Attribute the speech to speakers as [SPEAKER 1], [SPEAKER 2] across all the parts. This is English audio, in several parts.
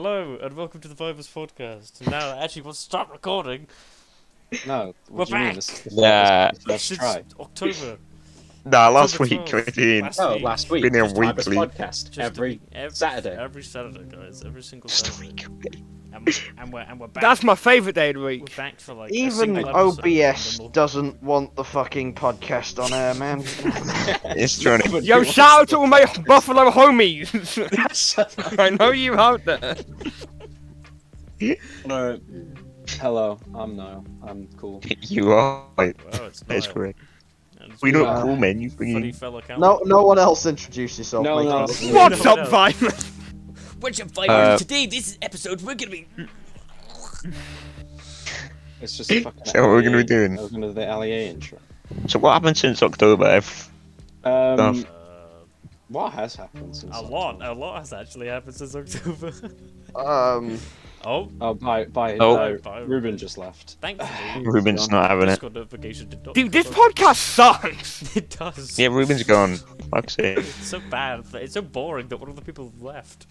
[SPEAKER 1] Hello, and welcome to the Vibers Podcast. And now, actually, we'll start recording.
[SPEAKER 2] No,
[SPEAKER 1] We're
[SPEAKER 2] what do you mean?
[SPEAKER 1] back.
[SPEAKER 2] This is the
[SPEAKER 3] Yeah.
[SPEAKER 2] first
[SPEAKER 1] Since
[SPEAKER 2] try.
[SPEAKER 1] October.
[SPEAKER 3] Nah, last
[SPEAKER 1] October
[SPEAKER 3] week
[SPEAKER 1] 12th.
[SPEAKER 3] we did.
[SPEAKER 2] Last week.
[SPEAKER 3] Been here
[SPEAKER 2] Just Vibers
[SPEAKER 3] weekly.
[SPEAKER 2] podcast
[SPEAKER 1] Just
[SPEAKER 2] every Saturday.
[SPEAKER 1] Every Saturday, guys. Every single
[SPEAKER 3] Just a
[SPEAKER 1] Saturday.
[SPEAKER 3] week.
[SPEAKER 1] And we're back.
[SPEAKER 4] That's my favourite day of the
[SPEAKER 1] We're
[SPEAKER 4] week.
[SPEAKER 1] back for like a
[SPEAKER 5] Even
[SPEAKER 1] single episode, and
[SPEAKER 5] OBS
[SPEAKER 1] then we'll-
[SPEAKER 5] doesn't want the fucking podcast on air, man.
[SPEAKER 3] It's trying to.
[SPEAKER 4] Yo, shout out to all my Buffalo homies! I know you out there.
[SPEAKER 2] No. Hello, I'm Niall. I'm cool.
[SPEAKER 3] You are. Like,
[SPEAKER 1] Wow, it's
[SPEAKER 3] that's
[SPEAKER 1] not.
[SPEAKER 3] correct.
[SPEAKER 1] And it's
[SPEAKER 3] We
[SPEAKER 1] got
[SPEAKER 3] don't
[SPEAKER 1] a
[SPEAKER 3] cool, man. You
[SPEAKER 1] funny
[SPEAKER 3] freaking.
[SPEAKER 1] fellow
[SPEAKER 5] No, no one else introduce yourself.
[SPEAKER 2] No,
[SPEAKER 5] mate.
[SPEAKER 2] no.
[SPEAKER 4] What's
[SPEAKER 1] No,
[SPEAKER 4] up,
[SPEAKER 1] no.
[SPEAKER 4] Vibers?
[SPEAKER 1] What's up, Vibers?
[SPEAKER 3] Uh,
[SPEAKER 1] Today, this episode, we're gonna be.
[SPEAKER 2] It's just a fucking.
[SPEAKER 3] So what we're gonna be
[SPEAKER 2] LEA.
[SPEAKER 3] doing?
[SPEAKER 2] I was gonna do the LEA intro.
[SPEAKER 3] So what happened since October?
[SPEAKER 2] Um,
[SPEAKER 3] Stuff.
[SPEAKER 2] what has happened since?
[SPEAKER 1] A lot has actually happened since October.
[SPEAKER 5] Um,
[SPEAKER 1] Oh,
[SPEAKER 2] Bye. Ruben just left.
[SPEAKER 1] thankfully,
[SPEAKER 3] Ruben's not having it.
[SPEAKER 1] Discord notification did not.
[SPEAKER 4] Dude, this
[SPEAKER 1] come up.
[SPEAKER 4] podcast sucks!
[SPEAKER 1] It does.
[SPEAKER 3] Yeah, Ruben's gone. Fuck's sake.
[SPEAKER 1] It's so bad. It's so boring that one of the people left.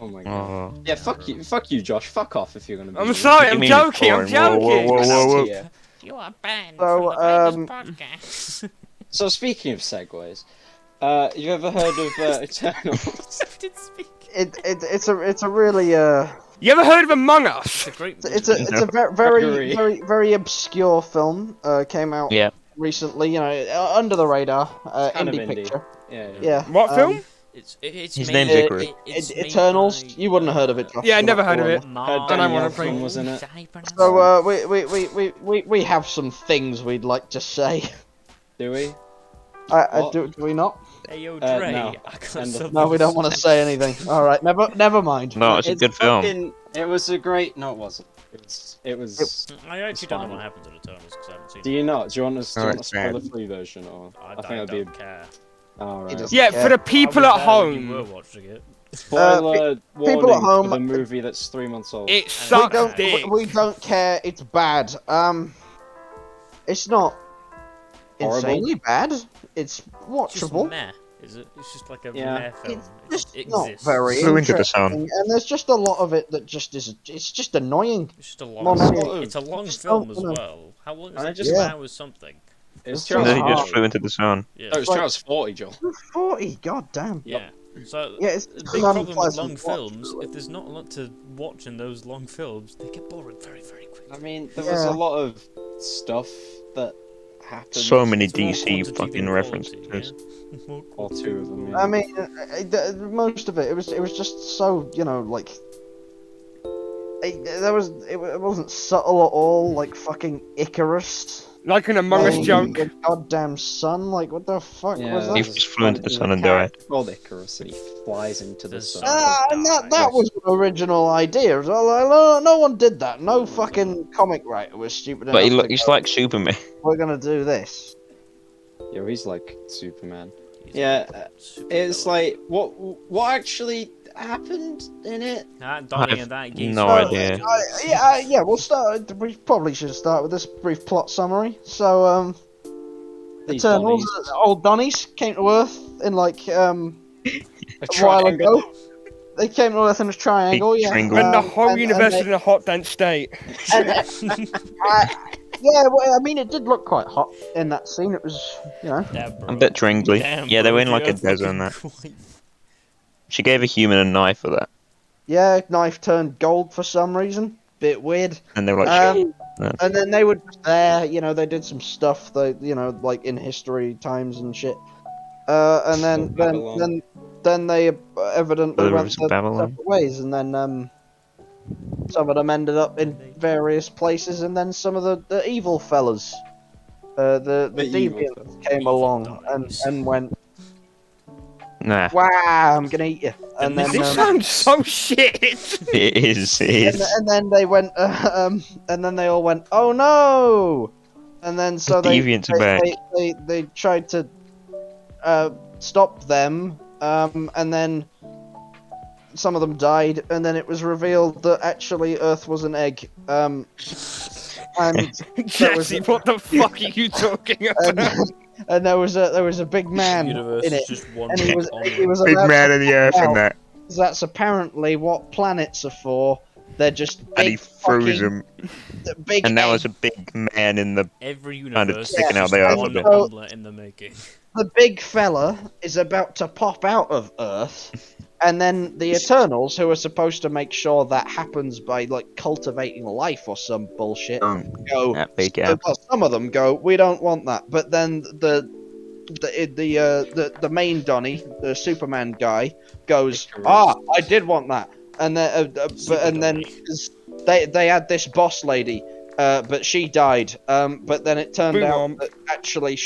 [SPEAKER 2] Oh my god.
[SPEAKER 3] Oh.
[SPEAKER 2] Yeah, fuck you, Josh. Fuck off if you're gonna. Be
[SPEAKER 4] I'm
[SPEAKER 2] rude.
[SPEAKER 4] sorry,
[SPEAKER 3] You
[SPEAKER 4] I'm
[SPEAKER 3] mean
[SPEAKER 4] joking, I'm
[SPEAKER 3] boring? Whoa, whoa,
[SPEAKER 4] joking!
[SPEAKER 3] whoa, whoa, whoa.
[SPEAKER 2] Yeah.
[SPEAKER 1] You are banned
[SPEAKER 5] So,
[SPEAKER 1] from the podcast.
[SPEAKER 2] So speaking of segues, you ever heard of Eternals?
[SPEAKER 1] I did speak.
[SPEAKER 5] it's a really
[SPEAKER 4] You ever heard of Among Us?
[SPEAKER 1] It's a great.
[SPEAKER 5] it's a
[SPEAKER 2] Agree.
[SPEAKER 5] very obscure film. Came out
[SPEAKER 3] Yeah.
[SPEAKER 5] recently. You know, under the radar.
[SPEAKER 2] Kind of
[SPEAKER 5] Indie
[SPEAKER 2] indie.
[SPEAKER 5] picture.
[SPEAKER 2] Yeah.
[SPEAKER 5] Yeah.
[SPEAKER 4] What film?
[SPEAKER 1] It's
[SPEAKER 3] His
[SPEAKER 1] made-
[SPEAKER 3] name's Icarus.
[SPEAKER 1] it's made
[SPEAKER 5] Eternals.
[SPEAKER 1] by,
[SPEAKER 5] You wouldn't have heard of it. Josh.
[SPEAKER 4] Yeah, I
[SPEAKER 5] You're
[SPEAKER 4] never
[SPEAKER 5] not
[SPEAKER 4] heard of
[SPEAKER 5] the
[SPEAKER 4] it.
[SPEAKER 5] one.
[SPEAKER 1] Mark-
[SPEAKER 4] Don't I wanna
[SPEAKER 2] Danielle
[SPEAKER 4] play-
[SPEAKER 2] Flynn was in it.
[SPEAKER 5] So we have some things we'd like to say.
[SPEAKER 2] Do we?
[SPEAKER 5] Do we not?
[SPEAKER 1] Hey yo,
[SPEAKER 2] Uh,
[SPEAKER 1] Dre.
[SPEAKER 2] no.
[SPEAKER 1] I got
[SPEAKER 2] End of-
[SPEAKER 1] something
[SPEAKER 5] No, we don't want to say anything. All right, never mind.
[SPEAKER 3] No, it's a good film.
[SPEAKER 2] It was a great. No, it wasn't. It was.
[SPEAKER 1] I actually don't know
[SPEAKER 2] fine.
[SPEAKER 1] what happens in Eternals because I haven't seen
[SPEAKER 2] Do
[SPEAKER 1] it.
[SPEAKER 2] you not? Do you want us to
[SPEAKER 3] Oh, it's
[SPEAKER 2] spoil the
[SPEAKER 3] bad.
[SPEAKER 2] free version, or
[SPEAKER 1] I
[SPEAKER 2] think that'd be.
[SPEAKER 1] don't care.
[SPEAKER 2] Alright.
[SPEAKER 5] doesn't-
[SPEAKER 4] Yeah, for the people
[SPEAKER 1] I
[SPEAKER 4] at
[SPEAKER 1] was there when you were
[SPEAKER 4] home,
[SPEAKER 1] watching it.
[SPEAKER 2] Spoiler warning
[SPEAKER 5] people at home-
[SPEAKER 2] for the movie that's 3 months old.
[SPEAKER 4] it
[SPEAKER 5] We
[SPEAKER 4] sucks
[SPEAKER 5] don't.
[SPEAKER 4] dick.
[SPEAKER 5] We don't care. It's bad. It's not
[SPEAKER 2] Horrible?
[SPEAKER 5] insanely bad. It's
[SPEAKER 1] It's just
[SPEAKER 5] watchable.
[SPEAKER 1] meh, is it? It's just like a
[SPEAKER 2] Yeah.
[SPEAKER 1] meh film.
[SPEAKER 5] It's
[SPEAKER 1] It
[SPEAKER 5] not
[SPEAKER 1] exists.
[SPEAKER 5] very
[SPEAKER 3] Flew into the
[SPEAKER 5] interesting,
[SPEAKER 3] sun.
[SPEAKER 5] and there's just a lot of it that just is. It's just annoying.
[SPEAKER 1] It's just a long.
[SPEAKER 5] Mono-
[SPEAKER 1] It's a long
[SPEAKER 5] Just
[SPEAKER 1] film
[SPEAKER 5] don't
[SPEAKER 1] as
[SPEAKER 5] know.
[SPEAKER 1] well. How long is
[SPEAKER 2] I
[SPEAKER 1] it?
[SPEAKER 2] just-
[SPEAKER 1] Just
[SPEAKER 5] Yeah.
[SPEAKER 1] hours something.
[SPEAKER 2] It's
[SPEAKER 3] And then he
[SPEAKER 5] Charles
[SPEAKER 3] just flew into the sun.
[SPEAKER 1] Yeah.
[SPEAKER 2] Oh, it's
[SPEAKER 5] Like-
[SPEAKER 2] Charles 40, Joel.
[SPEAKER 5] 40. God damn.
[SPEAKER 1] Yeah. So
[SPEAKER 5] Yeah, it's
[SPEAKER 1] the
[SPEAKER 5] it's
[SPEAKER 1] big problem with
[SPEAKER 5] unpleasant
[SPEAKER 1] long
[SPEAKER 5] to watch,
[SPEAKER 1] films,
[SPEAKER 5] really.
[SPEAKER 1] if there's not a lot to watch in those long films, they get boring very, very quickly.
[SPEAKER 2] I mean, there was a
[SPEAKER 5] Yeah.
[SPEAKER 2] lot of stuff that happened.
[SPEAKER 3] So many
[SPEAKER 1] It's more
[SPEAKER 3] DC
[SPEAKER 1] quantity
[SPEAKER 3] fucking
[SPEAKER 1] than
[SPEAKER 3] references.
[SPEAKER 1] quality, yeah? More
[SPEAKER 2] Or
[SPEAKER 1] quantity.
[SPEAKER 2] two of them. Yeah.
[SPEAKER 5] I mean, most of it. It was just so like. It wasn't subtle at all. Like fucking Icarus.
[SPEAKER 4] Like an Among Us
[SPEAKER 5] playing
[SPEAKER 4] joke.
[SPEAKER 5] the goddamn sun. Like what the fuck
[SPEAKER 2] Yeah,
[SPEAKER 5] was
[SPEAKER 3] He
[SPEAKER 5] that?
[SPEAKER 3] just flew into the sun and died.
[SPEAKER 2] Called Icarus, and he flies into the
[SPEAKER 1] The
[SPEAKER 2] sun.
[SPEAKER 1] sun.
[SPEAKER 5] And that was an original idea as well. Like, no one did that. No fucking comic writer was stupid
[SPEAKER 3] But
[SPEAKER 5] enough to
[SPEAKER 3] he's
[SPEAKER 5] go,
[SPEAKER 3] like Superman.
[SPEAKER 5] we're gonna do this.
[SPEAKER 2] Yeah, he's like Superman.
[SPEAKER 1] He's
[SPEAKER 2] Yeah,
[SPEAKER 1] super
[SPEAKER 2] It's
[SPEAKER 1] villain.
[SPEAKER 2] like what actually happened in it?
[SPEAKER 1] That dying
[SPEAKER 3] I've
[SPEAKER 1] and that geese.
[SPEAKER 3] no
[SPEAKER 1] are-
[SPEAKER 3] idea.
[SPEAKER 5] Yeah. We'll start. We probably should start with this brief plot summary. So,
[SPEAKER 2] These
[SPEAKER 5] Eternals,
[SPEAKER 2] Donnies.
[SPEAKER 5] old Donnies came to Earth in like
[SPEAKER 2] A
[SPEAKER 5] a while
[SPEAKER 2] triangle.
[SPEAKER 5] ago. They came to Earth in a triangle.
[SPEAKER 3] Big
[SPEAKER 5] Yeah.
[SPEAKER 3] triangle.
[SPEAKER 4] When the whole
[SPEAKER 5] and
[SPEAKER 4] universe
[SPEAKER 5] they-
[SPEAKER 4] is in a hot, dense state.
[SPEAKER 5] and- yeah, well, I mean, it did look quite hot in that scene. It was,
[SPEAKER 1] Damn,
[SPEAKER 3] A
[SPEAKER 1] bro.
[SPEAKER 3] bit dringly.
[SPEAKER 1] Damn,
[SPEAKER 3] Yeah, they
[SPEAKER 1] bro,
[SPEAKER 3] were in
[SPEAKER 1] the
[SPEAKER 3] like a
[SPEAKER 1] Earth
[SPEAKER 3] desert
[SPEAKER 1] looking
[SPEAKER 3] and that.
[SPEAKER 1] quite-
[SPEAKER 3] She gave a human a knife for that.
[SPEAKER 5] yeah, knife turned gold for some reason. Bit weird.
[SPEAKER 3] And they were like, Yeah.
[SPEAKER 5] And then they were there, they did some stuff, like in history times and shit. And then
[SPEAKER 2] Babylon.
[SPEAKER 5] then they evidently
[SPEAKER 3] There
[SPEAKER 5] went
[SPEAKER 3] was
[SPEAKER 5] their
[SPEAKER 3] Babylon.
[SPEAKER 5] separate ways, and then some of them ended up in various places, and then some of the evil fellas, the
[SPEAKER 2] evil
[SPEAKER 5] deviants
[SPEAKER 2] fellas.
[SPEAKER 5] came
[SPEAKER 1] Evil
[SPEAKER 5] along
[SPEAKER 1] dies.
[SPEAKER 5] and went,
[SPEAKER 3] nah,
[SPEAKER 5] wow, I'm gonna eat you. And then
[SPEAKER 4] This sounds so shit!
[SPEAKER 3] it is.
[SPEAKER 5] and then they went, and then they all went, oh no! And then so
[SPEAKER 3] The deviants are back.
[SPEAKER 5] they tried to stop them, and then some of them died, and then it was revealed that actually Earth was an egg. And
[SPEAKER 4] Jesse, what the fuck are you talking about?
[SPEAKER 5] and there was a big man
[SPEAKER 1] Universe
[SPEAKER 5] in it,
[SPEAKER 1] is just one
[SPEAKER 5] and
[SPEAKER 1] big
[SPEAKER 5] he was
[SPEAKER 1] omelette.
[SPEAKER 5] he was
[SPEAKER 3] Big
[SPEAKER 5] about
[SPEAKER 3] man
[SPEAKER 5] to
[SPEAKER 3] of the earth
[SPEAKER 5] pop
[SPEAKER 3] and
[SPEAKER 5] out,
[SPEAKER 3] that.
[SPEAKER 5] That's apparently what planets are for. They're just big
[SPEAKER 3] And he froze
[SPEAKER 5] fucking-
[SPEAKER 3] him,
[SPEAKER 5] big
[SPEAKER 3] and now
[SPEAKER 5] eggs.
[SPEAKER 3] there's a big man in the.
[SPEAKER 1] Every
[SPEAKER 3] Kind of
[SPEAKER 1] universe
[SPEAKER 3] sticking
[SPEAKER 1] is
[SPEAKER 3] out
[SPEAKER 1] just
[SPEAKER 3] the arse a
[SPEAKER 1] one
[SPEAKER 3] bit.
[SPEAKER 1] omelet in the making.
[SPEAKER 5] The big fella is about to pop out of Earth, and then the Eternals, who are supposed to make sure that happens by like cultivating life or some bullshit, go.
[SPEAKER 3] That big apple.
[SPEAKER 5] Well, some of them go, we don't want that, but then the main Donny, the Superman guy, goes,
[SPEAKER 2] Icarus.
[SPEAKER 5] I did want that, and then they had this boss lady. But she died. But then it turned
[SPEAKER 4] Boom
[SPEAKER 5] out
[SPEAKER 4] on.
[SPEAKER 5] that actually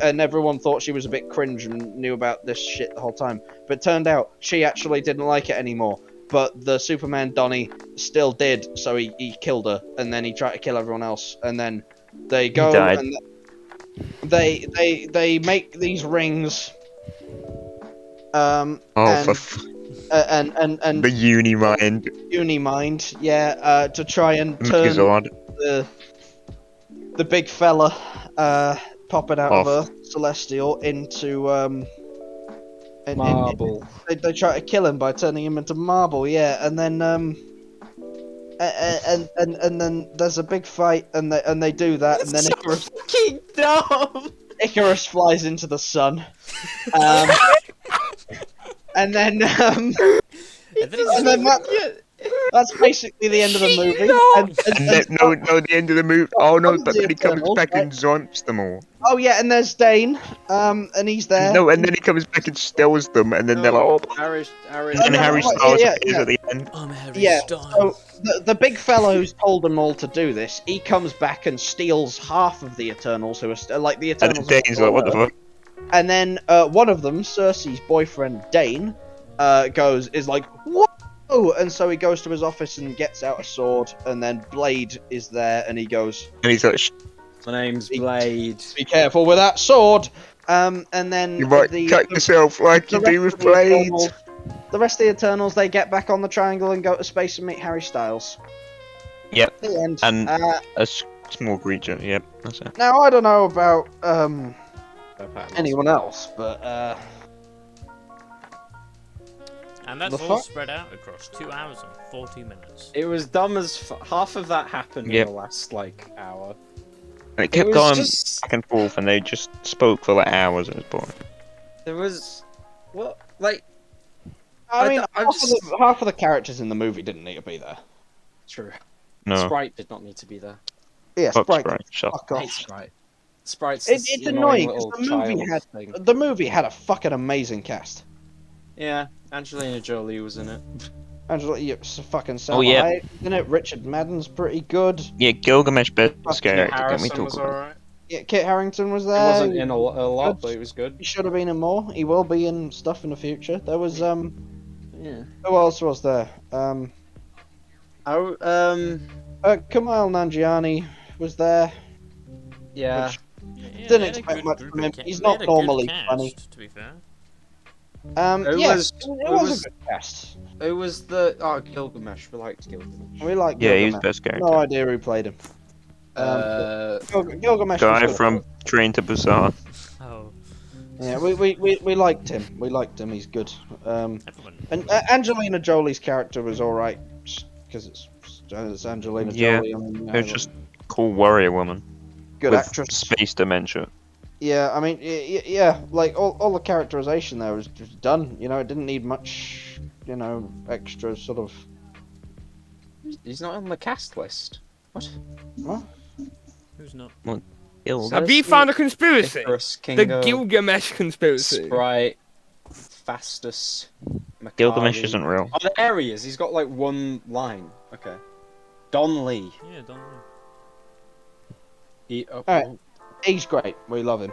[SPEAKER 5] and everyone thought she was a bit cringe and knew about this shit the whole time. But it turned out she actually didn't like it anymore. But the Superman Donny still did, so he killed her, and then he tried to kill everyone else, and then they go
[SPEAKER 3] died.
[SPEAKER 5] and they make these rings.
[SPEAKER 3] Oh,
[SPEAKER 5] And,
[SPEAKER 3] for
[SPEAKER 5] and
[SPEAKER 3] the Unimind
[SPEAKER 5] Unimind, yeah, to try and turn
[SPEAKER 3] Megazord.
[SPEAKER 5] the big fella popping out of
[SPEAKER 3] Off.
[SPEAKER 5] Earth, Celestial, into
[SPEAKER 2] Marble.
[SPEAKER 5] they try to kill him by turning him into marble, yeah, and then and then there's a big fight, and they do that, and then Icarus,
[SPEAKER 2] Fucking dumb!
[SPEAKER 5] Icarus flies into the sun, and then
[SPEAKER 1] And then he's
[SPEAKER 5] and then that's basically the end of the movie.
[SPEAKER 3] And then, no, the end of the movie. Oh no,
[SPEAKER 5] One of
[SPEAKER 3] but
[SPEAKER 5] the
[SPEAKER 3] then he comes
[SPEAKER 5] Eternals,
[SPEAKER 3] back
[SPEAKER 5] right?
[SPEAKER 3] and zonks them all.
[SPEAKER 5] Oh yeah, and there's Dane, and he's there.
[SPEAKER 3] No, and then he comes back and steals them, and then they're like, oh.
[SPEAKER 2] Harry,
[SPEAKER 3] And then
[SPEAKER 5] no,
[SPEAKER 3] Harry
[SPEAKER 5] no,
[SPEAKER 3] Styles
[SPEAKER 5] yeah,
[SPEAKER 3] appears
[SPEAKER 5] yeah.
[SPEAKER 3] at the end.
[SPEAKER 1] I'm Harry
[SPEAKER 5] Yeah,
[SPEAKER 1] Styles.
[SPEAKER 5] so the big fellow who's told them all to do this, he comes back and steals half of the Eternals, who are like the
[SPEAKER 3] And then
[SPEAKER 5] Eternals.
[SPEAKER 3] Dane's like, what the fuck?
[SPEAKER 5] And then one of them, Cersei's boyfriend Dane, is like, whoa! And so he goes to his office and gets out a sword, and then Blade is there, and he goes,
[SPEAKER 3] And he's like,
[SPEAKER 2] My name's Blade.
[SPEAKER 5] be careful with that sword! And then
[SPEAKER 3] you might cut yourself like you do with Blade.
[SPEAKER 5] The rest of the Eternals, they get back on the triangle and go to space and meet Harry Styles.
[SPEAKER 3] Yep.
[SPEAKER 5] The end.
[SPEAKER 3] And a small creature, yep, that's it.
[SPEAKER 5] Now I don't know about anyone else, but
[SPEAKER 1] And that's
[SPEAKER 5] The
[SPEAKER 1] all
[SPEAKER 5] fuck?
[SPEAKER 1] spread out across 2 hours and 40 minutes.
[SPEAKER 2] It was dumb as half of that happened
[SPEAKER 3] Yep.
[SPEAKER 2] in the last, like, hour.
[SPEAKER 3] And it kept
[SPEAKER 2] was
[SPEAKER 3] going
[SPEAKER 2] just-
[SPEAKER 3] back and forth, and they just spoke for like hours. It was boring.
[SPEAKER 2] There was... What? Like...
[SPEAKER 5] I mean,
[SPEAKER 2] I'm
[SPEAKER 5] half of the characters in the movie didn't need to be there.
[SPEAKER 2] True.
[SPEAKER 3] No,
[SPEAKER 2] Sprite did not need to be there.
[SPEAKER 5] Yeah,
[SPEAKER 3] fuck
[SPEAKER 5] Sprite,
[SPEAKER 3] Sprite, shut up.
[SPEAKER 5] fuck
[SPEAKER 2] I hate
[SPEAKER 5] off.
[SPEAKER 2] Sprite. Sprite's
[SPEAKER 5] It's
[SPEAKER 2] this
[SPEAKER 5] annoying,
[SPEAKER 2] little
[SPEAKER 5] 'cause the movie
[SPEAKER 2] child thing.
[SPEAKER 5] The movie had a fucking amazing cast.
[SPEAKER 2] Yeah, Angelina Jolie was in it.
[SPEAKER 5] Angela, it's a fucking
[SPEAKER 3] Oh, yeah.
[SPEAKER 5] Hayek, isn't it? Richard Madden's pretty good.
[SPEAKER 3] Yeah, Gilgamesh best
[SPEAKER 5] Fucking
[SPEAKER 3] character. Can we
[SPEAKER 2] Harrison
[SPEAKER 3] talk
[SPEAKER 2] was
[SPEAKER 3] about?
[SPEAKER 2] alright.
[SPEAKER 5] Yeah, Kit Harington was
[SPEAKER 2] He
[SPEAKER 5] there.
[SPEAKER 2] wasn't in a lot,
[SPEAKER 5] good.
[SPEAKER 2] but he was good.
[SPEAKER 5] He should have been in more. He will be in stuff in the future. There was
[SPEAKER 2] Yeah.
[SPEAKER 5] who else was there?
[SPEAKER 2] Oh,
[SPEAKER 5] Kumail Nanjiani was there.
[SPEAKER 2] yeah.
[SPEAKER 5] Which-
[SPEAKER 1] Yeah,
[SPEAKER 5] Didn't
[SPEAKER 1] they had a
[SPEAKER 5] expect
[SPEAKER 1] good
[SPEAKER 5] much
[SPEAKER 1] group
[SPEAKER 5] from
[SPEAKER 1] of
[SPEAKER 5] him.
[SPEAKER 1] ca-
[SPEAKER 5] He's
[SPEAKER 1] they
[SPEAKER 5] not
[SPEAKER 1] had a good
[SPEAKER 5] normally
[SPEAKER 1] cast,
[SPEAKER 5] funny.
[SPEAKER 1] to be fair.
[SPEAKER 2] Who
[SPEAKER 5] Yeah,
[SPEAKER 2] was-
[SPEAKER 5] it
[SPEAKER 2] who
[SPEAKER 5] was
[SPEAKER 2] was-
[SPEAKER 5] a good cast.
[SPEAKER 2] Who was the... Oh, Gilgamesh. We liked Gilgamesh.
[SPEAKER 5] We like
[SPEAKER 3] Yeah, he was
[SPEAKER 5] Gilgamesh.
[SPEAKER 3] best character.
[SPEAKER 5] No idea who played him. Gilgamesh
[SPEAKER 3] Guy
[SPEAKER 5] was good.
[SPEAKER 3] from Train to Busan.
[SPEAKER 1] Oh,
[SPEAKER 5] Yeah, we liked him. We liked him. He's good.
[SPEAKER 1] everyone.
[SPEAKER 5] And Angelina Jolie's character was all right because it's Angelina
[SPEAKER 3] Yeah,
[SPEAKER 5] Jolie. I mean,
[SPEAKER 3] It was just cool warrior woman
[SPEAKER 5] good
[SPEAKER 3] with
[SPEAKER 5] actress.
[SPEAKER 3] space dementia.
[SPEAKER 5] Yeah, I mean, yeah, like all the characterization there was just done. You know, it didn't need much, extra sort of.
[SPEAKER 2] He's not on the cast list. What?
[SPEAKER 1] Who's not?
[SPEAKER 3] Ill.
[SPEAKER 4] Have you found a conspiracy?
[SPEAKER 2] Icarus,
[SPEAKER 4] The
[SPEAKER 2] Kingo,
[SPEAKER 4] Gilgamesh conspiracy.
[SPEAKER 2] Sprite, Fastus, Macari.
[SPEAKER 3] Gilgamesh isn't real.
[SPEAKER 2] Oh, there he is. He's got like one line. Okay. Don Lee.
[SPEAKER 1] Yeah, don't know.
[SPEAKER 5] Alright. He's great. We love him.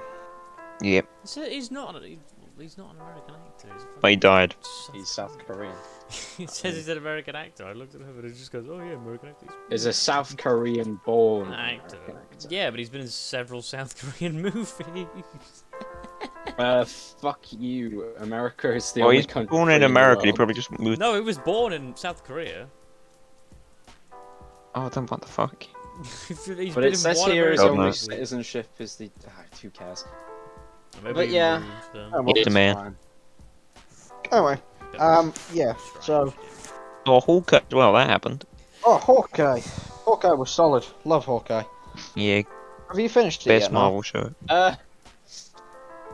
[SPEAKER 3] Yep,
[SPEAKER 1] He's not an American actor. He's a
[SPEAKER 3] but he died.
[SPEAKER 2] He's South Korean.
[SPEAKER 1] He says he's an American actor. I looked at him and it just goes, oh yeah, American actor.
[SPEAKER 2] Is a South Korean born
[SPEAKER 1] Actor.
[SPEAKER 2] American actor.
[SPEAKER 1] Yeah, but he's been in several South Korean movies.
[SPEAKER 2] Fuck you. America is the
[SPEAKER 3] Oh,
[SPEAKER 2] only
[SPEAKER 3] he's
[SPEAKER 2] country
[SPEAKER 3] born in
[SPEAKER 2] the
[SPEAKER 3] America. He
[SPEAKER 2] world.
[SPEAKER 3] probably just moved.
[SPEAKER 1] No, he was born in South Korea.
[SPEAKER 3] Oh, then what the fuck?
[SPEAKER 1] He's
[SPEAKER 2] But
[SPEAKER 1] been
[SPEAKER 2] it
[SPEAKER 1] in
[SPEAKER 2] says
[SPEAKER 1] one
[SPEAKER 2] here his
[SPEAKER 3] God
[SPEAKER 2] only
[SPEAKER 3] knows.
[SPEAKER 2] citizenship is the. Who cares?
[SPEAKER 1] Maybe
[SPEAKER 2] But
[SPEAKER 1] he
[SPEAKER 2] yeah.
[SPEAKER 1] moved,
[SPEAKER 5] Oh, well,
[SPEAKER 3] It's a man.
[SPEAKER 2] fine.
[SPEAKER 5] Anyway, Yeah. So,
[SPEAKER 3] Oh, Hawkeye. Well, that happened.
[SPEAKER 5] Hawkeye. Hawkeye was solid. Love Hawkeye.
[SPEAKER 3] Yeah,
[SPEAKER 5] Have you finished it
[SPEAKER 3] best
[SPEAKER 5] yet? Mark?
[SPEAKER 3] Marvel show.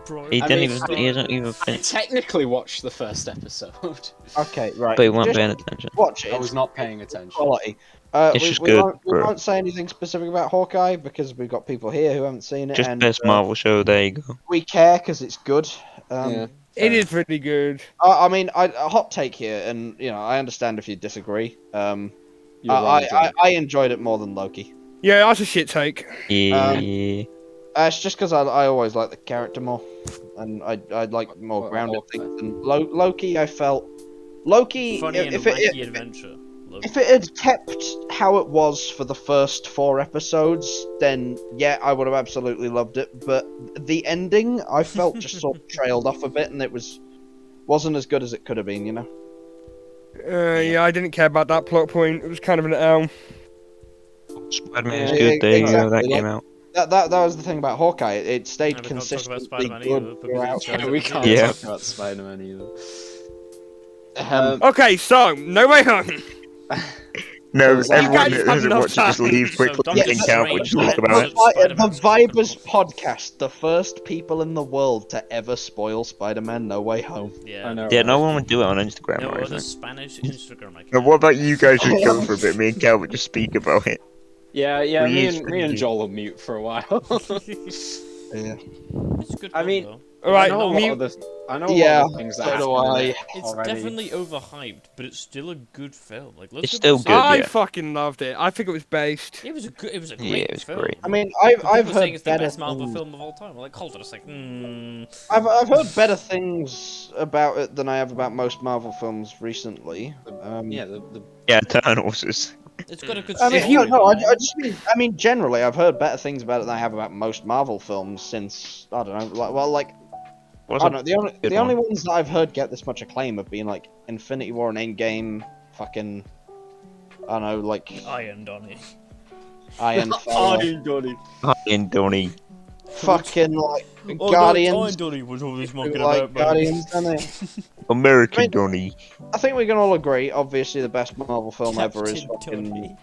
[SPEAKER 1] Bro,
[SPEAKER 3] He
[SPEAKER 2] I
[SPEAKER 3] didn't
[SPEAKER 2] mean,
[SPEAKER 3] even. He hasn't even
[SPEAKER 2] I
[SPEAKER 3] finished.
[SPEAKER 2] technically watched the first episode.
[SPEAKER 5] Okay, right.
[SPEAKER 3] But he wasn't
[SPEAKER 5] Just
[SPEAKER 3] paying attention.
[SPEAKER 5] watch it.
[SPEAKER 2] I
[SPEAKER 5] It's
[SPEAKER 2] was not paying attention.
[SPEAKER 5] quality.
[SPEAKER 3] It's just good,
[SPEAKER 5] we
[SPEAKER 3] bro.
[SPEAKER 5] won't say anything specific about Hawkeye because we've got people here who haven't seen it,
[SPEAKER 3] Just
[SPEAKER 5] and
[SPEAKER 3] best Marvel show. There you go.
[SPEAKER 5] we care because it's good.
[SPEAKER 2] Yeah.
[SPEAKER 4] It is pretty good.
[SPEAKER 5] I mean, a hot take here, and I understand if you disagree.
[SPEAKER 2] You're wrong, John.
[SPEAKER 5] I enjoyed it more than Loki.
[SPEAKER 4] Yeah, that's a shit take.
[SPEAKER 3] Yeah.
[SPEAKER 5] It's just because I always like the character more, and I like more
[SPEAKER 2] What,
[SPEAKER 5] grounded
[SPEAKER 2] Hawkeye?
[SPEAKER 5] things. And Loki, I felt Loki.
[SPEAKER 1] funny and
[SPEAKER 5] if
[SPEAKER 1] wacky
[SPEAKER 5] it,
[SPEAKER 1] adventure. Look,
[SPEAKER 5] if it had kept how it was for the first 4 episodes, then yeah, I would have absolutely loved it. But the ending, I felt just sort of trailed off a bit, and it wasn't as good as it could have been.
[SPEAKER 4] Yeah, I didn't care about that plot point. It was kind of an L.
[SPEAKER 3] Spider-Man is
[SPEAKER 5] Yeah,
[SPEAKER 3] good. There you go. That
[SPEAKER 5] exactly.
[SPEAKER 3] came out.
[SPEAKER 5] That was the thing about Hawkeye. It stayed
[SPEAKER 1] Yeah, we can't talk about
[SPEAKER 5] consistently
[SPEAKER 1] Spider-Man
[SPEAKER 5] good
[SPEAKER 1] either, because
[SPEAKER 5] throughout.
[SPEAKER 1] it's
[SPEAKER 2] Yeah, we can't
[SPEAKER 3] Yeah.
[SPEAKER 2] talk about Spider-Man either.
[SPEAKER 4] Okay, so No Way Home.
[SPEAKER 3] No,
[SPEAKER 2] was that-
[SPEAKER 3] everyone
[SPEAKER 4] You guys
[SPEAKER 3] that
[SPEAKER 4] have
[SPEAKER 3] hasn't
[SPEAKER 4] enough
[SPEAKER 3] watched it just
[SPEAKER 4] time.
[SPEAKER 3] leave
[SPEAKER 1] So
[SPEAKER 3] quickly
[SPEAKER 1] Doctor
[SPEAKER 3] and Cal will
[SPEAKER 1] Strange
[SPEAKER 3] just talk
[SPEAKER 1] and
[SPEAKER 3] about it.
[SPEAKER 5] The
[SPEAKER 1] Spider-Man's
[SPEAKER 5] Vibers
[SPEAKER 1] cool.
[SPEAKER 5] podcast, the first people in the world to ever spoil Spider-Man No Way Home.
[SPEAKER 1] Yeah.
[SPEAKER 2] I know.
[SPEAKER 3] Yeah,
[SPEAKER 2] right?
[SPEAKER 3] no one would do it on Instagram
[SPEAKER 1] No
[SPEAKER 3] or
[SPEAKER 1] other
[SPEAKER 3] anything.
[SPEAKER 1] Spanish Instagram account.
[SPEAKER 3] Now, what about you guys just go for a bit? Me and Cal would just speak about it.
[SPEAKER 2] Yeah,
[SPEAKER 3] Three
[SPEAKER 2] me
[SPEAKER 3] years
[SPEAKER 2] and
[SPEAKER 3] for you.
[SPEAKER 2] Joel will mute for a while.
[SPEAKER 5] Yeah.
[SPEAKER 1] It's good
[SPEAKER 2] I
[SPEAKER 1] fun,
[SPEAKER 2] mean-
[SPEAKER 1] though.
[SPEAKER 4] Alright,
[SPEAKER 2] I know a lot
[SPEAKER 4] mute.
[SPEAKER 2] of the, I know a
[SPEAKER 5] Yeah,
[SPEAKER 2] lot of things that
[SPEAKER 5] so do
[SPEAKER 2] happen in
[SPEAKER 5] I.
[SPEAKER 2] it
[SPEAKER 1] It's
[SPEAKER 2] already.
[SPEAKER 1] definitely overhyped, but it's still a good film. Like, let's
[SPEAKER 3] It's
[SPEAKER 1] go
[SPEAKER 3] still
[SPEAKER 1] see
[SPEAKER 3] good,
[SPEAKER 1] it.
[SPEAKER 4] I
[SPEAKER 3] yeah.
[SPEAKER 4] fucking loved it. I think it was based.
[SPEAKER 1] It was a good. It was a
[SPEAKER 3] Yeah,
[SPEAKER 1] great
[SPEAKER 3] it was
[SPEAKER 1] film.
[SPEAKER 3] great.
[SPEAKER 5] I mean,
[SPEAKER 1] But people
[SPEAKER 5] I've
[SPEAKER 1] were
[SPEAKER 5] heard
[SPEAKER 1] saying it's the
[SPEAKER 5] better
[SPEAKER 1] best Marvel
[SPEAKER 5] things.
[SPEAKER 1] film of all time. I'm like, hold on a second.
[SPEAKER 5] I've heard better things about it than I have about most Marvel films recently.
[SPEAKER 2] Yeah, the
[SPEAKER 3] Yeah, Eternals is.
[SPEAKER 1] It's got a good
[SPEAKER 5] I mean,
[SPEAKER 1] story.
[SPEAKER 5] no, I
[SPEAKER 1] man.
[SPEAKER 5] just mean, generally, I've heard better things about it than I have about most Marvel films since, I don't know, I
[SPEAKER 3] Wasn't
[SPEAKER 5] don't know,
[SPEAKER 3] good
[SPEAKER 5] the only
[SPEAKER 3] one.
[SPEAKER 5] ones that I've heard get this much acclaim have been, like, Infinity War and Endgame, fucking, I don't know, like,
[SPEAKER 1] Iron Donnie.
[SPEAKER 5] Iron Thor,
[SPEAKER 3] And Donnie.
[SPEAKER 5] fucking, like,
[SPEAKER 1] Iron
[SPEAKER 5] Guardians,
[SPEAKER 1] Donnie was always mocking
[SPEAKER 5] like,
[SPEAKER 1] about, man.
[SPEAKER 5] Guardians, done it?
[SPEAKER 3] American
[SPEAKER 5] I mean-
[SPEAKER 3] Donnie.
[SPEAKER 5] I think we can all agree, obviously, the best Marvel film ever is
[SPEAKER 1] Captain
[SPEAKER 5] fucking...
[SPEAKER 1] Donnie.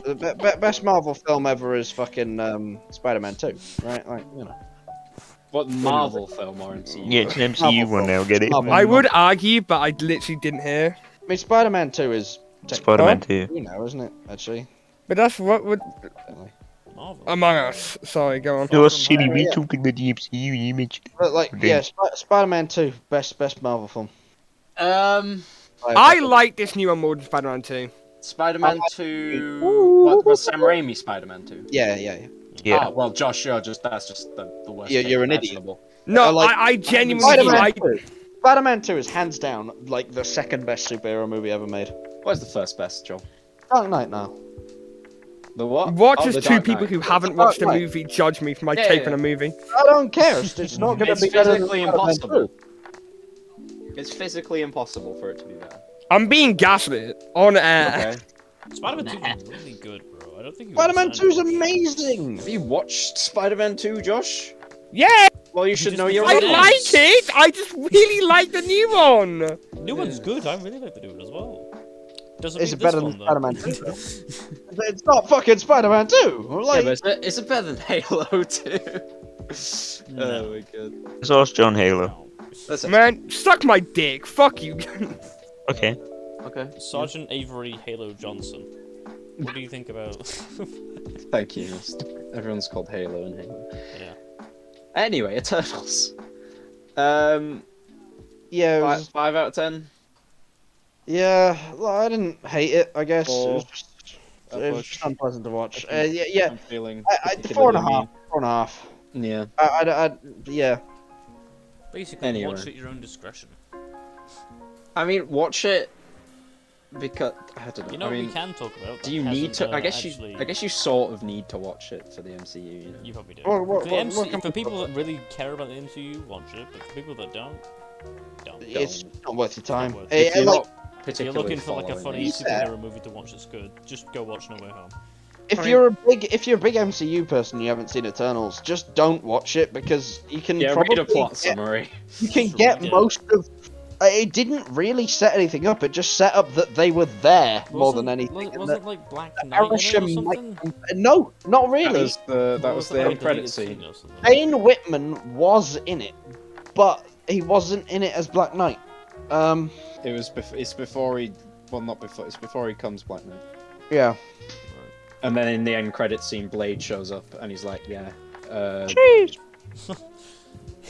[SPEAKER 5] The best Marvel film ever is fucking Spider-Man 2, right? Like,
[SPEAKER 2] what Marvel film or MCU?
[SPEAKER 3] Yeah, it's an MCU
[SPEAKER 5] Marvel
[SPEAKER 3] one now, get it?
[SPEAKER 5] Marvel.
[SPEAKER 4] I would argue, but I literally didn't hear.
[SPEAKER 5] I mean, Spider-Man 2 is
[SPEAKER 3] Spider-Man 2.
[SPEAKER 5] isn't it? Actually,
[SPEAKER 4] But that's what would
[SPEAKER 1] Marvel.
[SPEAKER 4] Among Us. Sorry, go on.
[SPEAKER 3] No, it's silly, we're
[SPEAKER 5] Yeah.
[SPEAKER 3] talking about the MCU, you mentioned.
[SPEAKER 5] but like,
[SPEAKER 3] Okay.
[SPEAKER 5] yeah, Spider-Man 2, best Marvel film.
[SPEAKER 4] I like this new one more than Spider-Man 2.
[SPEAKER 2] Spider-Man 2. What was Sam Raimi Spider-Man 2?
[SPEAKER 5] Yeah.
[SPEAKER 3] Yeah.
[SPEAKER 2] Ah, well, Josh, that's just the worst.
[SPEAKER 5] Yeah,
[SPEAKER 2] case
[SPEAKER 5] you're an idiot.
[SPEAKER 2] imaginable.
[SPEAKER 4] No,
[SPEAKER 5] I like-
[SPEAKER 4] I genuinely
[SPEAKER 5] Spider-Man
[SPEAKER 4] like.
[SPEAKER 5] 2. Spider-Man 2 is hands down like the second best superhero movie ever made.
[SPEAKER 2] What's the first best, Joel?
[SPEAKER 5] Dark Knight now.
[SPEAKER 2] The what?
[SPEAKER 4] Watch
[SPEAKER 2] Oh,
[SPEAKER 4] as
[SPEAKER 2] the
[SPEAKER 4] two
[SPEAKER 2] Dark
[SPEAKER 4] people
[SPEAKER 2] Knight.
[SPEAKER 4] who haven't
[SPEAKER 5] Dark
[SPEAKER 4] watched a
[SPEAKER 5] Knight.
[SPEAKER 4] movie judge me for my
[SPEAKER 2] Yeah,
[SPEAKER 4] take
[SPEAKER 2] yeah.
[SPEAKER 4] on a movie.
[SPEAKER 5] I don't care. It's not gonna
[SPEAKER 2] It's
[SPEAKER 5] be better than
[SPEAKER 2] physically
[SPEAKER 5] Spider-Man
[SPEAKER 2] impossible.
[SPEAKER 5] 2.
[SPEAKER 2] It's physically impossible for it to be better.
[SPEAKER 4] I'm being gaslit on air.
[SPEAKER 2] Okay.
[SPEAKER 1] Spider-Man 2 is really good, bro. I don't think you
[SPEAKER 5] Spider-Man 2 is
[SPEAKER 1] understand it.
[SPEAKER 5] amazing.
[SPEAKER 2] Have you watched Spider-Man 2, Josh?
[SPEAKER 4] Yeah,
[SPEAKER 2] Well, you should
[SPEAKER 1] just
[SPEAKER 2] know your
[SPEAKER 4] I
[SPEAKER 1] It is.
[SPEAKER 4] like it. I just really like the new one.
[SPEAKER 1] New one's good. I really like the new one as well. Doesn't
[SPEAKER 5] Is
[SPEAKER 1] mean
[SPEAKER 5] it better
[SPEAKER 1] this
[SPEAKER 5] than
[SPEAKER 1] one, though.
[SPEAKER 5] Spider-Man 2? It's not fucking Spider-Man 2. Like,
[SPEAKER 2] Yeah, but is it better than Halo 2?
[SPEAKER 1] No.
[SPEAKER 2] Oh my god.
[SPEAKER 3] Let's ask John Halo.
[SPEAKER 1] No.
[SPEAKER 2] That's it.
[SPEAKER 4] Man, suck my dick. Fuck you.
[SPEAKER 3] Okay.
[SPEAKER 2] Okay.
[SPEAKER 1] Sergeant Avery Halo Johnson. What do you think about?
[SPEAKER 2] Thank you. Everyone's called Halo and Halo.
[SPEAKER 1] Yeah.
[SPEAKER 2] Anyway, Eternals.
[SPEAKER 5] yeah, it
[SPEAKER 2] Five,
[SPEAKER 5] was,
[SPEAKER 2] 5 out of 10.
[SPEAKER 5] yeah. Well, I didn't hate it. I guess
[SPEAKER 2] Four.
[SPEAKER 5] it was just unpleasant to watch. Yeah.
[SPEAKER 2] I'm feeling.
[SPEAKER 5] 4.5. 4.5.
[SPEAKER 2] Yeah.
[SPEAKER 5] Yeah.
[SPEAKER 1] Basically,
[SPEAKER 2] Anyway.
[SPEAKER 1] watch at your own discretion.
[SPEAKER 2] I mean, watch it because I don't know.
[SPEAKER 1] You know
[SPEAKER 2] I
[SPEAKER 1] what
[SPEAKER 2] mean,
[SPEAKER 1] we can talk about?
[SPEAKER 2] do
[SPEAKER 1] that
[SPEAKER 2] you need
[SPEAKER 1] hasn't,
[SPEAKER 2] to? I guess
[SPEAKER 1] actually...
[SPEAKER 2] you sort of need to watch it for the MCU. You know?
[SPEAKER 1] You probably do.
[SPEAKER 5] What
[SPEAKER 1] for, the
[SPEAKER 5] can
[SPEAKER 1] MCU,
[SPEAKER 5] we
[SPEAKER 1] for people
[SPEAKER 5] talk
[SPEAKER 1] that really care about the MCU, watch it. But for people that don't.
[SPEAKER 5] It's not worth your time.
[SPEAKER 1] Not worth it.
[SPEAKER 2] If you're
[SPEAKER 5] Like,
[SPEAKER 2] not
[SPEAKER 1] If you're
[SPEAKER 2] particularly
[SPEAKER 1] looking for like a
[SPEAKER 2] following
[SPEAKER 1] funny
[SPEAKER 2] it.
[SPEAKER 5] Yeah.
[SPEAKER 1] superhero movie to watch that's good, just go watch No Way Home.
[SPEAKER 5] if you're a big MCU person, you haven't seen Eternals, just don't watch it because you can
[SPEAKER 2] Yeah,
[SPEAKER 5] probably
[SPEAKER 2] read a plot
[SPEAKER 5] get,
[SPEAKER 2] summary.
[SPEAKER 5] you can
[SPEAKER 1] Just
[SPEAKER 5] get
[SPEAKER 1] read it.
[SPEAKER 5] most of It didn't really set anything up. It just set up that they were there more than anything. and
[SPEAKER 1] Wasn't
[SPEAKER 5] that
[SPEAKER 1] like Black Knight in it or
[SPEAKER 5] Arishem might-
[SPEAKER 1] something?
[SPEAKER 5] No, not
[SPEAKER 6] That
[SPEAKER 5] really.
[SPEAKER 6] was the
[SPEAKER 1] Or was it
[SPEAKER 6] end
[SPEAKER 1] like a
[SPEAKER 6] credit
[SPEAKER 1] deleted
[SPEAKER 6] scene.
[SPEAKER 1] or something?
[SPEAKER 5] Dane Whitman was in it, but he wasn't in it as Black Knight.
[SPEAKER 6] It was. It's before he. Well, not before. It's before he comes Black Knight.
[SPEAKER 5] Yeah.
[SPEAKER 6] And then in the end credit scene, Blade shows up and he's like, "Yeah,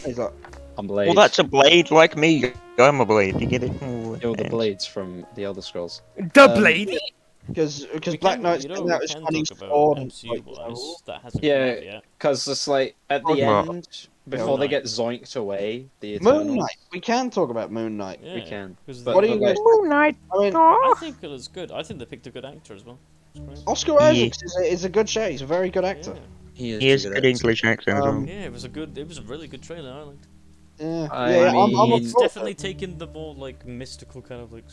[SPEAKER 5] He's like,
[SPEAKER 6] I'm Blade.
[SPEAKER 3] Well, that's a blade like me. I'm a blade. You get it?
[SPEAKER 6] You're the Blades from the Elder Scrolls."
[SPEAKER 4] The Blade?
[SPEAKER 5] because
[SPEAKER 1] We
[SPEAKER 5] Black
[SPEAKER 1] can,
[SPEAKER 5] Knight's
[SPEAKER 1] you know,
[SPEAKER 5] thing
[SPEAKER 1] we
[SPEAKER 5] that was
[SPEAKER 1] can
[SPEAKER 5] funny
[SPEAKER 1] talk about
[SPEAKER 5] sword and
[SPEAKER 1] MCU
[SPEAKER 5] like,
[SPEAKER 1] wise that hasn't
[SPEAKER 6] Yeah.
[SPEAKER 1] come out yet.
[SPEAKER 6] Because it's like at the
[SPEAKER 3] Well,
[SPEAKER 6] end, before they get zoinked away, the
[SPEAKER 5] Moon
[SPEAKER 6] Eternals.
[SPEAKER 5] Knight. We can talk about Moon Knight.
[SPEAKER 1] Yeah,
[SPEAKER 6] We can.
[SPEAKER 1] 'cause
[SPEAKER 6] But-
[SPEAKER 5] What do you
[SPEAKER 6] but,
[SPEAKER 5] guys?
[SPEAKER 6] like,
[SPEAKER 4] Moon Knight.
[SPEAKER 5] I mean,
[SPEAKER 1] I think it was good. I think they picked a good actor as well. It's great.
[SPEAKER 5] Oscar
[SPEAKER 3] Yeah.
[SPEAKER 5] Isaacs is a good show. He's a very good actor.
[SPEAKER 6] He is
[SPEAKER 3] He has
[SPEAKER 6] a
[SPEAKER 3] a
[SPEAKER 6] good
[SPEAKER 3] good
[SPEAKER 6] actor.
[SPEAKER 3] English accent as well.
[SPEAKER 1] Yeah, it was a really good trailer. I liked.
[SPEAKER 5] Yeah,
[SPEAKER 6] I
[SPEAKER 5] yeah. I'm
[SPEAKER 6] mean-
[SPEAKER 1] It's
[SPEAKER 5] a
[SPEAKER 1] definitely taken the more like mystical kind of like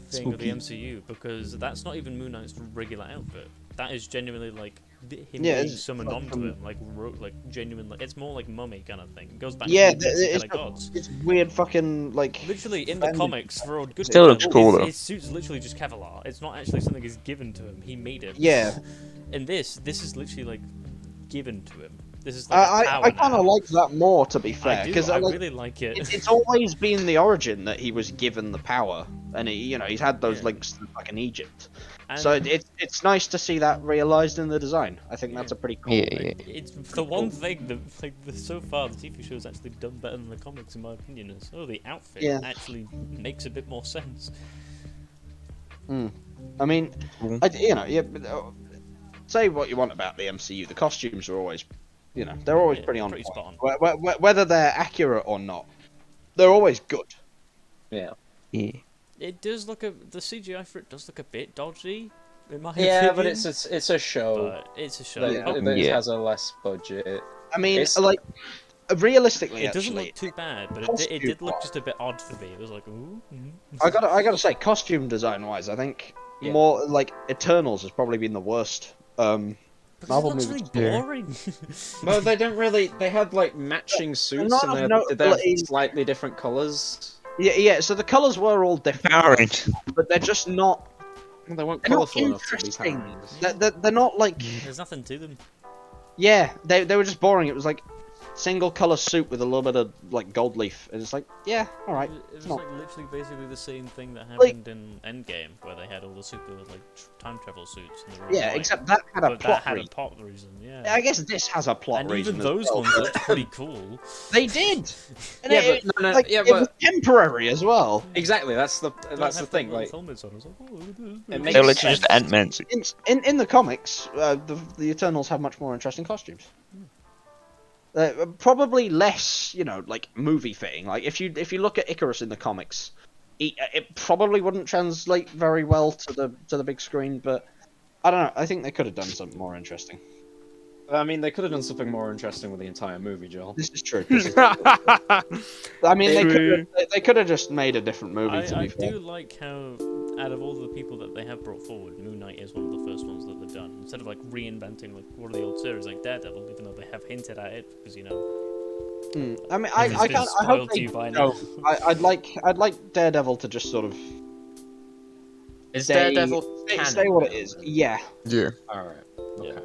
[SPEAKER 1] thing of the
[SPEAKER 6] Spooky.
[SPEAKER 1] MCU because that's not even Moon Knight's regular outfit. That is genuinely like him
[SPEAKER 5] Yeah,
[SPEAKER 1] being
[SPEAKER 5] it's
[SPEAKER 1] summoned
[SPEAKER 5] like
[SPEAKER 1] onto
[SPEAKER 5] from-
[SPEAKER 1] him, like genuine. Like it's more like mummy kind of thing. It goes back
[SPEAKER 5] Yeah,
[SPEAKER 1] to the Egyptian
[SPEAKER 5] it's,
[SPEAKER 1] kind of gods.
[SPEAKER 5] it's weird fucking like.
[SPEAKER 1] Literally in the
[SPEAKER 5] Bandit.
[SPEAKER 1] comics, for a good
[SPEAKER 3] Still
[SPEAKER 1] while,
[SPEAKER 3] looks cool, though.
[SPEAKER 1] his suit's literally just Kevlar. It's not actually something he's given to him. He made it.
[SPEAKER 5] Yeah.
[SPEAKER 1] And this is literally like given to him. This is like a
[SPEAKER 5] I
[SPEAKER 1] power
[SPEAKER 5] kind
[SPEAKER 1] now.
[SPEAKER 5] of like that more, to be
[SPEAKER 1] I
[SPEAKER 5] fair,
[SPEAKER 1] do.
[SPEAKER 5] because
[SPEAKER 1] I
[SPEAKER 5] like,
[SPEAKER 1] really like it.
[SPEAKER 5] it's always been the origin that he was given the power, and he's had those
[SPEAKER 1] Yeah.
[SPEAKER 5] links to fucking Egypt.
[SPEAKER 1] And
[SPEAKER 5] So it's nice to see that realized in the design. I think that's a pretty cool.
[SPEAKER 3] Yeah.
[SPEAKER 1] it's the one thing that so far the TV show's actually done better than the comics in my opinion is the outfit
[SPEAKER 5] Yeah.
[SPEAKER 1] actually makes a bit more sense.
[SPEAKER 5] I mean,
[SPEAKER 3] Cool.
[SPEAKER 5] say what you want about the MCU, the costumes are always, they're always
[SPEAKER 1] Yeah,
[SPEAKER 5] pretty on
[SPEAKER 1] pretty
[SPEAKER 5] point.
[SPEAKER 1] spot on.
[SPEAKER 5] Whether they're accurate or not, they're always good.
[SPEAKER 6] Yeah.
[SPEAKER 3] Yeah.
[SPEAKER 1] It does look the CGI for it does look a bit dodgy in my
[SPEAKER 6] Yeah,
[SPEAKER 1] opinion.
[SPEAKER 6] but it's a show
[SPEAKER 1] but it's a show.
[SPEAKER 6] that,
[SPEAKER 1] Oh,
[SPEAKER 6] that
[SPEAKER 3] Yeah.
[SPEAKER 6] has a less budget.
[SPEAKER 5] I mean,
[SPEAKER 6] It's-
[SPEAKER 5] like realistically,
[SPEAKER 1] it doesn't
[SPEAKER 5] actually,
[SPEAKER 1] look too bad, but
[SPEAKER 5] costume
[SPEAKER 1] it did look
[SPEAKER 5] wise.
[SPEAKER 1] just a bit odd for me. It was like, ooh.
[SPEAKER 5] I gotta say, costume design wise, I think
[SPEAKER 6] Yeah.
[SPEAKER 5] more like Eternals has probably been the worst.
[SPEAKER 1] Because
[SPEAKER 5] Marvel
[SPEAKER 1] it looks
[SPEAKER 5] movies.
[SPEAKER 1] really
[SPEAKER 3] Yeah.
[SPEAKER 1] boring.
[SPEAKER 6] Well, they don't really. They had like matching suits,
[SPEAKER 5] lot
[SPEAKER 6] and
[SPEAKER 5] of
[SPEAKER 6] they have
[SPEAKER 5] notability-
[SPEAKER 6] slightly different colors.
[SPEAKER 5] Yeah. So the colors were all different,
[SPEAKER 3] Power Rangers.
[SPEAKER 5] but they're just not.
[SPEAKER 6] They weren't
[SPEAKER 5] They're not
[SPEAKER 6] colourful enough to be
[SPEAKER 5] interesting.
[SPEAKER 6] Power Rangers.
[SPEAKER 5] They're not like.
[SPEAKER 1] There's nothing to them.
[SPEAKER 5] Yeah, they were just boring. It was like single color suit with a little bit of like gold leaf, and it's like, yeah, all right.
[SPEAKER 1] It was
[SPEAKER 5] not-
[SPEAKER 1] like literally basically the same thing that
[SPEAKER 5] Like-
[SPEAKER 1] happened in Endgame, where they had all the super like time travel suits. And they were all
[SPEAKER 5] Yeah,
[SPEAKER 1] white.
[SPEAKER 5] except that had a
[SPEAKER 1] but
[SPEAKER 5] plot
[SPEAKER 1] that had
[SPEAKER 5] reason.
[SPEAKER 1] a plot reason. Yeah.
[SPEAKER 5] I guess this has a plot
[SPEAKER 1] and
[SPEAKER 5] reason.
[SPEAKER 1] even
[SPEAKER 5] as
[SPEAKER 1] those
[SPEAKER 5] well,
[SPEAKER 1] ones
[SPEAKER 5] but
[SPEAKER 1] looked pretty cool.
[SPEAKER 5] They did. And
[SPEAKER 6] Yeah,
[SPEAKER 5] it,
[SPEAKER 6] but no,
[SPEAKER 5] like,
[SPEAKER 6] yeah,
[SPEAKER 5] it was
[SPEAKER 6] but
[SPEAKER 5] temporary as well.
[SPEAKER 6] exactly. That's the
[SPEAKER 1] Don't
[SPEAKER 6] that's the
[SPEAKER 1] have
[SPEAKER 6] thing.
[SPEAKER 1] little
[SPEAKER 6] Like,
[SPEAKER 1] helmets on. I was like, oh, look at this.
[SPEAKER 6] It
[SPEAKER 3] They're
[SPEAKER 6] makes
[SPEAKER 3] literally
[SPEAKER 6] sense.
[SPEAKER 3] just Ant-Man suits.
[SPEAKER 5] In the comics, the Eternals have much more interesting costumes. Probably less, like movie fitting. Like if you look at Icarus in the comics, it probably wouldn't translate very well to the big screen. But I don't know. I think they could have done something more interesting.
[SPEAKER 6] I mean, they could have done something more interesting with the entire movie, Joel.
[SPEAKER 5] This is true. I mean,
[SPEAKER 4] True.
[SPEAKER 5] they could have just made a different movie. To
[SPEAKER 1] I
[SPEAKER 5] be fair.
[SPEAKER 1] do like how, out of all the people that they have brought forward, Moon Knight is one of the first ones that they've done. Instead of like reinventing like one of the old series like Daredevil, even though they have hinted at it, because
[SPEAKER 5] I mean,
[SPEAKER 1] it's
[SPEAKER 5] I
[SPEAKER 1] been
[SPEAKER 5] can't. I hope
[SPEAKER 1] spoiled
[SPEAKER 5] they
[SPEAKER 1] to you by now.
[SPEAKER 5] no. I'd like Daredevil to just sort of
[SPEAKER 6] Is
[SPEAKER 5] Stay-
[SPEAKER 6] Daredevil canon?
[SPEAKER 5] say what it is. Yeah.
[SPEAKER 3] Yeah.
[SPEAKER 6] All right. Okay.
[SPEAKER 1] Yeah.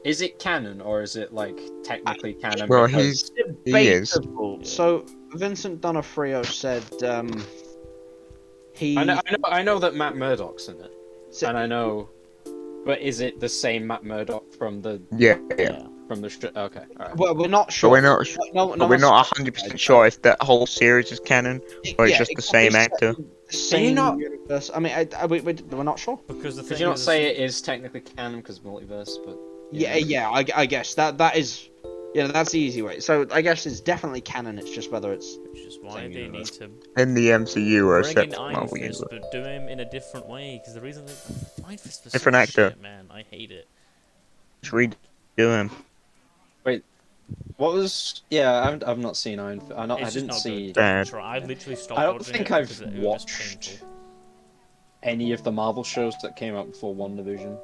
[SPEAKER 6] Is it canon or is it like technically canon?
[SPEAKER 3] Well,
[SPEAKER 6] because-
[SPEAKER 3] He is.
[SPEAKER 5] Debatable. So Vincent D'Onofrio said he.
[SPEAKER 6] I know that Matt Murdock's in it,
[SPEAKER 5] So-
[SPEAKER 6] and I know, but is it the same Matt Murdock from the
[SPEAKER 3] Yeah.
[SPEAKER 6] Okay, all right.
[SPEAKER 5] Well, we're not sure.
[SPEAKER 3] But we're not.
[SPEAKER 5] No,
[SPEAKER 3] But we're not 100% sure if that whole series is canon, or it's just the same actor.
[SPEAKER 5] Same
[SPEAKER 6] not-
[SPEAKER 5] universe. I mean, we're not sure.
[SPEAKER 1] Because the
[SPEAKER 6] Could
[SPEAKER 1] thing
[SPEAKER 6] you not
[SPEAKER 1] is,
[SPEAKER 6] say it is technically canon because multiverse? But
[SPEAKER 5] Yeah. I guess that is. Yeah, that's the easy way. So I guess it's definitely canon. It's just whether it's.
[SPEAKER 1] which is why
[SPEAKER 6] Same
[SPEAKER 1] they
[SPEAKER 6] universe.
[SPEAKER 1] need to
[SPEAKER 3] In the MCU or
[SPEAKER 1] bring in
[SPEAKER 3] separate
[SPEAKER 1] Iron
[SPEAKER 3] Marvel
[SPEAKER 1] Fist,
[SPEAKER 3] universe.
[SPEAKER 1] but do him in a different way. Because the reason that Iron Fist was
[SPEAKER 3] Different
[SPEAKER 1] so
[SPEAKER 3] actor.
[SPEAKER 1] shit, man, I hate it.
[SPEAKER 3] Just redo him.
[SPEAKER 6] what was? Yeah, I've not seen Iron. I
[SPEAKER 1] It's just
[SPEAKER 6] didn't
[SPEAKER 1] not
[SPEAKER 6] see
[SPEAKER 1] good.
[SPEAKER 3] Bad.
[SPEAKER 1] I literally stopped
[SPEAKER 6] I don't
[SPEAKER 1] watching
[SPEAKER 6] think
[SPEAKER 1] it
[SPEAKER 6] I've
[SPEAKER 1] because it was
[SPEAKER 6] watched-
[SPEAKER 1] painful.
[SPEAKER 6] any of the Marvel shows that came out before WandaVision.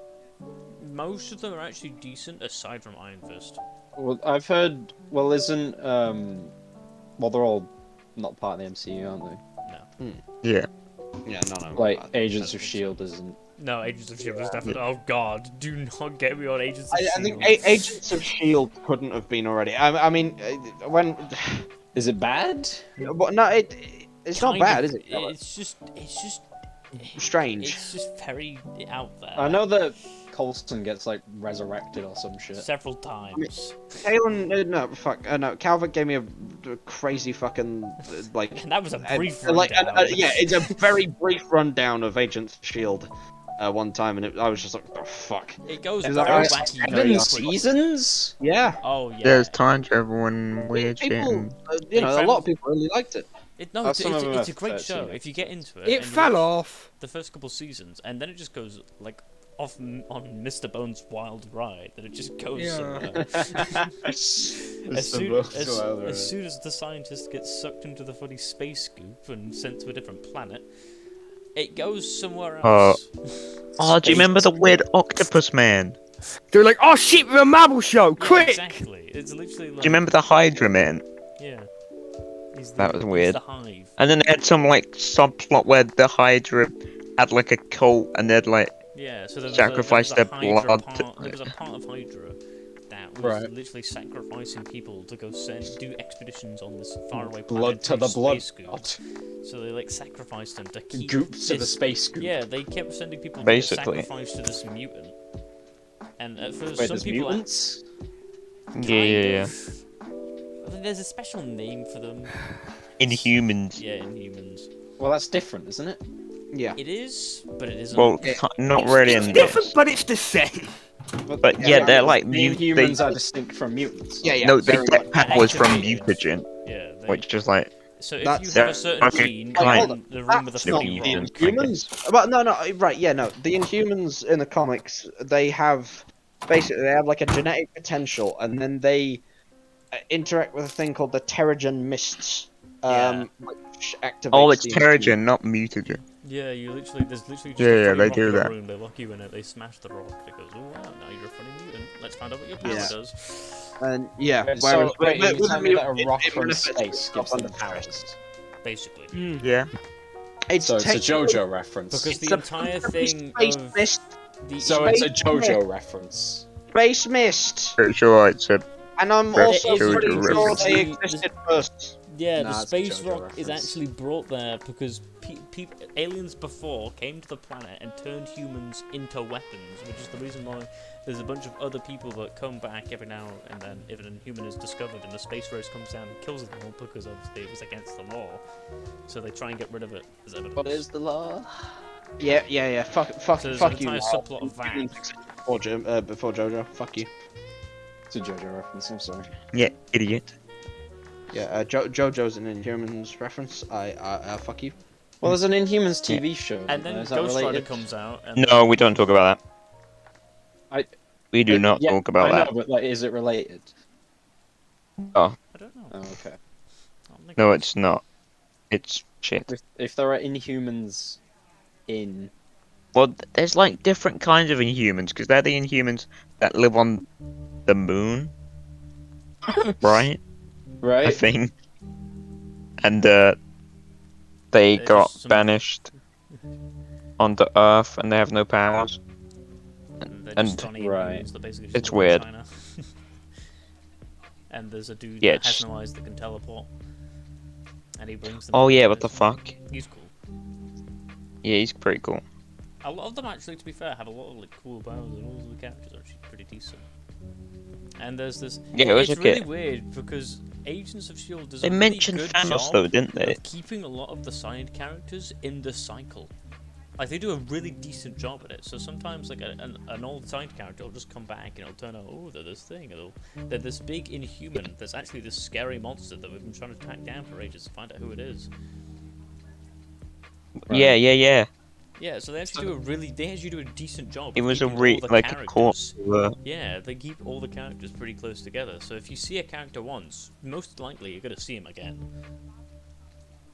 [SPEAKER 1] Most of them are actually decent, aside from Iron Fist.
[SPEAKER 6] Well, I've heard. Well, isn't well, they're all not part of the MCU, aren't they?
[SPEAKER 3] Yeah.
[SPEAKER 5] Yeah, no.
[SPEAKER 6] Like Agents of Shield isn't.
[SPEAKER 1] No, Agents of Shield is definitely. Oh God, do not get me on Agents of
[SPEAKER 5] I
[SPEAKER 1] Shield.
[SPEAKER 5] think Agents of Shield couldn't have been already. I mean, when
[SPEAKER 6] Is it bad?
[SPEAKER 5] but no, it's not
[SPEAKER 1] Kind
[SPEAKER 5] bad,
[SPEAKER 1] of,
[SPEAKER 5] is it?
[SPEAKER 1] It's just
[SPEAKER 5] Strange.
[SPEAKER 1] It's just very out there.
[SPEAKER 6] I know that Coulson gets like resurrected or some shit.
[SPEAKER 1] Several times.
[SPEAKER 5] Kalen, no, Calvert gave me a crazy fucking like.
[SPEAKER 1] And that was a brief
[SPEAKER 5] like,
[SPEAKER 1] rundown.
[SPEAKER 5] yeah, it's a very brief rundown of Agents of Shield. One time, and I was just like, oh fuck.
[SPEAKER 1] It goes
[SPEAKER 5] Is
[SPEAKER 1] very
[SPEAKER 5] that right?
[SPEAKER 1] wacky. Very
[SPEAKER 6] 7
[SPEAKER 1] quickly.
[SPEAKER 6] seasons?
[SPEAKER 5] Yeah.
[SPEAKER 1] Oh yeah.
[SPEAKER 3] There's time travel and weird shit.
[SPEAKER 5] People,
[SPEAKER 3] And...
[SPEAKER 5] you know, a lot of people really liked it.
[SPEAKER 1] No, it's
[SPEAKER 6] some of them
[SPEAKER 1] a
[SPEAKER 6] have
[SPEAKER 1] great show
[SPEAKER 6] 13.
[SPEAKER 1] if you get into it.
[SPEAKER 4] It
[SPEAKER 1] and you
[SPEAKER 4] fell
[SPEAKER 1] watch
[SPEAKER 4] off.
[SPEAKER 1] the first couple seasons, and then it just goes like off on Mr. Bones' wild ride. That it just goes
[SPEAKER 4] Yeah.
[SPEAKER 1] somewhere. As soon as the scientist gets sucked into the funny space scoop and sent to a different planet, it goes somewhere else.
[SPEAKER 3] Oh, do you remember the weird octopus man?
[SPEAKER 4] They're like, oh shit, we're a marble show,
[SPEAKER 1] Yeah,
[SPEAKER 4] quick!
[SPEAKER 1] exactly. It's literally like.
[SPEAKER 3] Do you remember the Hydra Man?
[SPEAKER 1] Yeah. He's
[SPEAKER 3] That was
[SPEAKER 1] he's
[SPEAKER 3] weird.
[SPEAKER 1] the Hive.
[SPEAKER 3] And then they had some like subplot where the Hydra had like a cult and they'd like
[SPEAKER 1] Yeah, so there was
[SPEAKER 3] sacrifice
[SPEAKER 1] a
[SPEAKER 3] their
[SPEAKER 1] Hydra
[SPEAKER 3] blood
[SPEAKER 1] part,
[SPEAKER 3] to-
[SPEAKER 1] there was a part of Hydra that was
[SPEAKER 6] Right.
[SPEAKER 1] literally sacrificing people to go do expeditions on this faraway planet.
[SPEAKER 6] Blood to
[SPEAKER 1] through
[SPEAKER 6] the blood.
[SPEAKER 1] space goop. So they like sacrificed them to keep
[SPEAKER 6] Goop to the
[SPEAKER 1] this-
[SPEAKER 6] space goop.
[SPEAKER 1] Yeah, they kept sending people to
[SPEAKER 3] Basically.
[SPEAKER 1] get sacrificed to this mutant. And at first,
[SPEAKER 6] Wait,
[SPEAKER 1] some
[SPEAKER 6] there's
[SPEAKER 1] people
[SPEAKER 6] mutants?
[SPEAKER 3] yeah.
[SPEAKER 1] I think there's a special name for them.
[SPEAKER 3] Inhumans.
[SPEAKER 1] Yeah, Inhumans.
[SPEAKER 6] Well, that's different, isn't it?
[SPEAKER 5] Yeah.
[SPEAKER 1] It is, but it isn't.
[SPEAKER 3] Well, not really
[SPEAKER 4] It's
[SPEAKER 3] in
[SPEAKER 4] different,
[SPEAKER 3] this.
[SPEAKER 4] but it's the same.
[SPEAKER 3] But yeah, they're like
[SPEAKER 6] the
[SPEAKER 3] mut-
[SPEAKER 6] Inhumans
[SPEAKER 3] they-
[SPEAKER 6] are distinct from mutants.
[SPEAKER 5] Yeah, yeah.
[SPEAKER 3] No, they
[SPEAKER 5] very
[SPEAKER 3] get
[SPEAKER 5] much.
[SPEAKER 3] powers from
[SPEAKER 1] Activated.
[SPEAKER 3] mutagen,
[SPEAKER 1] Yeah, they,
[SPEAKER 3] which is like
[SPEAKER 1] so if
[SPEAKER 5] That's-
[SPEAKER 1] you have a certain
[SPEAKER 3] okay,
[SPEAKER 1] gene
[SPEAKER 3] kind
[SPEAKER 1] in the room with the
[SPEAKER 5] That's not
[SPEAKER 1] funny
[SPEAKER 5] the
[SPEAKER 1] rock,
[SPEAKER 5] Inhumans. But no, right, yeah, no. The Inhumans in the comics, they have like a genetic potential, and then they interact with a thing called the Terrigen Mists. Which activates
[SPEAKER 3] oh, it's
[SPEAKER 5] the
[SPEAKER 3] Terrigen, not mutagen.
[SPEAKER 1] yeah, there's literally just
[SPEAKER 3] Yeah,
[SPEAKER 1] a
[SPEAKER 3] yeah,
[SPEAKER 1] funny
[SPEAKER 3] they
[SPEAKER 1] rock
[SPEAKER 3] do
[SPEAKER 1] in a
[SPEAKER 3] that.
[SPEAKER 1] room, they lock you in it, they smash the rock, it goes, oh wow, now you're a funny mutant, let's find out what your power
[SPEAKER 5] Yeah.
[SPEAKER 1] does.
[SPEAKER 5] And yeah,
[SPEAKER 6] Wait,
[SPEAKER 5] whereas
[SPEAKER 6] so, wait,
[SPEAKER 5] with
[SPEAKER 6] you tell me
[SPEAKER 5] the
[SPEAKER 6] that a
[SPEAKER 5] mutant,
[SPEAKER 6] rock
[SPEAKER 5] it
[SPEAKER 6] from
[SPEAKER 5] manifests
[SPEAKER 6] space
[SPEAKER 5] itself
[SPEAKER 6] gives them
[SPEAKER 5] under
[SPEAKER 6] powers.
[SPEAKER 1] Basically.
[SPEAKER 3] Yeah.
[SPEAKER 5] It's
[SPEAKER 6] So it's a
[SPEAKER 5] technically-
[SPEAKER 6] JoJo reference.
[SPEAKER 1] Because
[SPEAKER 5] It's
[SPEAKER 1] the
[SPEAKER 5] a
[SPEAKER 1] entire
[SPEAKER 5] space
[SPEAKER 1] thing
[SPEAKER 5] mist.
[SPEAKER 1] of the...
[SPEAKER 6] So it's a
[SPEAKER 5] Space
[SPEAKER 6] JoJo reference.
[SPEAKER 5] Space mist.
[SPEAKER 3] Pretty sure it's a
[SPEAKER 5] And I'm
[SPEAKER 3] Right,
[SPEAKER 5] also
[SPEAKER 1] it is
[SPEAKER 5] pretty
[SPEAKER 3] JoJo
[SPEAKER 5] sure
[SPEAKER 3] reference.
[SPEAKER 5] they existed first.
[SPEAKER 1] Yeah,
[SPEAKER 6] Nah,
[SPEAKER 1] the
[SPEAKER 6] it's a
[SPEAKER 1] space
[SPEAKER 6] JoJo
[SPEAKER 1] rock is
[SPEAKER 6] reference.
[SPEAKER 1] actually brought there because aliens before came to the planet and turned humans into weapons, which is the reason why there's a bunch of other people that come back every now and then if an inhuman is discovered and the space race comes down and kills them all because obviously it was against the law. So they try and get rid of it as evidence.
[SPEAKER 6] What is the law?
[SPEAKER 5] Yeah. Fuck
[SPEAKER 1] So there's
[SPEAKER 5] you.
[SPEAKER 1] an entire
[SPEAKER 5] Niall.
[SPEAKER 1] subplot of that.
[SPEAKER 5] Humans existed before JoJo. Fuck you.
[SPEAKER 6] It's a JoJo reference, I'm sorry.
[SPEAKER 3] yeah, idiot.
[SPEAKER 5] Yeah, JoJo's an Inhumans reference. I fuck you.
[SPEAKER 6] Well, there's an Inhumans TV show.
[SPEAKER 1] And then
[SPEAKER 6] is that
[SPEAKER 1] Ghost Rider
[SPEAKER 6] related?
[SPEAKER 1] comes out. And
[SPEAKER 3] No, we don't talk about that.
[SPEAKER 6] I-
[SPEAKER 3] We do not
[SPEAKER 6] Yeah,
[SPEAKER 3] talk about
[SPEAKER 6] I
[SPEAKER 3] that.
[SPEAKER 6] know, but like, is it related?
[SPEAKER 1] I don't know.
[SPEAKER 6] Oh, okay.
[SPEAKER 1] I don't think
[SPEAKER 3] No,
[SPEAKER 1] it
[SPEAKER 3] it's not. It's shit.
[SPEAKER 6] If there are Inhumans in...
[SPEAKER 3] Well, there's like different kinds of Inhumans, because they're the Inhumans that live on the moon, right? I
[SPEAKER 6] Right?
[SPEAKER 3] think. And they
[SPEAKER 1] They're
[SPEAKER 3] got
[SPEAKER 1] just some-
[SPEAKER 3] banished onto Earth, and they have no powers.
[SPEAKER 1] And they're
[SPEAKER 3] And-
[SPEAKER 1] just funny
[SPEAKER 6] right.
[SPEAKER 1] Inhumans that basically just
[SPEAKER 3] It's
[SPEAKER 1] live in
[SPEAKER 3] weird.
[SPEAKER 1] China. And there's a dude
[SPEAKER 3] Yeah,
[SPEAKER 1] that
[SPEAKER 3] it's-
[SPEAKER 1] has no eyes that can teleport. And he brings them.
[SPEAKER 3] Oh
[SPEAKER 1] to
[SPEAKER 3] yeah, what the
[SPEAKER 1] place.
[SPEAKER 3] fuck?
[SPEAKER 1] He's cool.
[SPEAKER 3] Yeah, he's pretty cool.
[SPEAKER 1] A lot of them actually, to be fair, have a lot of like cool powers, and all of the characters are actually pretty decent. And there's this.
[SPEAKER 3] Yeah, it was
[SPEAKER 1] it's
[SPEAKER 3] okay.
[SPEAKER 1] really weird because Agents of Shield does
[SPEAKER 3] They
[SPEAKER 1] a really
[SPEAKER 3] mentioned
[SPEAKER 1] good
[SPEAKER 3] Thanos
[SPEAKER 1] job
[SPEAKER 3] though, didn't they?
[SPEAKER 1] of keeping a lot of the side characters in the cycle. Like they do a really decent job at it. So sometimes like an old side character will just come back and it'll turn out, oh, they're this thing. They're this big Inhuman that's actually this scary monster that we've been trying to track down for ages to find out who it is.
[SPEAKER 3] Yeah.
[SPEAKER 1] Yeah, so they actually do a decent job.
[SPEAKER 3] It
[SPEAKER 1] of
[SPEAKER 3] was a
[SPEAKER 1] keeping all the
[SPEAKER 3] like a
[SPEAKER 1] characters-
[SPEAKER 3] corpse.
[SPEAKER 1] Yeah, they keep all the characters pretty close together. So if you see a character once, most likely you're gonna see him again.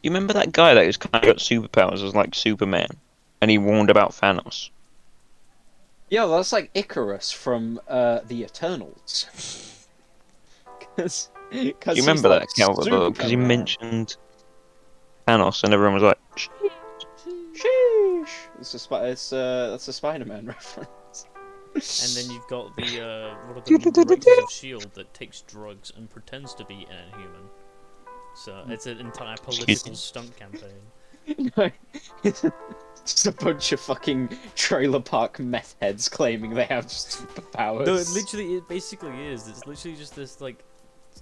[SPEAKER 3] You remember that guy that was kind of got superpowers as like Superman, and he warned about Thanos.
[SPEAKER 6] Yeah, well, that's like Icarus from the Eternals. Cause
[SPEAKER 3] Do you remember that, Calvert? Because he mentioned Thanos, and everyone was like,
[SPEAKER 6] Sheesh. That's a Spider-Man reference.
[SPEAKER 1] And then you've got the one of the directors of Shield that takes drugs and pretends to be an Inhuman. So it's an entire political stunt campaign.
[SPEAKER 6] Just a bunch of fucking trailer park meth heads claiming they have superpowers.
[SPEAKER 1] No, it basically is. It's literally just this like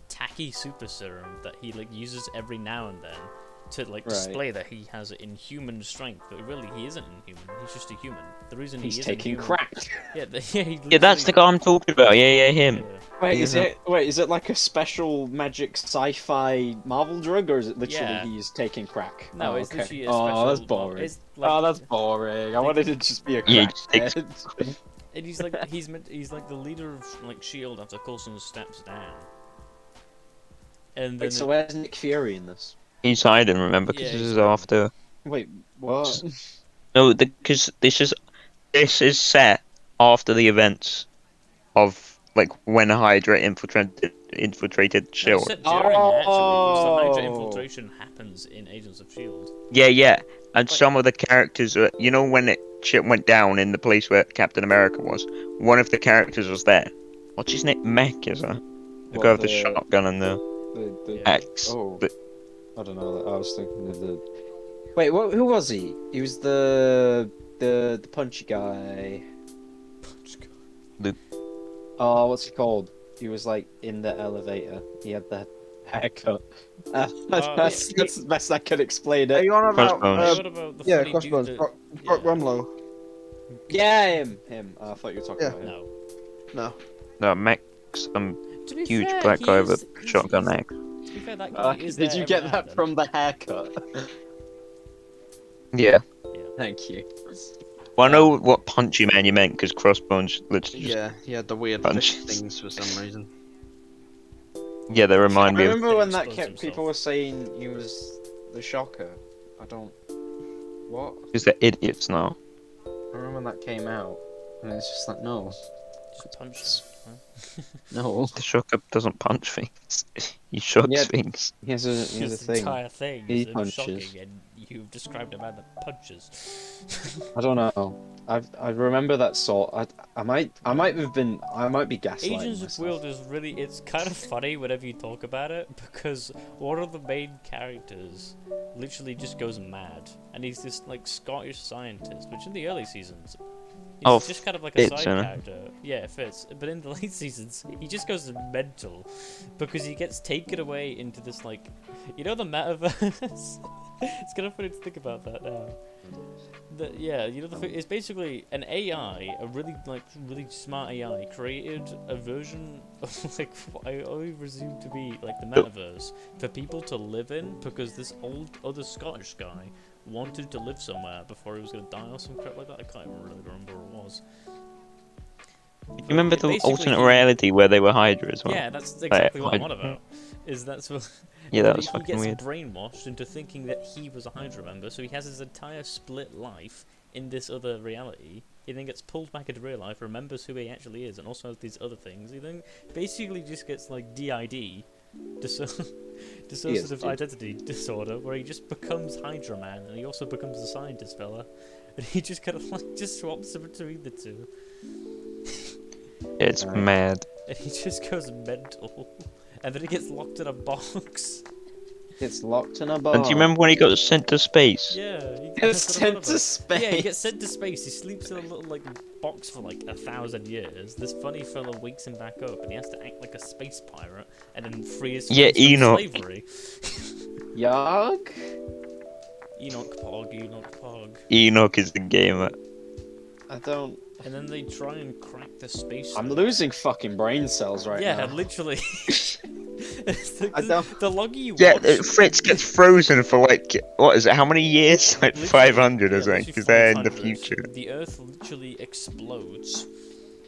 [SPEAKER 1] tacky super serum that he like uses every now and then to like display that he has inhuman strength, but really he isn't inhuman. He's just a human. The reason
[SPEAKER 6] He's
[SPEAKER 1] he is
[SPEAKER 6] taking
[SPEAKER 1] inhuman,
[SPEAKER 6] crack.
[SPEAKER 1] Yeah,
[SPEAKER 3] yeah, that's the guy I'm talking about. Yeah, him.
[SPEAKER 6] Wait, is it like a special magic sci-fi Marvel drug, or is it literally he's taking crack?
[SPEAKER 1] No,
[SPEAKER 6] oh,
[SPEAKER 1] it's
[SPEAKER 6] okay.
[SPEAKER 1] literally a special.
[SPEAKER 6] Oh, that's boring.
[SPEAKER 1] It's like,
[SPEAKER 6] Oh, that's boring. I wanted it to just be a
[SPEAKER 3] Yeah,
[SPEAKER 6] crack.
[SPEAKER 1] and he's like he's like the leader of like Shield after Coulson steps down. And then
[SPEAKER 6] Wait, so where's Nick Fury in this?
[SPEAKER 3] He's hiding, remember? Because
[SPEAKER 1] Yeah,
[SPEAKER 3] this
[SPEAKER 1] he's
[SPEAKER 3] is after.
[SPEAKER 6] Wait, what?
[SPEAKER 3] No, because this is set after the events of like when Hydra infiltrated Shield.
[SPEAKER 1] Set during, actually, because the Hydra
[SPEAKER 6] Oh.
[SPEAKER 1] infiltration happens in Agents of Shield.
[SPEAKER 3] Yeah, and some of the characters, you know, when shit went down in the place where Captain America was, one of the characters was there. What's his name? Mecca, is that? The guy with the shotgun and the axe.
[SPEAKER 6] Oh, I don't know. I was thinking of the. Wait, who was he? He was the punchy guy.
[SPEAKER 3] Luke.
[SPEAKER 6] Oh, what's he called? He was like in the elevator. He had the haircut. That's the best I can explain
[SPEAKER 5] Are
[SPEAKER 6] it.
[SPEAKER 5] you on about?
[SPEAKER 3] Crossbones.
[SPEAKER 1] What about the
[SPEAKER 5] Yeah,
[SPEAKER 1] funny
[SPEAKER 5] Crossbones.
[SPEAKER 1] dude
[SPEAKER 5] Brock
[SPEAKER 1] that-
[SPEAKER 5] Rumlow.
[SPEAKER 6] Yeah, him. I thought you were talking
[SPEAKER 5] Yeah.
[SPEAKER 6] about him.
[SPEAKER 1] No.
[SPEAKER 3] No, Mec's some
[SPEAKER 1] To be
[SPEAKER 3] huge
[SPEAKER 1] fair,
[SPEAKER 3] black
[SPEAKER 1] he
[SPEAKER 3] guy
[SPEAKER 1] is-
[SPEAKER 3] with a shotgun axe.
[SPEAKER 1] To be fair, that guy is
[SPEAKER 6] Did
[SPEAKER 1] there
[SPEAKER 6] you get
[SPEAKER 1] every now
[SPEAKER 6] that
[SPEAKER 1] and then.
[SPEAKER 6] from the haircut?
[SPEAKER 3] Yeah.
[SPEAKER 6] Thank you.
[SPEAKER 3] Well, I know what Punchy Man you meant, because Crossbones literally just...
[SPEAKER 5] Yeah, he had the weird
[SPEAKER 3] Punch.
[SPEAKER 5] fish things for some reason.
[SPEAKER 3] Yeah, they remind me of...
[SPEAKER 6] Remember when that
[SPEAKER 1] Explodes
[SPEAKER 6] kept
[SPEAKER 1] himself.
[SPEAKER 6] people were saying he was the Shocker? I don't. What?
[SPEAKER 3] Because they're idiots now.
[SPEAKER 6] I remember when that came out, and it's just like no,
[SPEAKER 1] Just punch.
[SPEAKER 6] no.
[SPEAKER 3] The Shocker doesn't punch things. He shots
[SPEAKER 6] Yeah.
[SPEAKER 3] things.
[SPEAKER 6] He has a
[SPEAKER 1] This
[SPEAKER 6] thing.
[SPEAKER 1] entire thing
[SPEAKER 6] He
[SPEAKER 1] is him
[SPEAKER 6] punches.
[SPEAKER 1] shocking, and you've described a man that punches.
[SPEAKER 6] I don't know. I remember that sort. I might be gaslighting
[SPEAKER 1] Agents of
[SPEAKER 6] myself.
[SPEAKER 1] Shield is really, it's kind of funny whenever you talk about it, because one of the main characters literally just goes mad, and he's this like Scottish scientist, which in the early seasons he's just kind of like a
[SPEAKER 3] Fitz,
[SPEAKER 1] side
[SPEAKER 3] innit?
[SPEAKER 1] character. Yeah, it fits. But in the late seasons, he just goes mental because he gets taken away into this like, you know, the metaverse. It's kind of funny to think about that now. It's basically an AI, a really smart AI, created a version of like what I always presume to be like the metaverse for people to live in, because this other Scottish guy wanted to live somewhere before he was gonna die or some crap like that. I can't even really remember what it was.
[SPEAKER 3] You remember the
[SPEAKER 1] Basically,
[SPEAKER 3] alternate reality where they were Hydra as well?
[SPEAKER 1] Yeah, that's exactly what I'm on
[SPEAKER 3] Hydra.
[SPEAKER 1] about. That's what.
[SPEAKER 3] Yeah, that was
[SPEAKER 1] he
[SPEAKER 3] fucking
[SPEAKER 1] gets
[SPEAKER 3] weird.
[SPEAKER 1] brainwashed into thinking that he was a Hydra member, so he has his entire split life in this other reality. He then gets pulled back into real life, remembers who he actually is, and also has these other things. He then basically just gets like DID, dissociative identity disorder, where he just becomes Hydra Man, and he also becomes the scientist fella, and he just kind of like just swaps between the two,
[SPEAKER 3] It's mad.
[SPEAKER 1] and he just goes mental, and then he gets locked in a box.
[SPEAKER 6] It's locked in a box.
[SPEAKER 3] And do you remember when he got sent to space?
[SPEAKER 1] Yeah,
[SPEAKER 6] He gets sent to space.
[SPEAKER 1] Yeah, he gets sent to space. He sleeps in a little like box for like 1,000 years. This funny fella wakes him back up, and he has to act like a space pirate and then free his friends from
[SPEAKER 3] Enoch.
[SPEAKER 1] slavery.
[SPEAKER 6] Yog?
[SPEAKER 1] Enoch Pog.
[SPEAKER 3] Enoch is the gamer.
[SPEAKER 6] I don't.
[SPEAKER 1] And then they try and crack the space.
[SPEAKER 6] I'm losing fucking brain cells right
[SPEAKER 1] Yeah,
[SPEAKER 6] now.
[SPEAKER 1] literally.
[SPEAKER 6] I don't-
[SPEAKER 1] The longer you
[SPEAKER 3] Yeah,
[SPEAKER 1] watch,
[SPEAKER 3] Fritz gets frozen for like, what is it, how many years? Like
[SPEAKER 1] literally-
[SPEAKER 3] 500 or
[SPEAKER 1] yeah,
[SPEAKER 3] something,
[SPEAKER 1] literally
[SPEAKER 3] because they're in the
[SPEAKER 1] 500.
[SPEAKER 3] future.
[SPEAKER 1] The Earth literally explodes.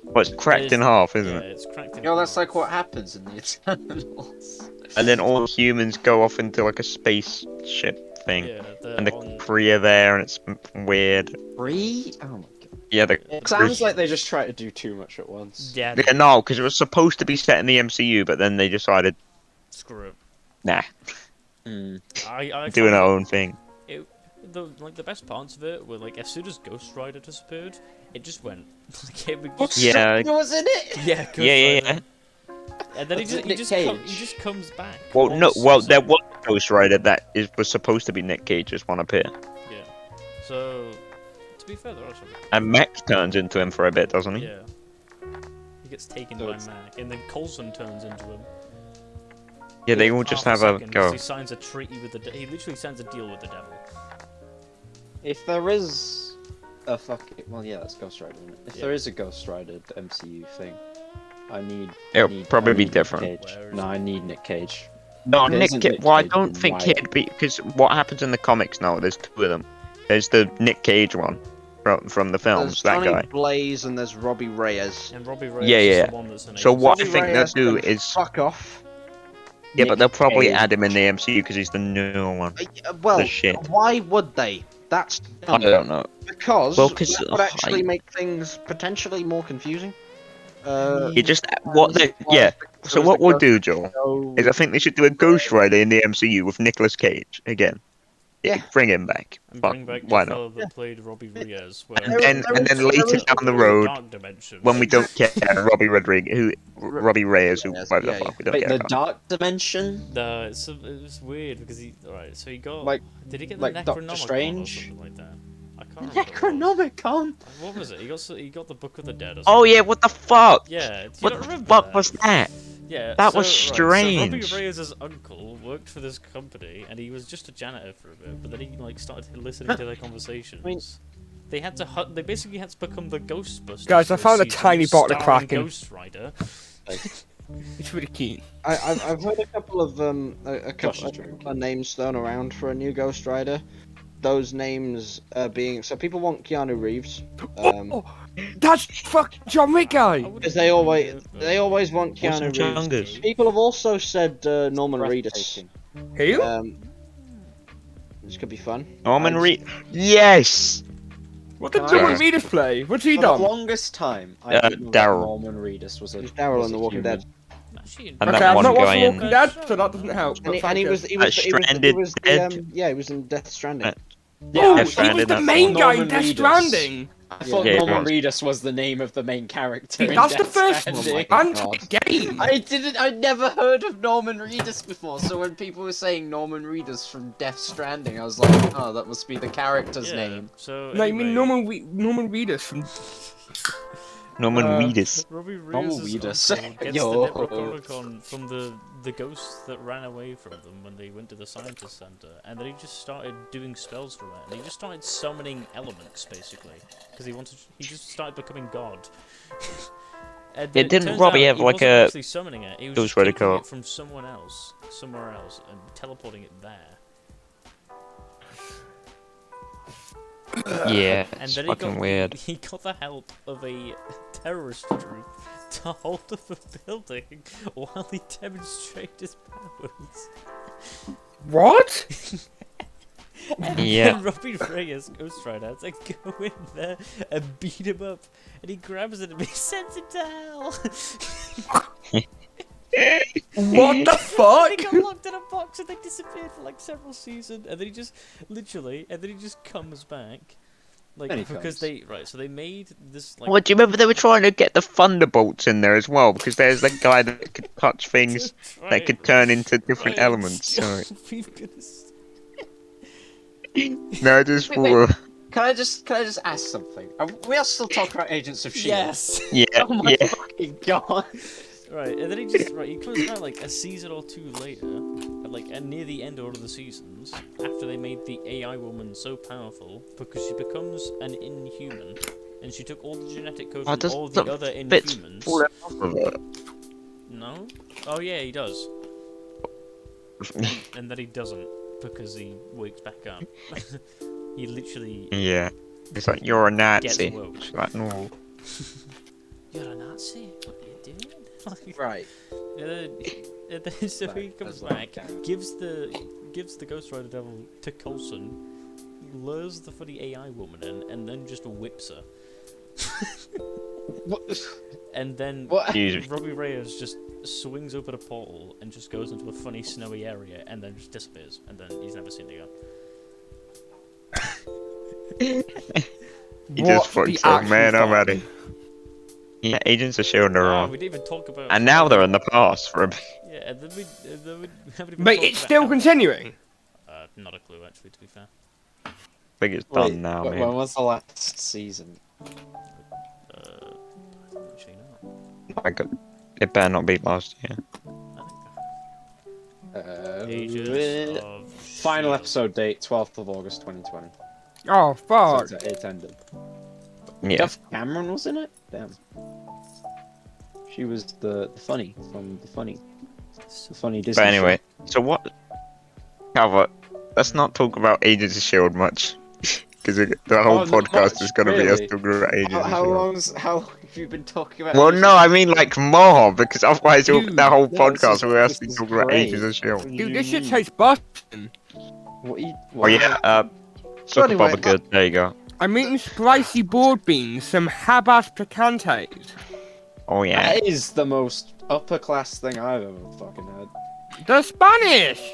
[SPEAKER 3] Well, it's cracked in half, isn't
[SPEAKER 1] Yeah,
[SPEAKER 3] it?
[SPEAKER 1] it's cracked in
[SPEAKER 6] Yo, that's
[SPEAKER 1] half.
[SPEAKER 6] like what happens in the Eternals.
[SPEAKER 3] And then all humans go off into like a spaceship thing.
[SPEAKER 1] Yeah,
[SPEAKER 3] And the Kree are there, and it's weird.
[SPEAKER 6] Free? Oh my god.
[SPEAKER 3] Yeah,
[SPEAKER 6] It sounds like they just try to do too much at once.
[SPEAKER 1] Yeah,
[SPEAKER 3] Yeah, no, because it was supposed to be set in the MCU, but then they decided,
[SPEAKER 1] screw it.
[SPEAKER 3] nah.
[SPEAKER 1] I
[SPEAKER 3] doing
[SPEAKER 1] found
[SPEAKER 3] our
[SPEAKER 1] it-
[SPEAKER 3] own thing.
[SPEAKER 1] the best parts of it were like as soon as Ghost Rider disappeared, it just went like it would just
[SPEAKER 3] Yeah,
[SPEAKER 6] was in it?
[SPEAKER 1] yeah Ghost
[SPEAKER 3] yeah.
[SPEAKER 1] Rider. And then
[SPEAKER 6] Was it
[SPEAKER 1] he
[SPEAKER 6] Nick Cage?
[SPEAKER 1] just comes back.
[SPEAKER 3] Well,
[SPEAKER 1] on
[SPEAKER 3] no, well, there
[SPEAKER 1] season.
[SPEAKER 3] was a Ghost Rider that was supposed to be Nick Cage's one up here,
[SPEAKER 1] Yeah. So to be fair, there are some.
[SPEAKER 3] and Mac turns into him for a bit, doesn't he?
[SPEAKER 1] Yeah. He gets taken
[SPEAKER 6] So
[SPEAKER 1] by
[SPEAKER 6] it's-
[SPEAKER 1] Mac, and then Coulson turns into him.
[SPEAKER 3] Yeah, they all just
[SPEAKER 1] Half
[SPEAKER 3] have a
[SPEAKER 1] second, 'cause
[SPEAKER 3] go.
[SPEAKER 1] He signs a treaty with he literally signs a deal with the devil.
[SPEAKER 6] If there is a fucking well, yeah, that's Ghost Rider. Isn't it? If
[SPEAKER 1] Yeah.
[SPEAKER 6] there is a Ghost Rider MCU thing, I need.
[SPEAKER 3] It'll probably
[SPEAKER 6] I
[SPEAKER 3] be
[SPEAKER 6] need
[SPEAKER 3] different.
[SPEAKER 6] Nick Cage.
[SPEAKER 1] Where is
[SPEAKER 6] No,
[SPEAKER 1] it?
[SPEAKER 6] I need Nick Cage.
[SPEAKER 3] No,
[SPEAKER 6] If it
[SPEAKER 3] Nick.
[SPEAKER 6] isn't Nick
[SPEAKER 3] Well, I
[SPEAKER 6] Cage,
[SPEAKER 3] don't
[SPEAKER 6] then
[SPEAKER 3] think
[SPEAKER 6] why?
[SPEAKER 3] he'd be because what happens in the comics now? There's two of them. There's the Nick Cage one from the films.
[SPEAKER 5] There's
[SPEAKER 3] That
[SPEAKER 5] Johnny
[SPEAKER 3] guy.
[SPEAKER 5] Blaze and there's Robbie Reyes.
[SPEAKER 1] And Robbie Reyes
[SPEAKER 3] Yeah,
[SPEAKER 1] is
[SPEAKER 3] yeah.
[SPEAKER 1] the one that's an
[SPEAKER 3] So
[SPEAKER 1] agent.
[SPEAKER 3] what I
[SPEAKER 5] Robbie
[SPEAKER 3] think they'll
[SPEAKER 5] Reyes
[SPEAKER 3] do
[SPEAKER 5] can
[SPEAKER 3] is
[SPEAKER 5] fuck off.
[SPEAKER 3] yeah, but
[SPEAKER 6] Nick
[SPEAKER 3] they'll probably
[SPEAKER 6] Cage.
[SPEAKER 3] add him in the MCU because he's the new one.
[SPEAKER 5] Well,
[SPEAKER 3] The shit.
[SPEAKER 5] why would they? That's
[SPEAKER 3] I
[SPEAKER 5] dumb.
[SPEAKER 3] don't know.
[SPEAKER 5] Because
[SPEAKER 3] Well, 'cause,
[SPEAKER 5] that would actually
[SPEAKER 3] I-
[SPEAKER 5] make things potentially more confusing.
[SPEAKER 3] You just what they yeah. So what we'll do, Joel, is I think they should do a Ghost Rider in the MCU with Nicolas Cage again.
[SPEAKER 5] Yeah.
[SPEAKER 3] Bring him back.
[SPEAKER 1] And
[SPEAKER 3] Fuck,
[SPEAKER 1] bring back
[SPEAKER 3] why
[SPEAKER 1] the
[SPEAKER 3] not?
[SPEAKER 1] fellow that played Robbie Reyes. Where
[SPEAKER 3] And then later down the road,
[SPEAKER 1] Dark Dimension.
[SPEAKER 3] when we don't care, Robbie Reyes, who whatever the
[SPEAKER 5] yeah,
[SPEAKER 3] fuck we don't
[SPEAKER 6] Wait,
[SPEAKER 3] care
[SPEAKER 6] the
[SPEAKER 3] about.
[SPEAKER 6] Dark Dimension?
[SPEAKER 1] No, it's weird because he alright. So he got
[SPEAKER 6] Like-
[SPEAKER 1] did he get the
[SPEAKER 6] like Doctor
[SPEAKER 1] Necronomicon
[SPEAKER 6] Strange?
[SPEAKER 1] or something like that? I can't remember.
[SPEAKER 6] Necronomicon.
[SPEAKER 1] What was it? He got the Book of the Dead. Or
[SPEAKER 3] Oh
[SPEAKER 1] something.
[SPEAKER 3] yeah, what the fuck?
[SPEAKER 1] Yeah. You
[SPEAKER 3] What
[SPEAKER 1] don't
[SPEAKER 3] the
[SPEAKER 1] remember
[SPEAKER 3] fuck
[SPEAKER 1] that?
[SPEAKER 3] was that?
[SPEAKER 1] Yeah,
[SPEAKER 3] That was
[SPEAKER 1] So
[SPEAKER 3] strange.
[SPEAKER 1] Robbie Reyes' uncle worked for this company, and he was just a janitor for a bit. But then he like started listening to their conversations. They had to. They basically had to become the Ghostbusters.
[SPEAKER 4] Guys, I
[SPEAKER 1] for
[SPEAKER 4] found a
[SPEAKER 1] season,
[SPEAKER 4] tiny bottle of
[SPEAKER 1] starring
[SPEAKER 4] Kraken.
[SPEAKER 1] Ghost Rider.
[SPEAKER 4] It's really cute.
[SPEAKER 5] I've heard a couple of a
[SPEAKER 6] Josh
[SPEAKER 5] couple
[SPEAKER 6] is drinking.
[SPEAKER 5] of names thrown around for a new Ghost Rider. Those names being so people want Keanu Reeves.
[SPEAKER 4] Oh, that's fuck John Wick
[SPEAKER 1] I
[SPEAKER 4] guy.
[SPEAKER 1] wouldn't
[SPEAKER 5] Because they always
[SPEAKER 1] mind it,
[SPEAKER 5] they always want
[SPEAKER 3] What's
[SPEAKER 5] Keanu
[SPEAKER 3] some
[SPEAKER 5] Reeves.
[SPEAKER 3] chungus?
[SPEAKER 5] People have also said Norman Reedus.
[SPEAKER 6] Breathtaking.
[SPEAKER 4] Who?
[SPEAKER 5] This could be fun.
[SPEAKER 3] Norman
[SPEAKER 5] I-
[SPEAKER 3] Reed. Yes.
[SPEAKER 4] What did
[SPEAKER 6] Can I-
[SPEAKER 4] Norman Reedus play? What's he
[SPEAKER 6] For the
[SPEAKER 4] done?
[SPEAKER 6] longest time, I didn't know that
[SPEAKER 3] Daryl.
[SPEAKER 6] Norman Reedus was a.
[SPEAKER 5] He's Daryl
[SPEAKER 6] was
[SPEAKER 5] in
[SPEAKER 6] a
[SPEAKER 5] The Walking
[SPEAKER 6] human.
[SPEAKER 5] Dead.
[SPEAKER 1] Actually,
[SPEAKER 3] And
[SPEAKER 4] Okay,
[SPEAKER 3] that
[SPEAKER 4] I'm
[SPEAKER 3] one
[SPEAKER 4] not
[SPEAKER 3] guy
[SPEAKER 4] watching
[SPEAKER 3] in-
[SPEAKER 4] Walking Dead, so that doesn't help.
[SPEAKER 5] And
[SPEAKER 4] but
[SPEAKER 5] he
[SPEAKER 4] thank you.
[SPEAKER 5] was
[SPEAKER 3] Stranded Dead?
[SPEAKER 5] yeah, he was in Death Stranding.
[SPEAKER 3] Uh,
[SPEAKER 6] Yeah,
[SPEAKER 4] Oh,
[SPEAKER 3] Death
[SPEAKER 4] he
[SPEAKER 3] Stranding,
[SPEAKER 4] was the
[SPEAKER 3] that's
[SPEAKER 4] main
[SPEAKER 3] the
[SPEAKER 4] guy in
[SPEAKER 6] Norman
[SPEAKER 4] Death
[SPEAKER 6] Reedus.
[SPEAKER 4] Stranding.
[SPEAKER 6] I thought
[SPEAKER 3] Yeah, he
[SPEAKER 6] Norman
[SPEAKER 3] was.
[SPEAKER 6] Reedus was the name of the main character. in
[SPEAKER 4] That's the
[SPEAKER 6] Death
[SPEAKER 4] first
[SPEAKER 6] Stranding.
[SPEAKER 4] game.
[SPEAKER 6] I'd never heard of Norman Reedus before, so when people were saying Norman Reedus from Death Stranding, I was like, oh, that must be the character's
[SPEAKER 1] yeah,
[SPEAKER 6] name.
[SPEAKER 1] So
[SPEAKER 4] No, you mean
[SPEAKER 1] anyway,
[SPEAKER 4] Norman Reedus from.
[SPEAKER 3] Norman
[SPEAKER 4] Uh,
[SPEAKER 3] Reedus.
[SPEAKER 1] Robbie
[SPEAKER 6] Norman
[SPEAKER 1] Reyes'
[SPEAKER 6] Reedus.
[SPEAKER 1] uncle gets
[SPEAKER 6] Yo.
[SPEAKER 1] the Necronomicon from the ghosts that ran away from them when they went to the scientist center, and then he just started doing spells from it, and he just started summoning elements basically because he just started becoming God. And
[SPEAKER 3] Yeah,
[SPEAKER 1] it
[SPEAKER 3] didn't
[SPEAKER 1] turns
[SPEAKER 3] Robbie
[SPEAKER 1] out
[SPEAKER 3] have,
[SPEAKER 1] he
[SPEAKER 3] like,
[SPEAKER 1] wasn't
[SPEAKER 3] a
[SPEAKER 1] actually summoning it? He was
[SPEAKER 3] Ghost
[SPEAKER 1] just
[SPEAKER 3] Rider
[SPEAKER 1] taking
[SPEAKER 3] car?
[SPEAKER 1] it from somewhere else, and teleporting it there.
[SPEAKER 3] Yeah,
[SPEAKER 1] And
[SPEAKER 3] it's
[SPEAKER 1] then
[SPEAKER 3] fucking weird.
[SPEAKER 1] He got the help of a terrorist group to hold up a building while he demonstrated his powers.
[SPEAKER 4] What?
[SPEAKER 1] And
[SPEAKER 3] Yeah.
[SPEAKER 1] then Robbie Reyes, Ghost Rider, had to go in there and beat him up. And he grabs it and he sends it to hell.
[SPEAKER 4] What the
[SPEAKER 1] And
[SPEAKER 4] fuck?
[SPEAKER 1] he got locked in a box and they disappeared for like several seasons. And then he just, comes back. Like,
[SPEAKER 6] Then he
[SPEAKER 1] because
[SPEAKER 6] comes.
[SPEAKER 1] so they made this, like,
[SPEAKER 3] What do you remember? They were trying to get the Thunderbolts in there as well because there's that guy that could touch things that could turn into different
[SPEAKER 1] Right,
[SPEAKER 3] elements. So
[SPEAKER 1] we've got to
[SPEAKER 3] no, I just
[SPEAKER 6] Wait,
[SPEAKER 3] thought,
[SPEAKER 6] Can I just ask something? We are still talking about Agents of Shield.
[SPEAKER 1] Yes.
[SPEAKER 3] yeah,
[SPEAKER 6] Oh my
[SPEAKER 3] yeah.
[SPEAKER 6] fucking god.
[SPEAKER 1] Right, and then he comes back like a season or two later, and near the end of all of the seasons, after they made the AI woman so powerful because she becomes an Inhuman, and she took all the genetic code
[SPEAKER 3] Oh,
[SPEAKER 1] from
[SPEAKER 3] does
[SPEAKER 1] all the
[SPEAKER 3] the
[SPEAKER 1] other
[SPEAKER 3] bits
[SPEAKER 1] Inhumans.
[SPEAKER 3] fall off of it?
[SPEAKER 1] No? Oh yeah, he does. And then he doesn't because he wakes back up. He literally
[SPEAKER 3] Yeah, it's like you're a
[SPEAKER 1] gets
[SPEAKER 3] Nazi.
[SPEAKER 1] woke.
[SPEAKER 3] It's like no.
[SPEAKER 1] You're a Nazi? What are you doing? Like,
[SPEAKER 6] Right.
[SPEAKER 1] and then so he
[SPEAKER 6] Right,
[SPEAKER 1] comes
[SPEAKER 6] as well,
[SPEAKER 1] back,
[SPEAKER 6] okay.
[SPEAKER 1] gives the Ghost Rider Devil to Coulson, lures the funny AI woman in, and then just whips her. And then
[SPEAKER 6] What?
[SPEAKER 3] Jesus.
[SPEAKER 1] Robbie Reyes just swings open a portal and just goes into a funny snowy area and then just disappears, and then he's never seen again.
[SPEAKER 3] He
[SPEAKER 4] What's
[SPEAKER 3] just fucking
[SPEAKER 4] the
[SPEAKER 3] so
[SPEAKER 4] actual
[SPEAKER 3] man
[SPEAKER 4] story?
[SPEAKER 3] already. Yeah, Agents of S.H.I.E.L.D. are on.
[SPEAKER 1] We didn't even talk about.
[SPEAKER 3] And now they're in the past for a bit.
[SPEAKER 1] Yeah, and then we haven't even
[SPEAKER 4] But
[SPEAKER 1] talked
[SPEAKER 4] it's
[SPEAKER 1] about
[SPEAKER 4] still
[SPEAKER 1] how-
[SPEAKER 4] continuing.
[SPEAKER 1] Not a clue, actually, to be fair.
[SPEAKER 3] I think it's
[SPEAKER 6] Wait,
[SPEAKER 3] done now,
[SPEAKER 6] when
[SPEAKER 3] man.
[SPEAKER 6] was the last season?
[SPEAKER 1] Actually, no.
[SPEAKER 3] I got, it better not be last year.
[SPEAKER 1] I think Agents of
[SPEAKER 6] Final
[SPEAKER 1] S.H.I.E.L.D.
[SPEAKER 6] episode date, 12th of August 2020.
[SPEAKER 4] Oh,
[SPEAKER 6] So
[SPEAKER 4] fuck.
[SPEAKER 6] it ended.
[SPEAKER 3] Yeah.
[SPEAKER 6] Duff Cameron was in it? Damn. She was the funny from the funny Disney
[SPEAKER 3] But anyway, so what? Calvert, let's not talk about Agents of S.H.I.E.L.D. much. Because the whole
[SPEAKER 6] Oh, not
[SPEAKER 3] podcast
[SPEAKER 6] much,
[SPEAKER 3] is going to be us
[SPEAKER 6] really?
[SPEAKER 3] talking about Agents
[SPEAKER 6] show.
[SPEAKER 3] of
[SPEAKER 6] How
[SPEAKER 3] S.H.I.E.L.D.
[SPEAKER 6] have you been talking about?
[SPEAKER 3] Well,
[SPEAKER 6] Agents
[SPEAKER 3] no,
[SPEAKER 6] of
[SPEAKER 3] I mean like more, because otherwise
[SPEAKER 4] Dude,
[SPEAKER 3] that whole
[SPEAKER 6] no, this
[SPEAKER 3] podcast
[SPEAKER 6] is-
[SPEAKER 3] we're
[SPEAKER 6] this
[SPEAKER 3] actually
[SPEAKER 6] is
[SPEAKER 3] talking about
[SPEAKER 6] great.
[SPEAKER 3] Agents of S.H.I.E.L.D.
[SPEAKER 6] What do
[SPEAKER 4] Dude,
[SPEAKER 6] you
[SPEAKER 4] this shit
[SPEAKER 6] mean?
[SPEAKER 4] tastes busting.
[SPEAKER 3] Oh yeah,
[SPEAKER 5] So
[SPEAKER 3] look
[SPEAKER 5] anyway,
[SPEAKER 3] above a good, there you go.
[SPEAKER 4] I'm eating spicy board beans, some habas picantes.
[SPEAKER 3] Oh yeah.
[SPEAKER 6] That is the most upper class thing I've ever fucking heard.
[SPEAKER 4] The Spanish!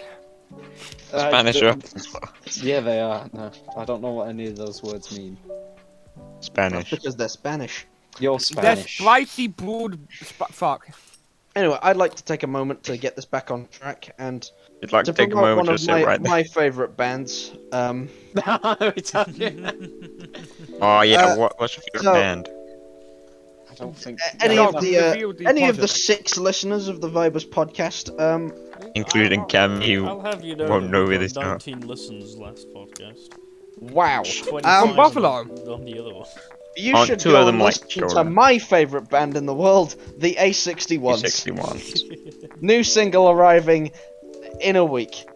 [SPEAKER 3] Spanish
[SPEAKER 6] the-
[SPEAKER 3] up.
[SPEAKER 6] Yeah, they are. No, I don't know what any of those words mean.
[SPEAKER 3] Spanish.
[SPEAKER 5] because they're Spanish.
[SPEAKER 6] You're
[SPEAKER 4] The
[SPEAKER 6] Spanish.
[SPEAKER 4] spicy broad... fuck.
[SPEAKER 5] Anyway, I'd like to take a moment to get this back on track and
[SPEAKER 3] You'd like
[SPEAKER 5] to
[SPEAKER 3] to take a
[SPEAKER 5] promote
[SPEAKER 3] moment
[SPEAKER 5] one
[SPEAKER 3] to
[SPEAKER 5] of
[SPEAKER 3] sit right there.
[SPEAKER 5] my favourite bands.
[SPEAKER 6] It's okay.
[SPEAKER 3] Oh yeah,
[SPEAKER 5] Uh,
[SPEAKER 3] what's your favorite
[SPEAKER 5] so-
[SPEAKER 3] band?
[SPEAKER 6] I don't think
[SPEAKER 5] Any
[SPEAKER 4] No,
[SPEAKER 5] of
[SPEAKER 4] we
[SPEAKER 5] the
[SPEAKER 4] revealed the
[SPEAKER 5] any of the
[SPEAKER 4] project.
[SPEAKER 5] 6 listeners of the Vibers podcast,
[SPEAKER 3] Including Cam, you
[SPEAKER 1] I'll have you know
[SPEAKER 3] won't
[SPEAKER 1] that
[SPEAKER 3] know
[SPEAKER 1] we
[SPEAKER 3] where
[SPEAKER 1] got
[SPEAKER 3] this are.
[SPEAKER 1] 19 listens last podcast.
[SPEAKER 5] wow.
[SPEAKER 1] 25
[SPEAKER 4] From Buffalo.
[SPEAKER 1] on the other one.
[SPEAKER 5] You
[SPEAKER 3] Aren't
[SPEAKER 5] should
[SPEAKER 3] two
[SPEAKER 5] go
[SPEAKER 3] of them,
[SPEAKER 5] and
[SPEAKER 3] like,
[SPEAKER 5] listen to
[SPEAKER 3] children?
[SPEAKER 5] my favourite band in the world, the A61s.
[SPEAKER 3] 61.
[SPEAKER 5] New single arriving in a week.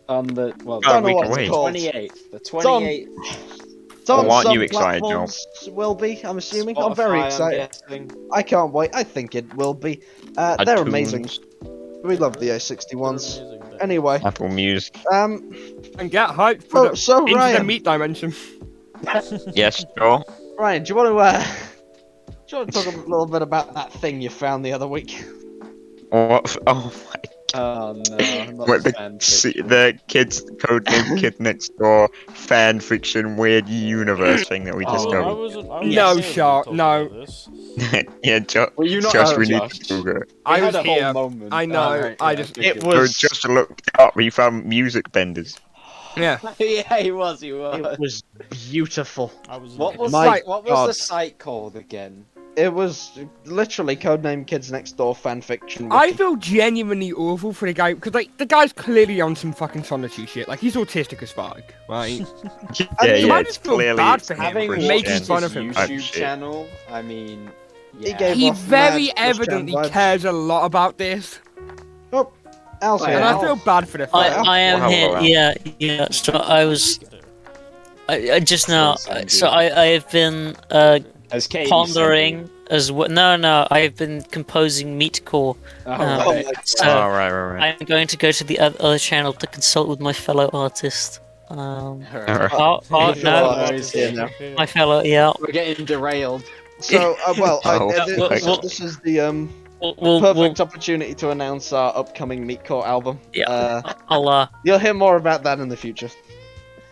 [SPEAKER 6] on the well,
[SPEAKER 3] Oh,
[SPEAKER 5] Don't know
[SPEAKER 3] we
[SPEAKER 5] what
[SPEAKER 3] can
[SPEAKER 5] it's
[SPEAKER 3] wait.
[SPEAKER 5] called.
[SPEAKER 6] 28th. The
[SPEAKER 5] It's on-
[SPEAKER 6] 28th.
[SPEAKER 5] It's on
[SPEAKER 3] Oh, aren't
[SPEAKER 5] some
[SPEAKER 3] you excited, Joel?
[SPEAKER 5] platforms, will be, I'm assuming. I'm very
[SPEAKER 6] Spotify,
[SPEAKER 5] excited.
[SPEAKER 6] guessing.
[SPEAKER 5] I can't wait. I think it will be. They're amazing. We love the A61s. Anyway,
[SPEAKER 3] Apple Music.
[SPEAKER 4] And get hyped for
[SPEAKER 5] so
[SPEAKER 4] into the
[SPEAKER 5] Ryan,
[SPEAKER 4] meat dimension.
[SPEAKER 3] Yes, Joel.
[SPEAKER 5] Ryan, do you want to talk a little bit about that thing you found the other week?
[SPEAKER 3] What? Oh my.
[SPEAKER 6] Oh no, not
[SPEAKER 3] What,
[SPEAKER 6] the
[SPEAKER 3] the kids codename Kid Next Door fan fiction weird universe thing that we
[SPEAKER 6] Oh,
[SPEAKER 1] I
[SPEAKER 3] discovered.
[SPEAKER 1] wasn't
[SPEAKER 4] No,
[SPEAKER 1] here when we
[SPEAKER 4] Shark,
[SPEAKER 1] talked
[SPEAKER 4] no.
[SPEAKER 1] about this.
[SPEAKER 3] Yeah, Josh.
[SPEAKER 6] Were you not
[SPEAKER 3] Josh,
[SPEAKER 6] out,
[SPEAKER 3] we need
[SPEAKER 6] Josh?
[SPEAKER 3] to Google it.
[SPEAKER 4] I
[SPEAKER 6] We
[SPEAKER 4] was
[SPEAKER 6] had a
[SPEAKER 4] here.
[SPEAKER 6] whole moment.
[SPEAKER 4] I know,
[SPEAKER 6] Alright,
[SPEAKER 4] I
[SPEAKER 6] yeah,
[SPEAKER 4] just-
[SPEAKER 6] good,
[SPEAKER 5] It
[SPEAKER 6] good.
[SPEAKER 5] was-
[SPEAKER 3] Josh looked it up. He found music benders.
[SPEAKER 4] Yeah.
[SPEAKER 6] Yeah, he was.
[SPEAKER 5] It was beautiful.
[SPEAKER 1] I was
[SPEAKER 6] What was
[SPEAKER 5] My
[SPEAKER 6] what was
[SPEAKER 5] God.
[SPEAKER 6] the site called again?
[SPEAKER 5] It was literally codename Kids Next Door fanfiction.
[SPEAKER 4] I
[SPEAKER 5] wiki.
[SPEAKER 4] feel genuinely awful for the guy, because like, the guy's clearly on some fucking solitude shit. Like, he's autistic as fuck, right?
[SPEAKER 3] Yeah,
[SPEAKER 5] mean,
[SPEAKER 3] yeah,
[SPEAKER 4] I
[SPEAKER 3] it's
[SPEAKER 4] just feel
[SPEAKER 3] clearly
[SPEAKER 4] bad
[SPEAKER 3] it's
[SPEAKER 4] for him
[SPEAKER 6] Having
[SPEAKER 4] for
[SPEAKER 3] Christian.
[SPEAKER 4] making
[SPEAKER 6] watched
[SPEAKER 4] fun
[SPEAKER 6] his
[SPEAKER 4] of him.
[SPEAKER 3] Type
[SPEAKER 6] YouTube
[SPEAKER 3] shit.
[SPEAKER 6] channel, I mean,
[SPEAKER 5] He
[SPEAKER 6] yeah.
[SPEAKER 5] gave
[SPEAKER 4] He
[SPEAKER 5] off
[SPEAKER 4] very
[SPEAKER 5] mad Christian
[SPEAKER 4] evidently
[SPEAKER 5] vibes.
[SPEAKER 4] cares a lot about this,
[SPEAKER 5] Oh, Al's
[SPEAKER 6] Right,
[SPEAKER 5] here.
[SPEAKER 4] and
[SPEAKER 6] Al.
[SPEAKER 4] I feel bad for the
[SPEAKER 5] I-
[SPEAKER 4] fella.
[SPEAKER 7] I am
[SPEAKER 3] Well,
[SPEAKER 7] here.
[SPEAKER 3] hello, Al.
[SPEAKER 7] Yeah. So I was. I just now.
[SPEAKER 6] Sound
[SPEAKER 7] So
[SPEAKER 6] good.
[SPEAKER 7] I have been
[SPEAKER 6] As Katie
[SPEAKER 7] pondering as well. No. I've been composing meatcore.
[SPEAKER 6] said.
[SPEAKER 5] Oh
[SPEAKER 6] Alright.
[SPEAKER 5] my
[SPEAKER 7] So
[SPEAKER 3] Oh, right.
[SPEAKER 7] I'm going to go to the other channel to consult with my fellow artist.
[SPEAKER 3] Alright.
[SPEAKER 7] Oh
[SPEAKER 5] Your fellow
[SPEAKER 7] no,
[SPEAKER 5] artist here now.
[SPEAKER 7] my fellow. Yeah.
[SPEAKER 6] We're getting derailed.
[SPEAKER 5] So,
[SPEAKER 3] Oh,
[SPEAKER 5] this is the
[SPEAKER 7] We'll
[SPEAKER 5] perfect opportunity to announce our upcoming Meatcore album.
[SPEAKER 7] Yeah. I'll
[SPEAKER 5] You'll hear more about that in the future.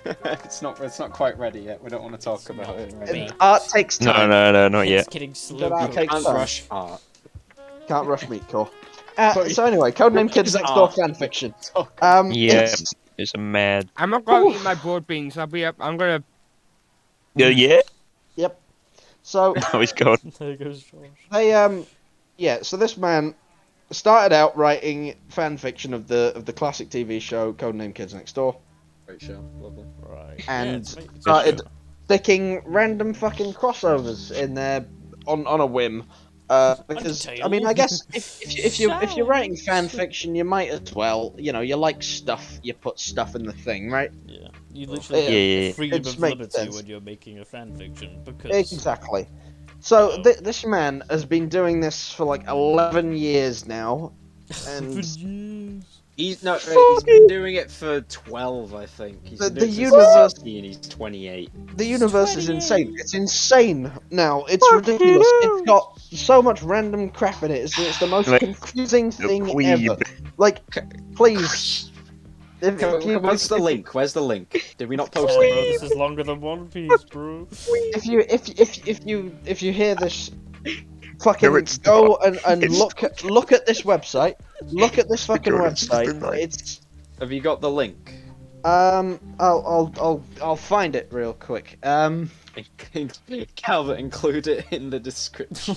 [SPEAKER 6] it's not quite ready yet. We don't want to talk about it right now.
[SPEAKER 5] Art takes time.
[SPEAKER 3] No, not yet.
[SPEAKER 1] It's getting slow.
[SPEAKER 5] But
[SPEAKER 1] going.
[SPEAKER 5] takes
[SPEAKER 6] Can't
[SPEAKER 5] time.
[SPEAKER 6] rush art.
[SPEAKER 5] Can't rush Meatcore. So anyway, codename Kids Next Door fanfiction.
[SPEAKER 3] Yeah,
[SPEAKER 5] it's-
[SPEAKER 3] it's a mad.
[SPEAKER 4] I'm not going to eat my broad beans. I'm gonna.
[SPEAKER 3] Yeah.
[SPEAKER 5] So
[SPEAKER 3] Oh, he's gone.
[SPEAKER 1] There goes Josh.
[SPEAKER 5] they so this man started out writing fan fiction of the classic TV show Codename Kids Next Door,
[SPEAKER 6] Great show. Lovely.
[SPEAKER 1] Right.
[SPEAKER 5] And
[SPEAKER 1] it's
[SPEAKER 5] started sticking random fucking crossovers in there on a whim. Because I mean, I guess if you're writing fan fiction, you might as well, you like stuff, you put stuff in the thing, right?
[SPEAKER 1] Yeah. You literally
[SPEAKER 3] Yeah.
[SPEAKER 1] have freedom
[SPEAKER 5] It
[SPEAKER 1] of
[SPEAKER 5] makes
[SPEAKER 1] liberty
[SPEAKER 5] sense.
[SPEAKER 1] when you're making a fan fiction because
[SPEAKER 5] Exactly. So this man has been doing this for like 11 years now, and
[SPEAKER 6] He's been doing it for 12, I think. He's been doing it since
[SPEAKER 5] universe-
[SPEAKER 6] 16, he's 28.
[SPEAKER 5] The universe is insane. It's insane now. It's ridiculous. It's got so much random crap in it. It's the most
[SPEAKER 3] Like,
[SPEAKER 5] confusing thing
[SPEAKER 3] queeb.
[SPEAKER 5] ever. Like, please.
[SPEAKER 6] Where's the link? Where's the link? Did we not post
[SPEAKER 1] Bro,
[SPEAKER 6] it?
[SPEAKER 1] this is longer than One Piece, bro.
[SPEAKER 5] If you hear this, fucking
[SPEAKER 3] No, it's
[SPEAKER 5] go
[SPEAKER 3] not.
[SPEAKER 5] and
[SPEAKER 3] It's
[SPEAKER 5] look at this website. Look at this fucking website. It's
[SPEAKER 6] Have you got the link?
[SPEAKER 5] I'll find it real quick.
[SPEAKER 6] Calvert, include it in the description.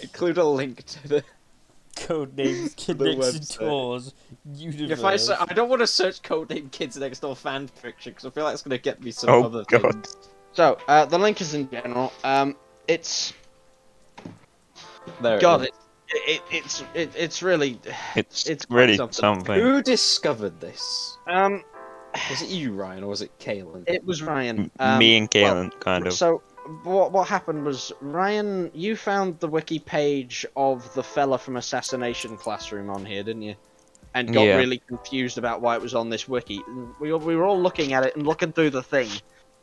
[SPEAKER 6] Include a link to the.
[SPEAKER 1] Codenames Kid Next
[SPEAKER 6] website.
[SPEAKER 1] Doors universe.
[SPEAKER 6] If I don't want to search codename Kids Next Door fan fiction because I feel like it's gonna get me some
[SPEAKER 3] Oh,
[SPEAKER 6] other
[SPEAKER 3] God.
[SPEAKER 6] things.
[SPEAKER 5] So the link is in general. It's
[SPEAKER 6] There.
[SPEAKER 5] God.
[SPEAKER 6] It
[SPEAKER 5] It's really
[SPEAKER 3] It's
[SPEAKER 5] It's quite
[SPEAKER 3] really
[SPEAKER 5] something.
[SPEAKER 3] something.
[SPEAKER 6] Who discovered this?
[SPEAKER 5] Was
[SPEAKER 6] Was it you, Ryan, or was it Kaylin?
[SPEAKER 5] it was Ryan.
[SPEAKER 3] Me and
[SPEAKER 5] well,
[SPEAKER 3] Kaylin, kind of.
[SPEAKER 5] So what happened was, Ryan, you found the wiki page of the fella from Assassination Classroom on here, didn't you? And got
[SPEAKER 3] Yeah.
[SPEAKER 5] really confused about why it was on this wiki. We were all looking at it and looking through the thing.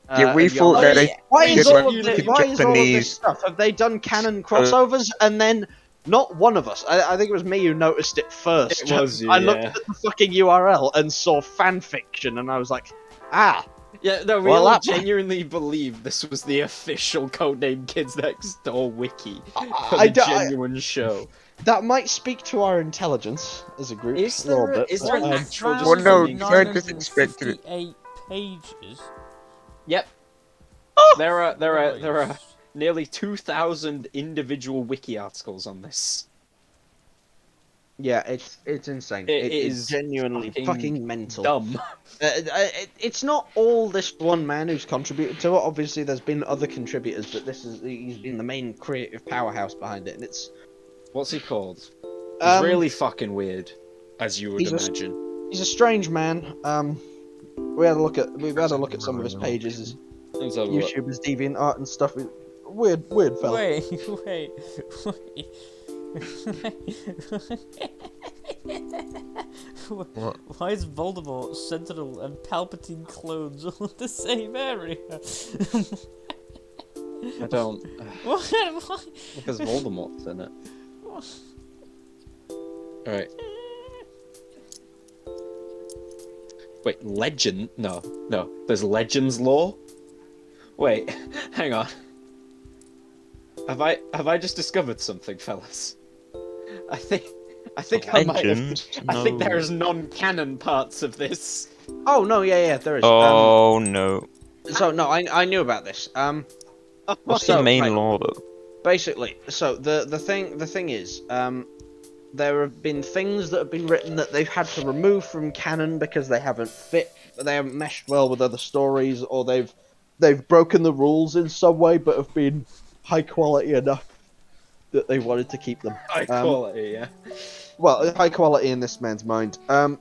[SPEAKER 3] Yeah, we
[SPEAKER 5] and you're
[SPEAKER 3] thought
[SPEAKER 5] like,
[SPEAKER 3] that it
[SPEAKER 5] why is
[SPEAKER 3] it
[SPEAKER 5] all
[SPEAKER 3] was
[SPEAKER 5] of this?
[SPEAKER 3] the
[SPEAKER 5] Why is all of this
[SPEAKER 3] Japanese-
[SPEAKER 5] stuff? Have they done canon crossovers? And then not one of us. I think it was me who noticed it first.
[SPEAKER 6] It was you,
[SPEAKER 5] I looked
[SPEAKER 6] yeah.
[SPEAKER 5] at the fucking URL and saw fanfiction, and I was like, ah.
[SPEAKER 6] Yeah, no, we
[SPEAKER 5] Well,
[SPEAKER 6] all
[SPEAKER 5] that-
[SPEAKER 6] genuinely believed this was the official codename Kids Next Door wiki for
[SPEAKER 5] I
[SPEAKER 6] the
[SPEAKER 5] don't- I-
[SPEAKER 6] genuine show.
[SPEAKER 5] That might speak to our intelligence as a group.
[SPEAKER 6] Is
[SPEAKER 5] a little
[SPEAKER 6] there a-
[SPEAKER 5] bit,
[SPEAKER 6] is there an
[SPEAKER 5] but,
[SPEAKER 6] actual just
[SPEAKER 3] Well, no,
[SPEAKER 6] funding-
[SPEAKER 3] I just expected it.
[SPEAKER 1] 958 pages.
[SPEAKER 6] Yep. There are nearly 2,000 individual wiki articles on this.
[SPEAKER 5] yeah, it's insane.
[SPEAKER 6] It
[SPEAKER 5] is
[SPEAKER 6] is
[SPEAKER 5] genuinely
[SPEAKER 6] fucking
[SPEAKER 5] fucking mental.
[SPEAKER 6] Dumb.
[SPEAKER 5] It's not all this one man who's contributed to it. Obviously, there's been other contributors, but he's been the main creative powerhouse behind it, and it's
[SPEAKER 6] What's he called? He's
[SPEAKER 5] Um,
[SPEAKER 6] really fucking weird, as you would
[SPEAKER 5] he's a-
[SPEAKER 6] imagine.
[SPEAKER 5] he's a strange man. We've had a look at some of his pages, his
[SPEAKER 6] Let's have a look.
[SPEAKER 5] YouTube, his deviant art and stuff. Weird fella.
[SPEAKER 1] Wait. Why is Voldemort, Sentinel, and Palpatine clones all in the same area?
[SPEAKER 6] I don't.
[SPEAKER 1] Why?
[SPEAKER 6] Because Voldemort's in it. Alright. Wait, legend? No. There's Legends lore? Wait, hang on. Have I just discovered something, fellas? I think I might have.
[SPEAKER 3] Legends?
[SPEAKER 6] I think
[SPEAKER 3] No.
[SPEAKER 6] there's non-canon parts of this.
[SPEAKER 5] Oh no, yeah, there is.
[SPEAKER 3] Oh no.
[SPEAKER 5] So no, I knew about this.
[SPEAKER 3] What's
[SPEAKER 5] so,
[SPEAKER 3] the main
[SPEAKER 5] right.
[SPEAKER 3] law though?
[SPEAKER 5] Basically, so the thing is, there have been things that have been written that they've had to remove from canon because they haven't meshed well with other stories, or they've broken the rules in some way, but have been high quality enough that they wanted to keep them.
[SPEAKER 6] High quality, yeah.
[SPEAKER 5] Well, high quality in this man's mind. And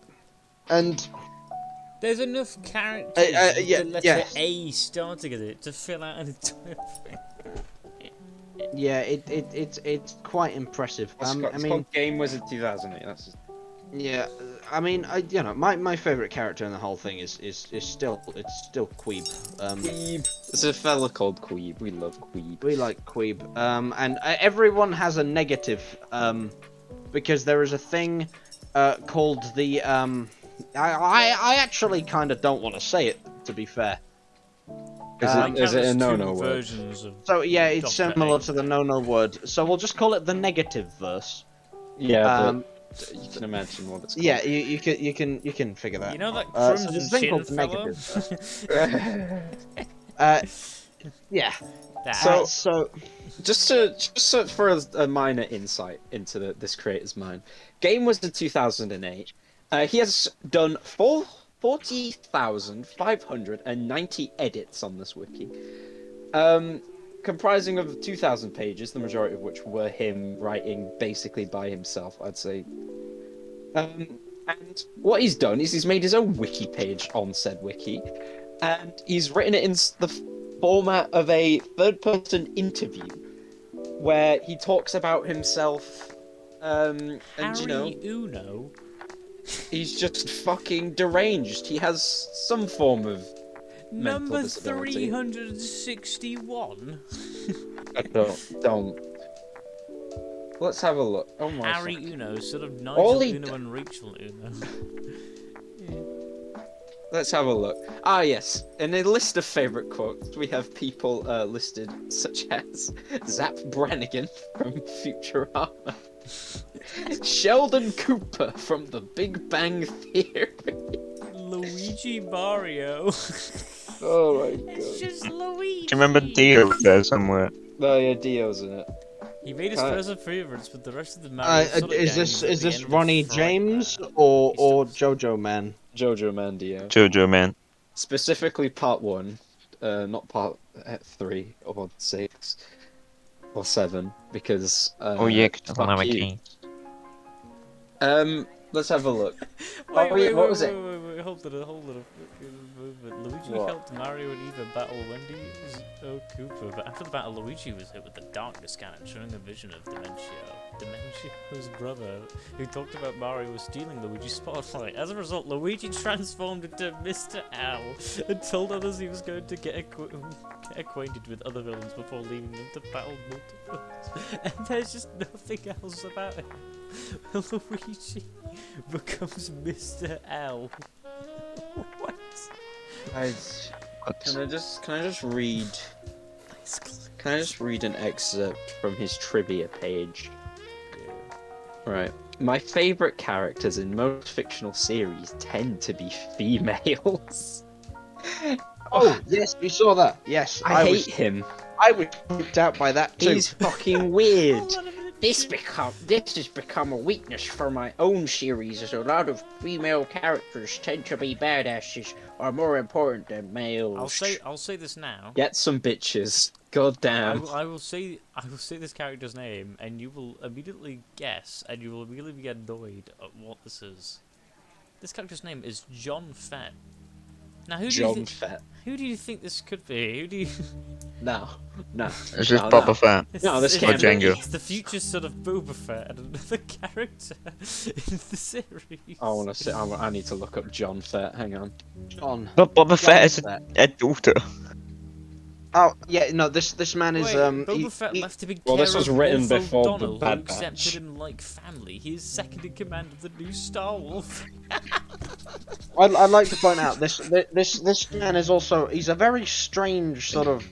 [SPEAKER 1] There's enough characters with
[SPEAKER 5] yeah,
[SPEAKER 1] the letter
[SPEAKER 5] yes.
[SPEAKER 1] A starting at it to fill out an entire thing.
[SPEAKER 5] yeah, it's quite impressive.
[SPEAKER 6] It's called Game Wizard 2008. That's just...
[SPEAKER 5] Yeah, I mean, my favorite character in the whole thing is still Queeb.
[SPEAKER 6] Queeb. There's a fella called Queeb. We love Queeb.
[SPEAKER 5] We like Queeb. And everyone has a negative, because there is a thing called the I actually kind of don't want to say it, to be fair.
[SPEAKER 6] Is it a no-no word?
[SPEAKER 1] Versions of
[SPEAKER 5] So yeah, it's
[SPEAKER 1] Dr.
[SPEAKER 5] similar
[SPEAKER 1] A.
[SPEAKER 5] to the no-no word. So we'll just call it the negative verse.
[SPEAKER 6] Yeah, but you can imagine what it's called.
[SPEAKER 5] Yeah, you can figure that.
[SPEAKER 1] You know that
[SPEAKER 5] so
[SPEAKER 1] Crimson
[SPEAKER 5] there's a thing
[SPEAKER 1] Chin
[SPEAKER 5] called the
[SPEAKER 1] fella?
[SPEAKER 5] negative. Yeah.
[SPEAKER 1] That-
[SPEAKER 5] So
[SPEAKER 6] Just for a minor insight into this creator's mind, Game Wizard 2008. He has done 40,590 edits on this wiki, comprising of 2,000 pages, the majority of which were him writing basically by himself, I'd say. And what he's done is he's made his own wiki page on said wiki, and he's written it in the format of a third-person interview, where he talks about himself, and
[SPEAKER 1] Harry
[SPEAKER 6] you know,
[SPEAKER 1] Uno.
[SPEAKER 6] He's just fucking deranged. He has some form of mental
[SPEAKER 1] Number
[SPEAKER 6] disability.
[SPEAKER 1] 361.
[SPEAKER 6] Don't. Let's have a look. Oh my.
[SPEAKER 1] Harry
[SPEAKER 6] fuck.
[SPEAKER 1] Uno, son of
[SPEAKER 6] All
[SPEAKER 1] Nigel
[SPEAKER 6] he
[SPEAKER 1] Uno
[SPEAKER 6] d-
[SPEAKER 1] and Rachel Uno.
[SPEAKER 6] Let's have a look. Ah, yes. In a list of favourite quotes, we have people listed such as Zap Brannigan from Futurama, Sheldon Cooper from The Big Bang Theory.
[SPEAKER 1] Luigi Mario.
[SPEAKER 6] Oh my
[SPEAKER 1] It's just Luigi.
[SPEAKER 3] Do you remember Dio there somewhere?
[SPEAKER 6] Oh yeah, Dio's in it.
[SPEAKER 1] He made his
[SPEAKER 6] Can't-
[SPEAKER 1] first appearance with the rest of the Mario Sonic
[SPEAKER 5] Is
[SPEAKER 1] gangs at
[SPEAKER 5] this
[SPEAKER 1] the end of
[SPEAKER 5] Ronnie
[SPEAKER 1] Fright
[SPEAKER 5] James
[SPEAKER 1] Night.
[SPEAKER 5] or
[SPEAKER 1] He's still-
[SPEAKER 5] Jojo Man?
[SPEAKER 6] Jojo Man Dio.
[SPEAKER 3] Jojo Man.
[SPEAKER 6] Specifically part 1, not part 3 or 6 or 7, because
[SPEAKER 3] Oh yeah, 'cause
[SPEAKER 6] fuck
[SPEAKER 3] I don't have a
[SPEAKER 6] you.
[SPEAKER 3] key.
[SPEAKER 6] Let's have a look.
[SPEAKER 1] Wait,
[SPEAKER 6] what was it?
[SPEAKER 1] Wait, hold on a moment. Luigi
[SPEAKER 6] What?
[SPEAKER 1] helped Mario and Eva battle Wendy's Koopa, but after the battle, Luigi was hit with the darkness cannon, showing a vision of Dementio's brother, who talked about Mario was stealing Luigi's spotlight. As a result, Luigi transformed into Mr. Owl and told others he was going to get acquainted with other villains before leaving them to battle multiples. And there's just nothing else about him. Luigi becomes Mr. L. What?
[SPEAKER 6] Can I just read? Can I just read an excerpt from his trivia page? Right. My favourite characters in most fictional series tend to be females.
[SPEAKER 5] Oh, yes, we saw that. Yes,
[SPEAKER 6] I hate him.
[SPEAKER 5] I was freaked out by that too.
[SPEAKER 6] He's fucking weird.
[SPEAKER 1] Hold on a minute.
[SPEAKER 8] This has become a weakness for my own series, as a lot of female characters tend to be badasses or more important than males.
[SPEAKER 1] I'll say this now.
[SPEAKER 6] Get some bitches. God damn.
[SPEAKER 1] I will say this character's name, and you will immediately guess, and you will immediately be annoyed at what this is. This character's name is John Fett. Now, who do you think this could be? Who do you?
[SPEAKER 6] No.
[SPEAKER 3] It's just
[SPEAKER 6] No,
[SPEAKER 3] Boba
[SPEAKER 6] no.
[SPEAKER 3] Fett.
[SPEAKER 6] No, this
[SPEAKER 1] It's-
[SPEAKER 6] can't
[SPEAKER 3] be. Django.
[SPEAKER 1] It's the future son of Boba Fett and another character in the series.
[SPEAKER 6] I want to say. I need to look up John Fett. Hang on.
[SPEAKER 5] John.
[SPEAKER 3] But Boba Fett is
[SPEAKER 5] Fett.
[SPEAKER 3] a daughter.
[SPEAKER 5] Oh yeah, no. This man is
[SPEAKER 1] Wait, Boba Fett left to be
[SPEAKER 6] Well, this
[SPEAKER 1] care
[SPEAKER 6] was
[SPEAKER 1] of
[SPEAKER 6] written
[SPEAKER 1] Wolf
[SPEAKER 6] before the
[SPEAKER 1] O'Donnell,
[SPEAKER 6] Bad
[SPEAKER 1] who accepted
[SPEAKER 6] Batch.
[SPEAKER 1] him like family. He is second in command of the new Star Wolf.
[SPEAKER 5] I'd like to point out this man is also he's a very strange sort of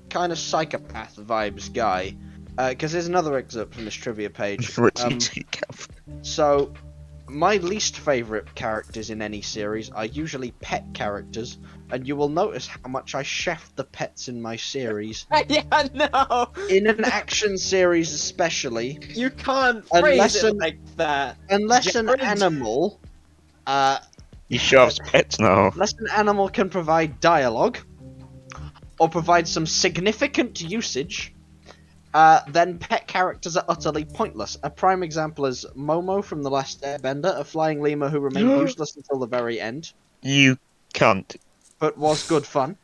[SPEAKER 5] kind of psychopath vibes guy. Because there's another excerpt from this trivia page. So, my least favourite characters in any series are usually pet characters, and you will notice how much I shaft the pets in my series.
[SPEAKER 6] Yeah, no.
[SPEAKER 5] In an action series especially,
[SPEAKER 6] You can't
[SPEAKER 5] Unless
[SPEAKER 6] phrase it
[SPEAKER 5] an-
[SPEAKER 6] like that.
[SPEAKER 5] unless an
[SPEAKER 6] Jared.
[SPEAKER 5] animal
[SPEAKER 3] He shoves pets now.
[SPEAKER 5] unless an animal can provide dialogue, or provide some significant usage, then pet characters are utterly pointless. A prime example is Momo from The Last Airbender, a flying lemur who remained useless until the very end,
[SPEAKER 3] You can't.
[SPEAKER 5] but was good fun.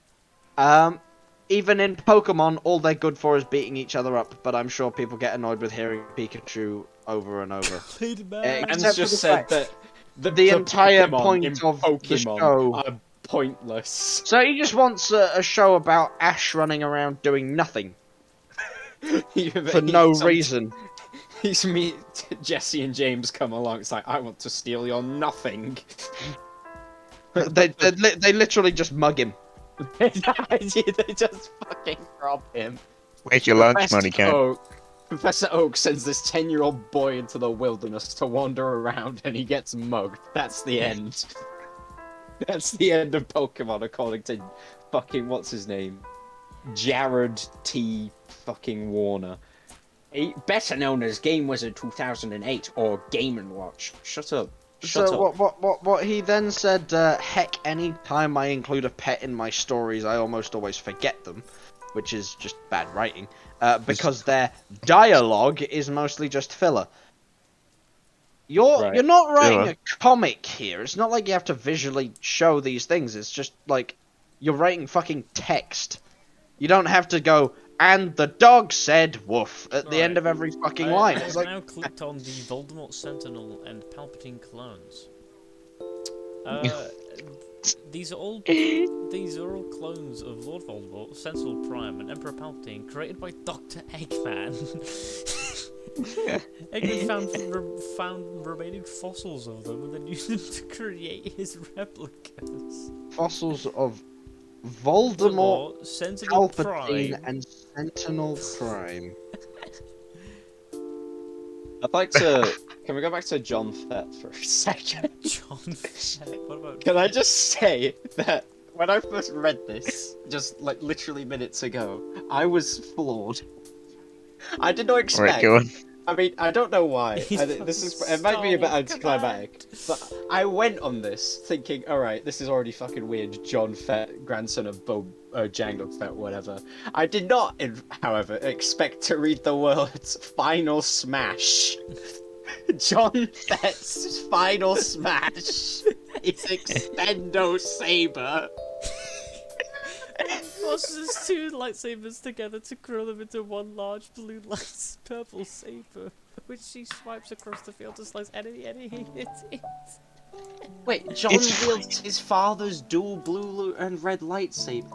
[SPEAKER 5] Even in Pokemon, all they're good for is beating each other up, but I'm sure people get annoyed with hearing Pikachu over and over.
[SPEAKER 1] Played man.
[SPEAKER 6] And
[SPEAKER 5] Except for
[SPEAKER 6] just
[SPEAKER 5] the
[SPEAKER 6] said
[SPEAKER 5] fact-
[SPEAKER 6] that
[SPEAKER 5] the entire
[SPEAKER 6] Pokemon
[SPEAKER 5] point
[SPEAKER 6] in
[SPEAKER 5] of the
[SPEAKER 6] Pokemon
[SPEAKER 5] show-
[SPEAKER 6] are pointless.
[SPEAKER 5] So he just wants a show about Ash running around doing nothing for no reason.
[SPEAKER 6] He's me, Jesse and James come along. It's like, I want to steal your nothing.
[SPEAKER 5] they literally just mug him.
[SPEAKER 6] They just fucking rob him.
[SPEAKER 3] Where's your lunch
[SPEAKER 6] Professor
[SPEAKER 3] money, Ken?
[SPEAKER 6] Professor Oak sends this 10-year-old boy into the wilderness to wander around, and he gets mugged. That's the end. That's the end of Pokemon, according to fucking what's his name, Jared T. fucking Warner.
[SPEAKER 8] Better known as Game Wizard 2008 or Game & Watch.
[SPEAKER 6] Shut up. Shut
[SPEAKER 5] So
[SPEAKER 6] up.
[SPEAKER 5] what he then said, heck, any time I include a pet in my stories, I almost always forget them, which is just bad writing, because their dialogue is mostly just filler. You're not writing
[SPEAKER 3] Filler.
[SPEAKER 5] a comic here. It's not like you have to visually show these things. It's just like you're writing fucking text. You don't have to go, and the dog said woof at the end of every fucking line. It's
[SPEAKER 1] I've
[SPEAKER 5] like,
[SPEAKER 1] now clicked on the Voldemort Sentinel and Palpatine clones. These are all clones of Lord Voldemort, Sensible Prime, and Emperor Palpatine, created by Dr. Eggman. Eggman found remaining fossils of them and then used them to create his replicas.
[SPEAKER 5] Fossils of Voldemort,
[SPEAKER 1] Sensible
[SPEAKER 5] Palpatine,
[SPEAKER 1] Prime,
[SPEAKER 5] and Sentinel Prime.
[SPEAKER 6] I'd like to. Can we go back to John Fett for a second?
[SPEAKER 1] John Fett. What about?
[SPEAKER 6] Can I just say that when I first read this, just like literally minutes ago, I was floored. I did not expect.
[SPEAKER 3] Right, go on.
[SPEAKER 6] I mean, I don't know why.
[SPEAKER 1] He's
[SPEAKER 6] It might be a bit
[SPEAKER 1] Star
[SPEAKER 6] anticlimactic,
[SPEAKER 1] Command.
[SPEAKER 6] but I went on this thinking, all right, this is already fucking weird. John Fett, grandson of Jango Fett, whatever. I did not, however, expect to read the words "final smash." John Fett's final smash is Extendo Saber.
[SPEAKER 1] Forces two lightsabers together to grow them into one large blue purple saber, which she swipes across the field to slice any hit it.
[SPEAKER 6] Wait, John wields his father's dual blue and red lightsaber.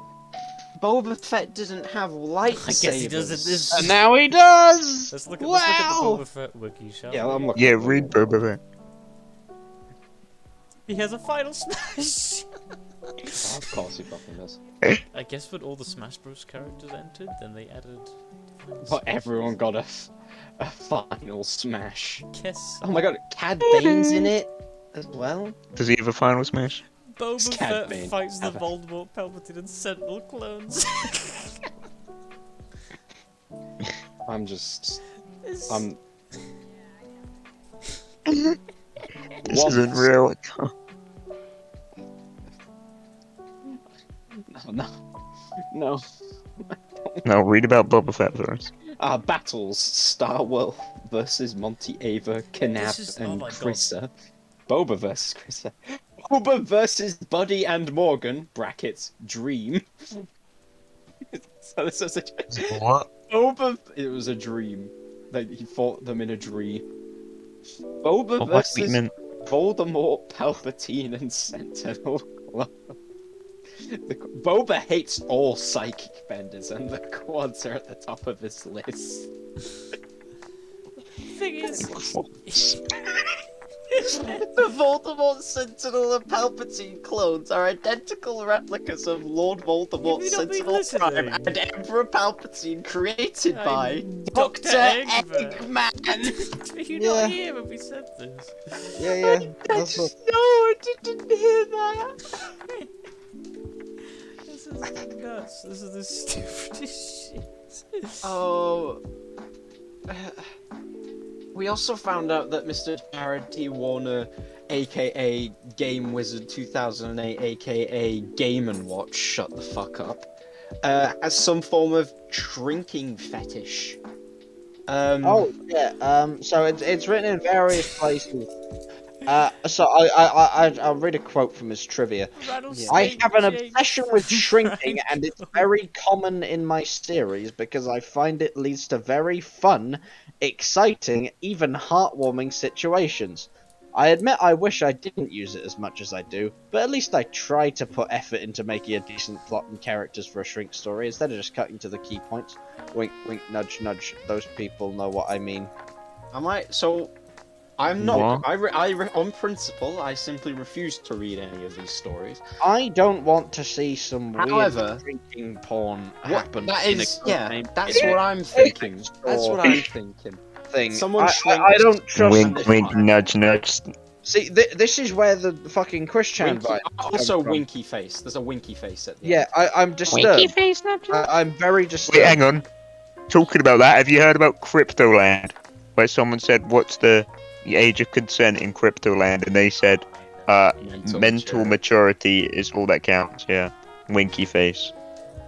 [SPEAKER 6] Boba Fett doesn't have lightsabers.
[SPEAKER 1] I guess he does it this.
[SPEAKER 5] And now he does!
[SPEAKER 1] Let's look at
[SPEAKER 5] Wow!
[SPEAKER 1] the Boba Fett wiki, shall
[SPEAKER 6] Yeah,
[SPEAKER 1] we?
[SPEAKER 6] I'm looking.
[SPEAKER 3] Yeah, read Boba Fett.
[SPEAKER 1] He has a final smash.
[SPEAKER 6] Of course he fucking does.
[SPEAKER 1] I guess when all the Smash Bros characters entered, then they added.
[SPEAKER 6] But everyone got a final smash.
[SPEAKER 1] Guess
[SPEAKER 6] Oh my god, Cad Bane's in it as well.
[SPEAKER 3] Does he have a final smash?
[SPEAKER 1] Boba
[SPEAKER 6] Cad
[SPEAKER 1] Fett
[SPEAKER 6] Bane.
[SPEAKER 1] fights the
[SPEAKER 6] Ever.
[SPEAKER 1] Voldemort, Palpatine, and Sentinel clones.
[SPEAKER 6] I'm just.
[SPEAKER 1] This-
[SPEAKER 6] I'm.
[SPEAKER 3] This
[SPEAKER 6] What?
[SPEAKER 3] isn't real.
[SPEAKER 6] No. No.
[SPEAKER 3] No, read about Boba Fett first.
[SPEAKER 6] Battles: Star Wolf versus Monty Ava,
[SPEAKER 1] This is-
[SPEAKER 6] Kanab,
[SPEAKER 1] oh
[SPEAKER 6] and
[SPEAKER 1] my God.
[SPEAKER 6] Krissa. Boba versus Krissa. Boba versus Buddy and Morgan. Brackets Dream. So this was a
[SPEAKER 3] What?
[SPEAKER 6] Boba. It was a dream. Like he fought them in a dream. Boba
[SPEAKER 3] What was
[SPEAKER 6] versus
[SPEAKER 3] meant?
[SPEAKER 6] Voldemort, Palpatine, and Sentinel. Boba hates all psychic benders, and the quads are at the top of his list.
[SPEAKER 1] thing is,
[SPEAKER 6] The Voldemort, Sentinel, and Palpatine clones are identical replicas of Lord Voldemort,
[SPEAKER 1] You've not been
[SPEAKER 6] Sentinel Prime,
[SPEAKER 1] listening.
[SPEAKER 6] and Emperor Palpatine, created
[SPEAKER 1] I'm
[SPEAKER 6] by
[SPEAKER 1] Dr.
[SPEAKER 6] Dr.
[SPEAKER 1] Eggman.
[SPEAKER 6] Eggman.
[SPEAKER 1] were you
[SPEAKER 5] Yeah.
[SPEAKER 1] not here when we said this?
[SPEAKER 5] Yeah. That's what...
[SPEAKER 6] No, I didn't hear that.
[SPEAKER 1] This is nuts. This is the stupidest shit.
[SPEAKER 6] Oh. We also found out that Mr. Jared T. Warner, aka Game Wizard 2008, aka Game & Watch, shut the fuck up, has some form of drinking fetish.
[SPEAKER 5] Oh yeah. So it's written in various places. So I'll read a quote from his trivia. I have an obsession with shrinking, and it's very common in my series because I find it leads to very fun, exciting, even heartwarming situations. I admit I wish I didn't use it as much as I do, but at least I try to put effort into making a decent plot and characters for a shrink story instead of just cutting to the key points. Wink, wink, nudge, nudge. Those people know what I mean.
[SPEAKER 6] I'm not.
[SPEAKER 3] What?
[SPEAKER 6] On principle, I simply refuse to read any of these stories.
[SPEAKER 5] I don't want to see some
[SPEAKER 6] However,
[SPEAKER 5] weird drinking porn
[SPEAKER 6] What,
[SPEAKER 5] happen.
[SPEAKER 6] that
[SPEAKER 5] in a
[SPEAKER 6] is, yeah,
[SPEAKER 5] game
[SPEAKER 6] that's what I'm thinking. That's what I'm thinking.
[SPEAKER 5] thing.
[SPEAKER 6] Someone
[SPEAKER 5] I
[SPEAKER 6] shrinks.
[SPEAKER 5] don't trust
[SPEAKER 3] Wink,
[SPEAKER 5] this.
[SPEAKER 3] wink, nudge, nudge.
[SPEAKER 5] See, this is where the fucking Christian
[SPEAKER 6] Winky,
[SPEAKER 5] vibe
[SPEAKER 6] also,
[SPEAKER 5] comes from.
[SPEAKER 6] winky face. There's a winky face at the
[SPEAKER 5] Yeah, I'm disturbed.
[SPEAKER 7] Winky face, not
[SPEAKER 5] I'm very
[SPEAKER 3] Wait,
[SPEAKER 5] disturbed.
[SPEAKER 3] hang on. Talking about that, have you heard about Cryptoland? Where someone said, what's the age of consent in Cryptoland? And they said, mental maturity is all that counts, yeah. Winky face.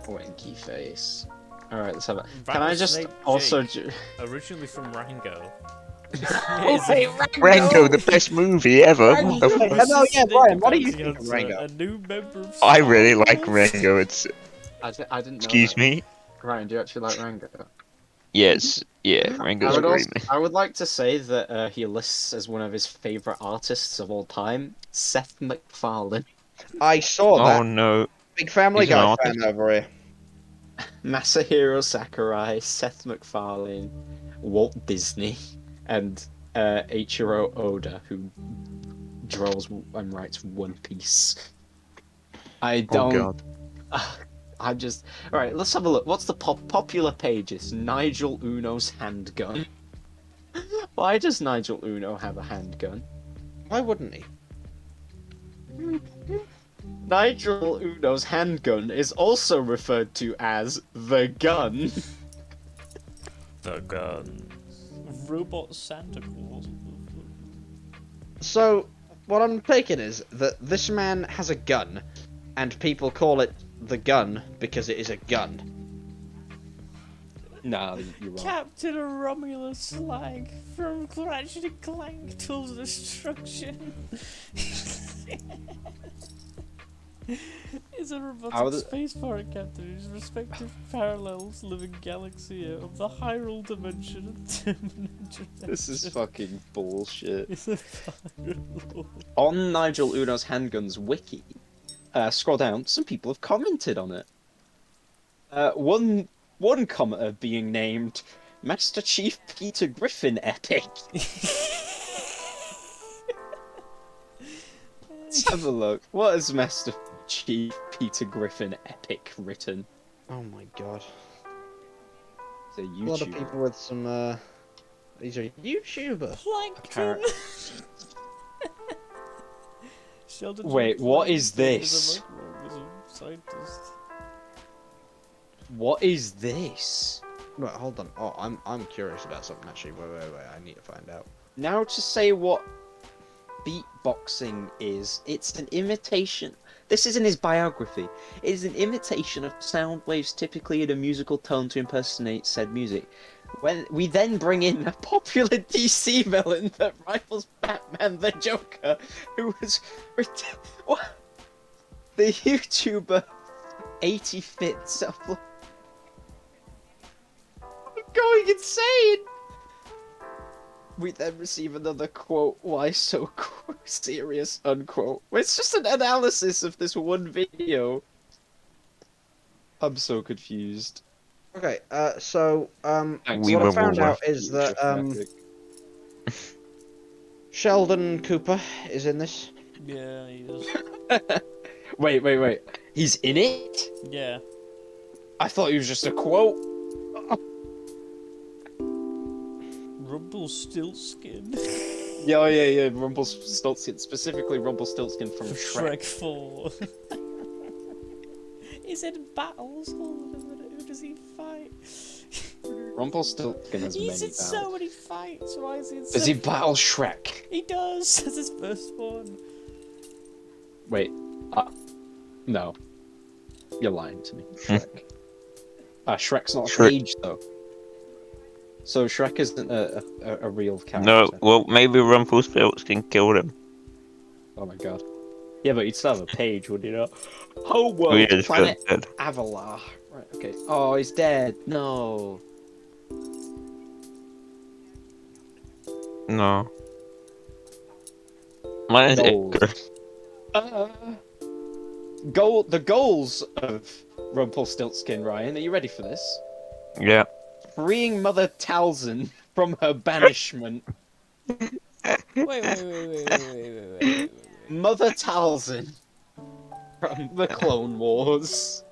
[SPEAKER 6] Winky face. Alright, let's have it. Can I
[SPEAKER 1] Rattlesnake
[SPEAKER 6] just also...
[SPEAKER 1] Jake, originally from Rango.
[SPEAKER 3] Rango, the best movie ever.
[SPEAKER 5] Hello, yeah, Brian, what do you think of
[SPEAKER 1] A
[SPEAKER 5] Rango?
[SPEAKER 1] new member of
[SPEAKER 3] I
[SPEAKER 1] Star
[SPEAKER 3] really like
[SPEAKER 1] Wars.
[SPEAKER 3] Rango. It's
[SPEAKER 6] I didn't know
[SPEAKER 3] excuse
[SPEAKER 6] that.
[SPEAKER 3] me.
[SPEAKER 6] Ryan, do you actually like Rango?
[SPEAKER 3] Yes, yeah, Ringo's agreement.
[SPEAKER 6] I would like to say that he lists as one of his favorite artists of all time, Seth MacFarlane.
[SPEAKER 5] I saw
[SPEAKER 3] Oh
[SPEAKER 5] that.
[SPEAKER 3] no,
[SPEAKER 5] Big Family
[SPEAKER 3] he's an
[SPEAKER 5] Guy
[SPEAKER 3] artist.
[SPEAKER 5] fan over here.
[SPEAKER 6] Masahiro Sakurai, Seth MacFarlane, Walt Disney, and Eiichiro Oda, who draws and writes One Piece. I
[SPEAKER 3] Oh
[SPEAKER 6] don't.
[SPEAKER 3] god.
[SPEAKER 6] I'm just. Alright, let's have a look. What's the popular pages? Nigel Uno's handgun. Why does Nigel Uno have a handgun?
[SPEAKER 5] Why wouldn't he?
[SPEAKER 6] Nigel Uno's handgun is also referred to as the gun.
[SPEAKER 1] The gun. Robot Santa Claus.
[SPEAKER 5] So, what I'm taking is that this man has a gun, and people call it the gun because it is a gun.
[SPEAKER 6] Nah, you're wrong.
[SPEAKER 1] Captain Romulus slang from Ratchet and Clank Tools of Destruction. Is a robotic space pirate captain whose respective parallels live in galaxy of the Hyrule dimension of Terminator.
[SPEAKER 6] This is fucking bullshit.
[SPEAKER 1] It's a Hyrule.
[SPEAKER 6] On Nigel Uno's handguns wiki, scroll down, some people have commented on it. One commenter being named Master Chief Peter Griffin Epic. Let's have a look. What has Master Chief Peter Griffin Epic written?
[SPEAKER 5] Oh my god.
[SPEAKER 6] It's a
[SPEAKER 5] A lot of
[SPEAKER 6] YouTuber.
[SPEAKER 5] people with some, these are YouTubers.
[SPEAKER 1] Plankton. Sheldon
[SPEAKER 6] Wait,
[SPEAKER 1] John
[SPEAKER 6] what is
[SPEAKER 1] Plankton
[SPEAKER 6] this?
[SPEAKER 1] a microorganism scientist.
[SPEAKER 6] What is this?
[SPEAKER 5] Wait, hold on. Oh, I'm curious about something actually. Wait. I need to find out.
[SPEAKER 6] Now to say what beatboxing is, it's an imitation. This is in his biography. It is an imitation of sound waves typically in a musical tone to impersonate said music. When we then bring in a popular DC villain that rivals Batman the Joker, who was what? The YouTuber 80 Fits. I'm going insane. We then receive another quote, why so serious, unquote. It's just an analysis of this one video. I'm so confused.
[SPEAKER 5] Okay, so,
[SPEAKER 6] Thanks.
[SPEAKER 3] We
[SPEAKER 5] what I
[SPEAKER 3] were
[SPEAKER 5] found
[SPEAKER 3] wrong.
[SPEAKER 5] out is that, Sheldon Cooper is in this.
[SPEAKER 1] Yeah, he is.
[SPEAKER 6] Wait. He's in it?
[SPEAKER 1] Yeah.
[SPEAKER 6] I thought he was just a quote.
[SPEAKER 1] Rumpelstiltskin.
[SPEAKER 6] Yeah. Rumpelstiltskin. Specifically Rumpelstiltskin from Shrek.
[SPEAKER 1] Shrek 4. He's in battles. Hold on a minute. Who does he fight?
[SPEAKER 6] Rumpelstiltskin has
[SPEAKER 1] He's
[SPEAKER 6] many
[SPEAKER 1] in so many fights. Why is he in so
[SPEAKER 6] Does he battle Shrek?
[SPEAKER 1] He does. That's his first one.
[SPEAKER 6] Wait. No. You're lying to me. Shrek. Shrek's not a
[SPEAKER 3] Shrek.
[SPEAKER 6] page, though. So Shrek isn't a real character.
[SPEAKER 3] No, well, maybe Rumpelstiltskin killed him.
[SPEAKER 6] Oh my god. Yeah, but he'd still have a page, would he not? Homeworld,
[SPEAKER 3] Yeah, just
[SPEAKER 6] Planet
[SPEAKER 3] dead.
[SPEAKER 6] Avalar. Right, okay. Oh, he's dead. No.
[SPEAKER 3] No. Mine is
[SPEAKER 6] Gold.
[SPEAKER 3] Icarus.
[SPEAKER 6] The goals of Rumpelstiltskin, Ryan. Are you ready for this?
[SPEAKER 3] Yeah.
[SPEAKER 6] Freeing Mother Talzin from her banishment.
[SPEAKER 1] Wait.
[SPEAKER 6] Mother Talzin from the Clone Wars.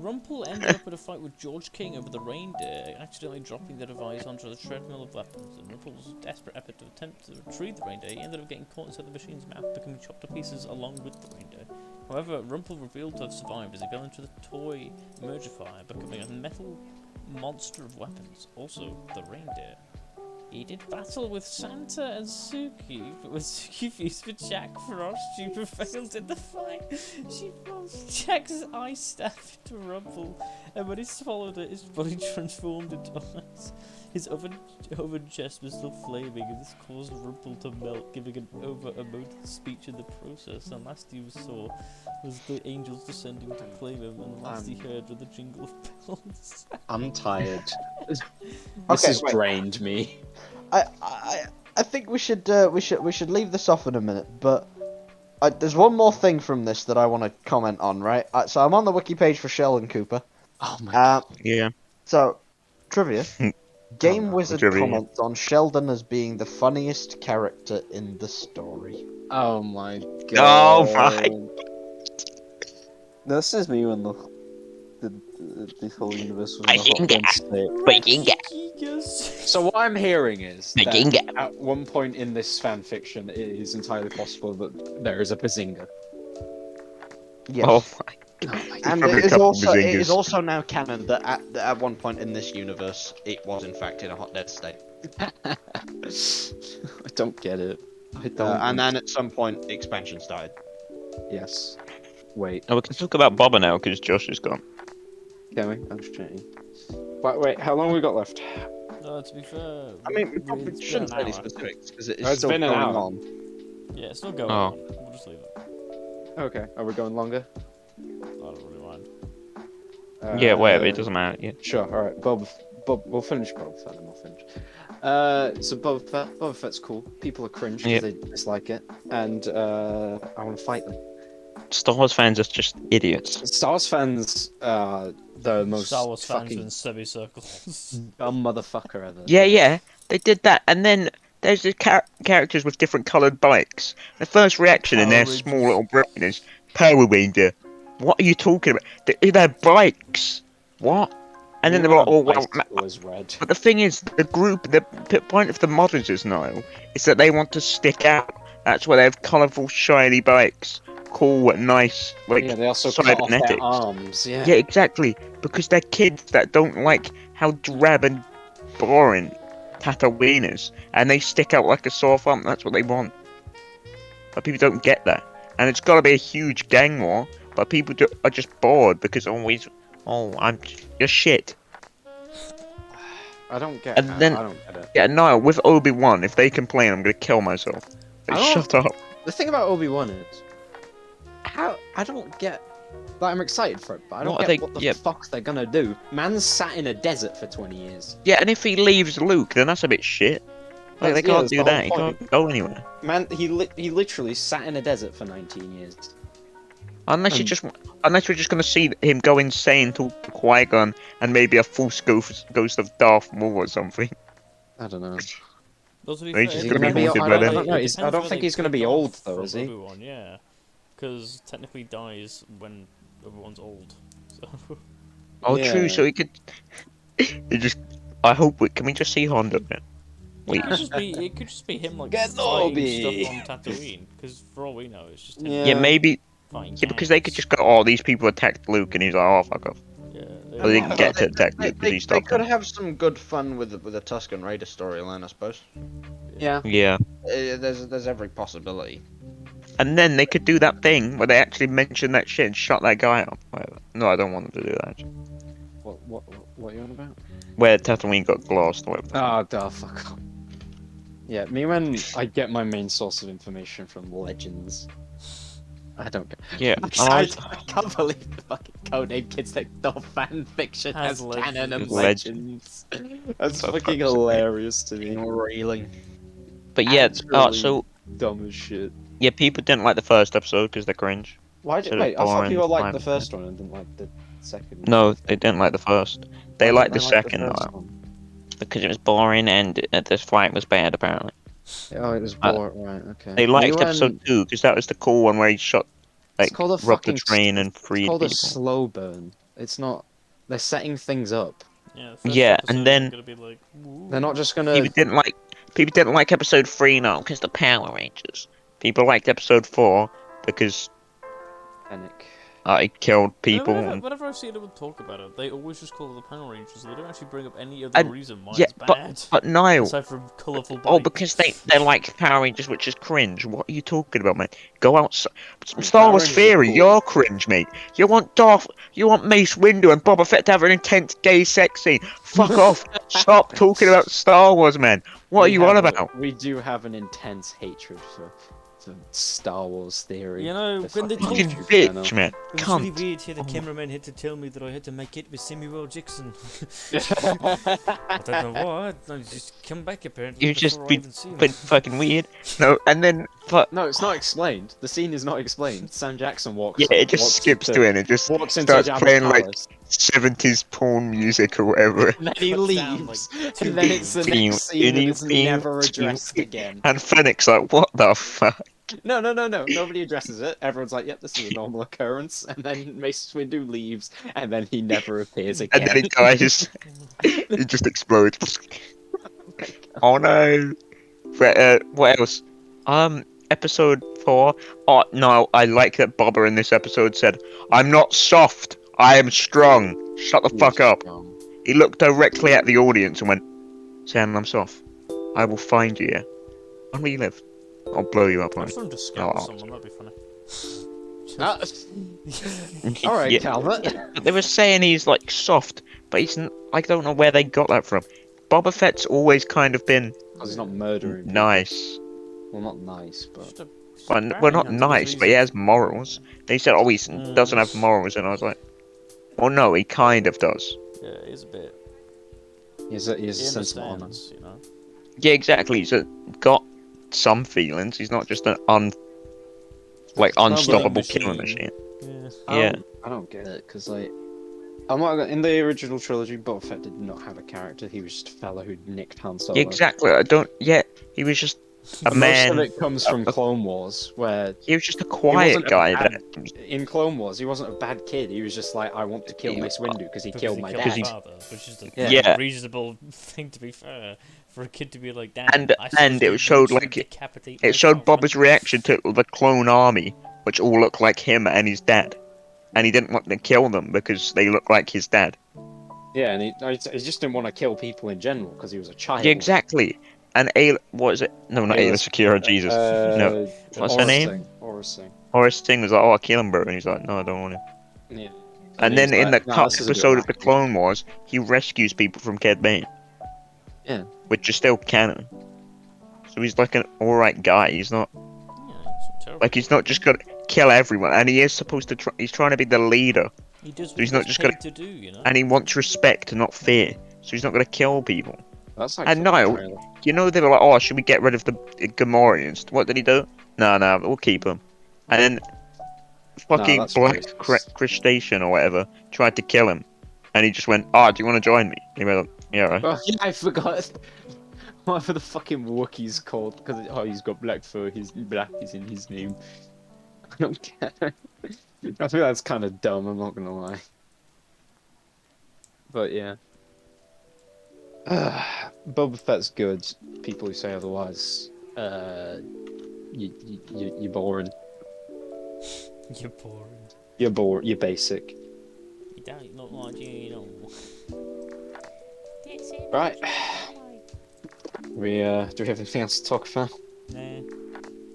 [SPEAKER 1] Rumpel ended up in a fight with George King over the reindeer, accidentally dropping the device onto the treadmill of weapons. In Rumpel's desperate effort to attempt to retrieve the reindeer, he ended up getting caught inside the machine's mouth, becoming chopped to pieces along with the reindeer. However, Rumpel revealed to have survived as he fell into the toy Mergifier, becoming a metal monster of weapons, also the reindeer. He did battle with Santa and Suki, but when Suki fused for Jack Frost, she prevailed in the fight. She forced Jack's ice staff into Rumple And when he swallowed it, his body transformed into ice. His oven chest was still flaming, and this caused Rumple to melt, giving an over-emoted speech in the process. And last he saw was the angels descending to claim him, and last he heard were the jingle of bells.
[SPEAKER 6] I'm tired. This
[SPEAKER 5] Okay,
[SPEAKER 6] has
[SPEAKER 5] wait.
[SPEAKER 6] drained me.
[SPEAKER 5] I think we should leave this off in a minute, but there's one more thing from this that I want to comment on, right? So I'm on the wiki page for Sheldon Cooper.
[SPEAKER 6] Oh my god.
[SPEAKER 3] Yeah.
[SPEAKER 5] So, trivia. Game Wizard
[SPEAKER 3] Trivia.
[SPEAKER 5] comments on Sheldon as being the funniest character in the story.
[SPEAKER 6] Oh my god.
[SPEAKER 3] Oh my.
[SPEAKER 9] This is me when the whole universe was
[SPEAKER 3] I
[SPEAKER 9] in a hot
[SPEAKER 3] think-
[SPEAKER 9] dense state.
[SPEAKER 6] So what I'm hearing is that
[SPEAKER 3] Bazinga.
[SPEAKER 6] at one point in this fan fiction, it is entirely possible that there is a Bazinga.
[SPEAKER 5] Yes.
[SPEAKER 3] Oh my.
[SPEAKER 5] And
[SPEAKER 3] Probably a
[SPEAKER 5] it is
[SPEAKER 3] couple
[SPEAKER 5] also
[SPEAKER 3] Bazingas.
[SPEAKER 5] now canon that at one point in this universe, it was in fact in a hot dead state.
[SPEAKER 6] I don't get it. I don't.
[SPEAKER 5] And then at some point, the expansion started.
[SPEAKER 6] Yes. Wait.
[SPEAKER 3] Oh, we can talk about Boba now because Josh is gone.
[SPEAKER 6] Can we? I'm just checking. Wait. How long have we got left?
[SPEAKER 1] To be fair,
[SPEAKER 5] I mean, we probably
[SPEAKER 1] it's been
[SPEAKER 5] shouldn't
[SPEAKER 1] an
[SPEAKER 5] say any
[SPEAKER 1] hour.
[SPEAKER 5] specifics because it is
[SPEAKER 6] It's
[SPEAKER 5] still
[SPEAKER 6] been an
[SPEAKER 5] going
[SPEAKER 6] hour.
[SPEAKER 5] on.
[SPEAKER 1] Yeah, it's still going
[SPEAKER 3] Oh.
[SPEAKER 1] on. We'll just leave it.
[SPEAKER 6] Okay. Are we going longer?
[SPEAKER 1] I don't really mind.
[SPEAKER 3] Yeah, whatever. It doesn't matter. Yeah.
[SPEAKER 6] Sure. All right. Bob. We'll finish Boba Fett and we'll finish. So Boba Fett's cool. People are cringe because
[SPEAKER 3] Yep.
[SPEAKER 6] they dislike it, and I want to fight them.
[SPEAKER 3] Star Wars fans are just idiots.
[SPEAKER 6] Star Wars fans are the most
[SPEAKER 1] Star Wars fans
[SPEAKER 6] fucking
[SPEAKER 1] in semicircles.
[SPEAKER 6] dumb motherfucker ever.
[SPEAKER 3] Yeah. They did that, and then there's the characters with different coloured bikes. The first reaction in their
[SPEAKER 1] Power
[SPEAKER 3] small
[SPEAKER 1] Rangers.
[SPEAKER 3] little brain is Power Ranger. What are you talking about? They're bikes. What? And then they're like, oh well.
[SPEAKER 6] was red.
[SPEAKER 3] But the thing is, the point of the modders now is that they want to stick out. That's why they have colourful, shiny bikes. Cool, nice, like
[SPEAKER 6] Yeah, they also cut off their
[SPEAKER 3] cybernetics.
[SPEAKER 6] arms. Yeah.
[SPEAKER 3] Yeah, exactly. Because they're kids that don't like how drab and boring Tatooine is, and they stick out like a sore thumb. That's what they want. But people don't get that, and it's got to be a huge gang war. But people are just bored because you're shit.
[SPEAKER 6] I don't get.
[SPEAKER 3] And then-
[SPEAKER 6] I don't get it.
[SPEAKER 3] Yeah, Niall, with Obi-Wan, if they complain, I'm gonna kill myself. Like,
[SPEAKER 6] I don't-
[SPEAKER 3] shut up.
[SPEAKER 6] The thing about Obi-Wan is, how I don't get. Like, I'm excited for it, but I don't
[SPEAKER 3] What are
[SPEAKER 6] get
[SPEAKER 3] they-
[SPEAKER 6] what the
[SPEAKER 3] yeah.
[SPEAKER 6] fuck they're gonna do. Man's sat in a desert for 20 years.
[SPEAKER 3] Yeah, and if he leaves Luke, then that's a bit shit. Like, they
[SPEAKER 6] That's- yeah,
[SPEAKER 3] can't
[SPEAKER 6] that's
[SPEAKER 3] do
[SPEAKER 6] the
[SPEAKER 3] that. He
[SPEAKER 6] whole point.
[SPEAKER 3] can't go anywhere.
[SPEAKER 6] Man, he literally sat in a desert for 19 years.
[SPEAKER 3] Unless we're just gonna see him go insane to Qui-Gon and maybe a false ghost of Darth Maul or something.
[SPEAKER 6] I don't know.
[SPEAKER 1] Those would
[SPEAKER 3] He's
[SPEAKER 1] fair,
[SPEAKER 3] just
[SPEAKER 1] it
[SPEAKER 3] gonna be
[SPEAKER 1] depends-
[SPEAKER 3] haunted
[SPEAKER 6] I
[SPEAKER 3] by
[SPEAKER 6] don't
[SPEAKER 3] them.
[SPEAKER 6] know.
[SPEAKER 1] it
[SPEAKER 6] I
[SPEAKER 1] depends
[SPEAKER 6] don't
[SPEAKER 1] where
[SPEAKER 6] think
[SPEAKER 1] they
[SPEAKER 6] he's gonna be
[SPEAKER 1] pick
[SPEAKER 6] old
[SPEAKER 1] off
[SPEAKER 6] though,
[SPEAKER 1] from
[SPEAKER 6] is he?
[SPEAKER 1] Obi-Wan, yeah, because technically he dies when everyone's old. So
[SPEAKER 3] Oh,
[SPEAKER 6] Yeah.
[SPEAKER 3] true. So he could. He just. I hope. Can we just see Honda then? Wait.
[SPEAKER 1] it could just be him like
[SPEAKER 6] Get
[SPEAKER 1] fighting
[SPEAKER 6] Nobby.
[SPEAKER 1] stuff on Tatooine. Because for all we know, it's just him
[SPEAKER 3] Yeah, maybe.
[SPEAKER 1] fighting.
[SPEAKER 3] Yeah, because they could just go, oh, these people attacked Luke, and he's like, oh, fuck off.
[SPEAKER 1] Yeah,
[SPEAKER 3] But they didn't get to attack Luke because he
[SPEAKER 5] They
[SPEAKER 3] stopped
[SPEAKER 5] could
[SPEAKER 3] them.
[SPEAKER 5] have some good fun with the Tusken Raider storyline, I suppose.
[SPEAKER 6] Yeah.
[SPEAKER 3] Yeah.
[SPEAKER 5] There's every possibility.
[SPEAKER 3] And then they could do that thing where they actually mention that shit and shut that guy up. Whatever. No, I don't want them to do that. Actually.
[SPEAKER 6] What are you on about?
[SPEAKER 3] Where Tatooine got glassed or whatever.
[SPEAKER 6] Oh, duh, fuck off. Yeah, me when I get my main source of information from legends. I don't get.
[SPEAKER 3] Yeah.
[SPEAKER 6] I can't believe the fucking codename Kids Next Door fan fiction
[SPEAKER 1] Has
[SPEAKER 6] has canon and
[SPEAKER 3] legends.
[SPEAKER 6] legends. That's
[SPEAKER 3] For
[SPEAKER 6] fucking
[SPEAKER 3] fuck's sake.
[SPEAKER 6] hilarious to me.
[SPEAKER 5] Reeling.
[SPEAKER 3] But yeah,
[SPEAKER 6] Actually-
[SPEAKER 3] so
[SPEAKER 6] Dumb as shit.
[SPEAKER 3] yeah, people didn't like the first episode because they're cringe.
[SPEAKER 6] Why
[SPEAKER 3] So
[SPEAKER 6] did wait? I thought
[SPEAKER 3] boring,
[SPEAKER 6] people liked
[SPEAKER 3] fine.
[SPEAKER 6] the first one and didn't like the second.
[SPEAKER 3] No, they didn't like the first. They
[SPEAKER 6] Why
[SPEAKER 3] liked the
[SPEAKER 6] didn't they like
[SPEAKER 3] second
[SPEAKER 6] first
[SPEAKER 3] though,
[SPEAKER 6] one?
[SPEAKER 3] because it was boring and the fight was bad apparently.
[SPEAKER 6] Oh, it was
[SPEAKER 3] Uh,
[SPEAKER 6] boring. Right, okay.
[SPEAKER 3] They liked
[SPEAKER 6] Me when-
[SPEAKER 3] episode 2 because that was the cool one where he shot, like,
[SPEAKER 6] It's called a
[SPEAKER 3] robbed the
[SPEAKER 6] fucking
[SPEAKER 3] train and
[SPEAKER 6] It's
[SPEAKER 3] freed
[SPEAKER 6] called a
[SPEAKER 3] people.
[SPEAKER 6] slow burn. It's not. They're setting things up.
[SPEAKER 1] yeah, the first
[SPEAKER 3] Yeah,
[SPEAKER 1] episode
[SPEAKER 3] and
[SPEAKER 1] is
[SPEAKER 3] then-
[SPEAKER 1] gonna be like, "Woo."
[SPEAKER 6] They're not just gonna.
[SPEAKER 3] People didn't like episode 3 now because the Power Rangers. People liked episode 4 because
[SPEAKER 6] Panic.
[SPEAKER 3] I killed people.
[SPEAKER 1] Whenever I see anyone talk about it, they always just call it the Power Rangers. They don't actually bring up any other reason why
[SPEAKER 3] Yeah,
[SPEAKER 1] it's bad.
[SPEAKER 3] but Niall.
[SPEAKER 1] Aside from colourful bikes.
[SPEAKER 3] Oh, because they're like Power Rangers, which is cringe. What are you talking about, mate? Go outside. Star Wars
[SPEAKER 6] Rangers are
[SPEAKER 3] Theory,
[SPEAKER 6] cool.
[SPEAKER 3] you're cringe, mate. You want Mace Windu and Boba Fett to have an intense gay sex scene. Fuck off. Stop talking about Star Wars, man. What are you on about?
[SPEAKER 6] We do have an intense hatred for Star Wars Theory.
[SPEAKER 1] You know, when they told
[SPEAKER 3] Fucking
[SPEAKER 1] you,
[SPEAKER 3] bitch, man.
[SPEAKER 1] it was really
[SPEAKER 3] Cunt.
[SPEAKER 1] weird here. The cameraman had to tell me that I had to make it with Samuel Jackson. I don't know why. I just come back apparently.
[SPEAKER 3] You've just
[SPEAKER 1] before I
[SPEAKER 3] been
[SPEAKER 1] even see him.
[SPEAKER 3] fucking weird. No, and then
[SPEAKER 6] No, it's not explained. The scene is not explained. Sam Jackson walks.
[SPEAKER 3] yeah, it just
[SPEAKER 6] walks
[SPEAKER 3] skips
[SPEAKER 6] into-
[SPEAKER 3] to it and it just
[SPEAKER 6] walks into
[SPEAKER 3] starts
[SPEAKER 6] Jabba's
[SPEAKER 3] playing like
[SPEAKER 6] palace.
[SPEAKER 3] 70s porn music or whatever.
[SPEAKER 6] And then he
[SPEAKER 1] Cuts
[SPEAKER 6] leaves,
[SPEAKER 1] down, like,
[SPEAKER 6] and then it's the next scene and it's never addressed again.
[SPEAKER 3] And Fennec's like, what the fuck?
[SPEAKER 6] No. Nobody addresses it. Everyone's like, "Yep, this is a normal occurrence." And then Mace Windu leaves, and then he never appears
[SPEAKER 3] And
[SPEAKER 6] again.
[SPEAKER 3] then he dies. It just explodes. Oh no. But, what else? Episode 4. Oh no, I like that Boba in this episode said, "I'm not soft, I am strong. Shut the fuck up." He looked directly at the audience and went, "Sam, I'm soft. I will find you, yeah? Where do you live? I'll blow you up
[SPEAKER 1] I
[SPEAKER 3] on
[SPEAKER 1] just
[SPEAKER 3] it."
[SPEAKER 1] want him to scout someone, that'd be funny.
[SPEAKER 6] All right,
[SPEAKER 3] Yeah.
[SPEAKER 6] Calvert.
[SPEAKER 3] But they were saying he's like soft, but I don't know where they got that from. Boba Fett's always kind of been
[SPEAKER 6] Because he's not murdering. people.
[SPEAKER 3] nice.
[SPEAKER 6] Well, not nice, but
[SPEAKER 3] Well, not nice, but he has morals. They said, oh, he doesn't have morals, and I was like, well, no, he kind of does.
[SPEAKER 1] Yeah, he's a bit.
[SPEAKER 6] he has a
[SPEAKER 1] He
[SPEAKER 6] sense of honor.
[SPEAKER 1] understands, you know.
[SPEAKER 3] Yeah, exactly. He's got some feelings. He's not just an unstoppable
[SPEAKER 1] machine.
[SPEAKER 3] killing machine.
[SPEAKER 1] Yeah.
[SPEAKER 3] Yeah.
[SPEAKER 6] I don't get it because I'm not in the original trilogy. Boba Fett did not have a character. He was just a fella who nicked Han Solo.
[SPEAKER 3] Yeah, exactly. I don't. Yeah, he was just a
[SPEAKER 6] And
[SPEAKER 3] man.
[SPEAKER 6] Most of it comes from Clone Wars, where
[SPEAKER 3] He was just a quiet
[SPEAKER 6] wasn't a
[SPEAKER 3] guy.
[SPEAKER 6] bad-
[SPEAKER 3] That
[SPEAKER 6] in Clone Wars he wasn't a bad kid. He was just like, I want to kill Mace Windu because he killed my
[SPEAKER 1] his
[SPEAKER 6] dad.
[SPEAKER 1] father, which is a
[SPEAKER 3] Yeah.
[SPEAKER 1] reasonable thing to be fair for a kid to be like, "Damn."
[SPEAKER 3] And
[SPEAKER 1] I seriously
[SPEAKER 3] it showed
[SPEAKER 1] want to
[SPEAKER 3] like
[SPEAKER 1] decapitate my
[SPEAKER 3] it showed
[SPEAKER 1] father."
[SPEAKER 3] Boba's reaction to the clone army, which all looked like him and his dad, and he didn't want to kill them because they looked like his dad.
[SPEAKER 6] Yeah, and he just didn't want to kill people in general because he was a child.
[SPEAKER 3] Yeah, exactly. And what is it? No, not Ayla Secura. Jesus. No. What's her name?
[SPEAKER 6] Aura Singh.
[SPEAKER 3] Horace Singh was like, "Oh, I'll kill him, bro," and he's like, "No, I don't want to."
[SPEAKER 6] Yeah.
[SPEAKER 3] And
[SPEAKER 6] he
[SPEAKER 3] then
[SPEAKER 6] was
[SPEAKER 3] in
[SPEAKER 6] like,
[SPEAKER 3] the
[SPEAKER 6] "Nah,
[SPEAKER 3] cut
[SPEAKER 6] this is a bit
[SPEAKER 3] episode of the
[SPEAKER 6] wacky."
[SPEAKER 3] Clone Wars, he rescues people from Cad Bane.
[SPEAKER 6] Yeah.
[SPEAKER 3] Which is still canon. So he's like an alright guy. He's not
[SPEAKER 1] Yeah, it's terrible.
[SPEAKER 3] like he's not just gonna kill everyone, and he is supposed to. He's trying to be the leader,
[SPEAKER 1] He does
[SPEAKER 3] so
[SPEAKER 1] what
[SPEAKER 3] he's not
[SPEAKER 1] he's
[SPEAKER 3] just
[SPEAKER 1] paid
[SPEAKER 3] gonna-
[SPEAKER 1] to do, you know.
[SPEAKER 3] and he wants respect, not fear. So he's not gonna kill people.
[SPEAKER 6] That's like
[SPEAKER 3] And Niall, you know they were like, "Oh, should we get rid of the Gamorreans?" What did he do? No, we'll keep them. And then fucking
[SPEAKER 6] that's
[SPEAKER 3] Black
[SPEAKER 6] racist.
[SPEAKER 3] Crustacean or whatever tried to kill him, and he just went, "Oh, do you want to join me?" And he went, "Yeah, right."
[SPEAKER 6] Oh, yeah, I forgot. Whatever the fucking Wookiee's called, because he's got black fur. His black is in his name. I don't care. I think that's kind of dumb. I'm not gonna lie. But yeah. Boba Fett's good. People who say otherwise, you're boring.
[SPEAKER 1] You're boring.
[SPEAKER 6] You're bored. You're basic.
[SPEAKER 1] You don't look like you know.
[SPEAKER 6] Right. Do we have anything else to talk about?
[SPEAKER 1] Nah.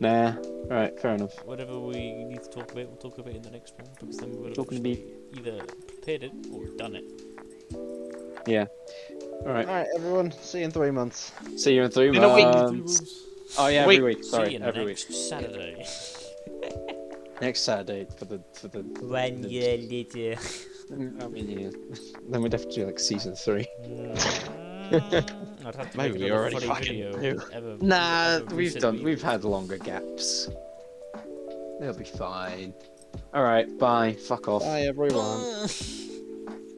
[SPEAKER 6] Nah. Alright, fair enough.
[SPEAKER 1] Whatever we need to talk about, we'll talk about it in the next one, because then we would have
[SPEAKER 6] Talking to
[SPEAKER 1] actually either prepared it or done it.
[SPEAKER 6] Yeah. Alright.
[SPEAKER 5] Alright, everyone. See you in 3 months.
[SPEAKER 6] See you in 3
[SPEAKER 3] In a week.
[SPEAKER 6] months. Oh yeah, every week.
[SPEAKER 1] See
[SPEAKER 6] Sorry,
[SPEAKER 1] you
[SPEAKER 6] every week.
[SPEAKER 1] next Saturday.
[SPEAKER 6] Next Saturday for the
[SPEAKER 1] 1 year later.
[SPEAKER 6] I mean, yeah. Then we'd have to do like season 3.
[SPEAKER 1] I'd have to
[SPEAKER 6] Maybe
[SPEAKER 1] make
[SPEAKER 6] we
[SPEAKER 1] another
[SPEAKER 6] already
[SPEAKER 1] funny
[SPEAKER 6] fucking
[SPEAKER 1] video.
[SPEAKER 6] do. Nah, we've had longer gaps. They'll be fine. Alright, bye. Fuck off.
[SPEAKER 5] Bye, everyone.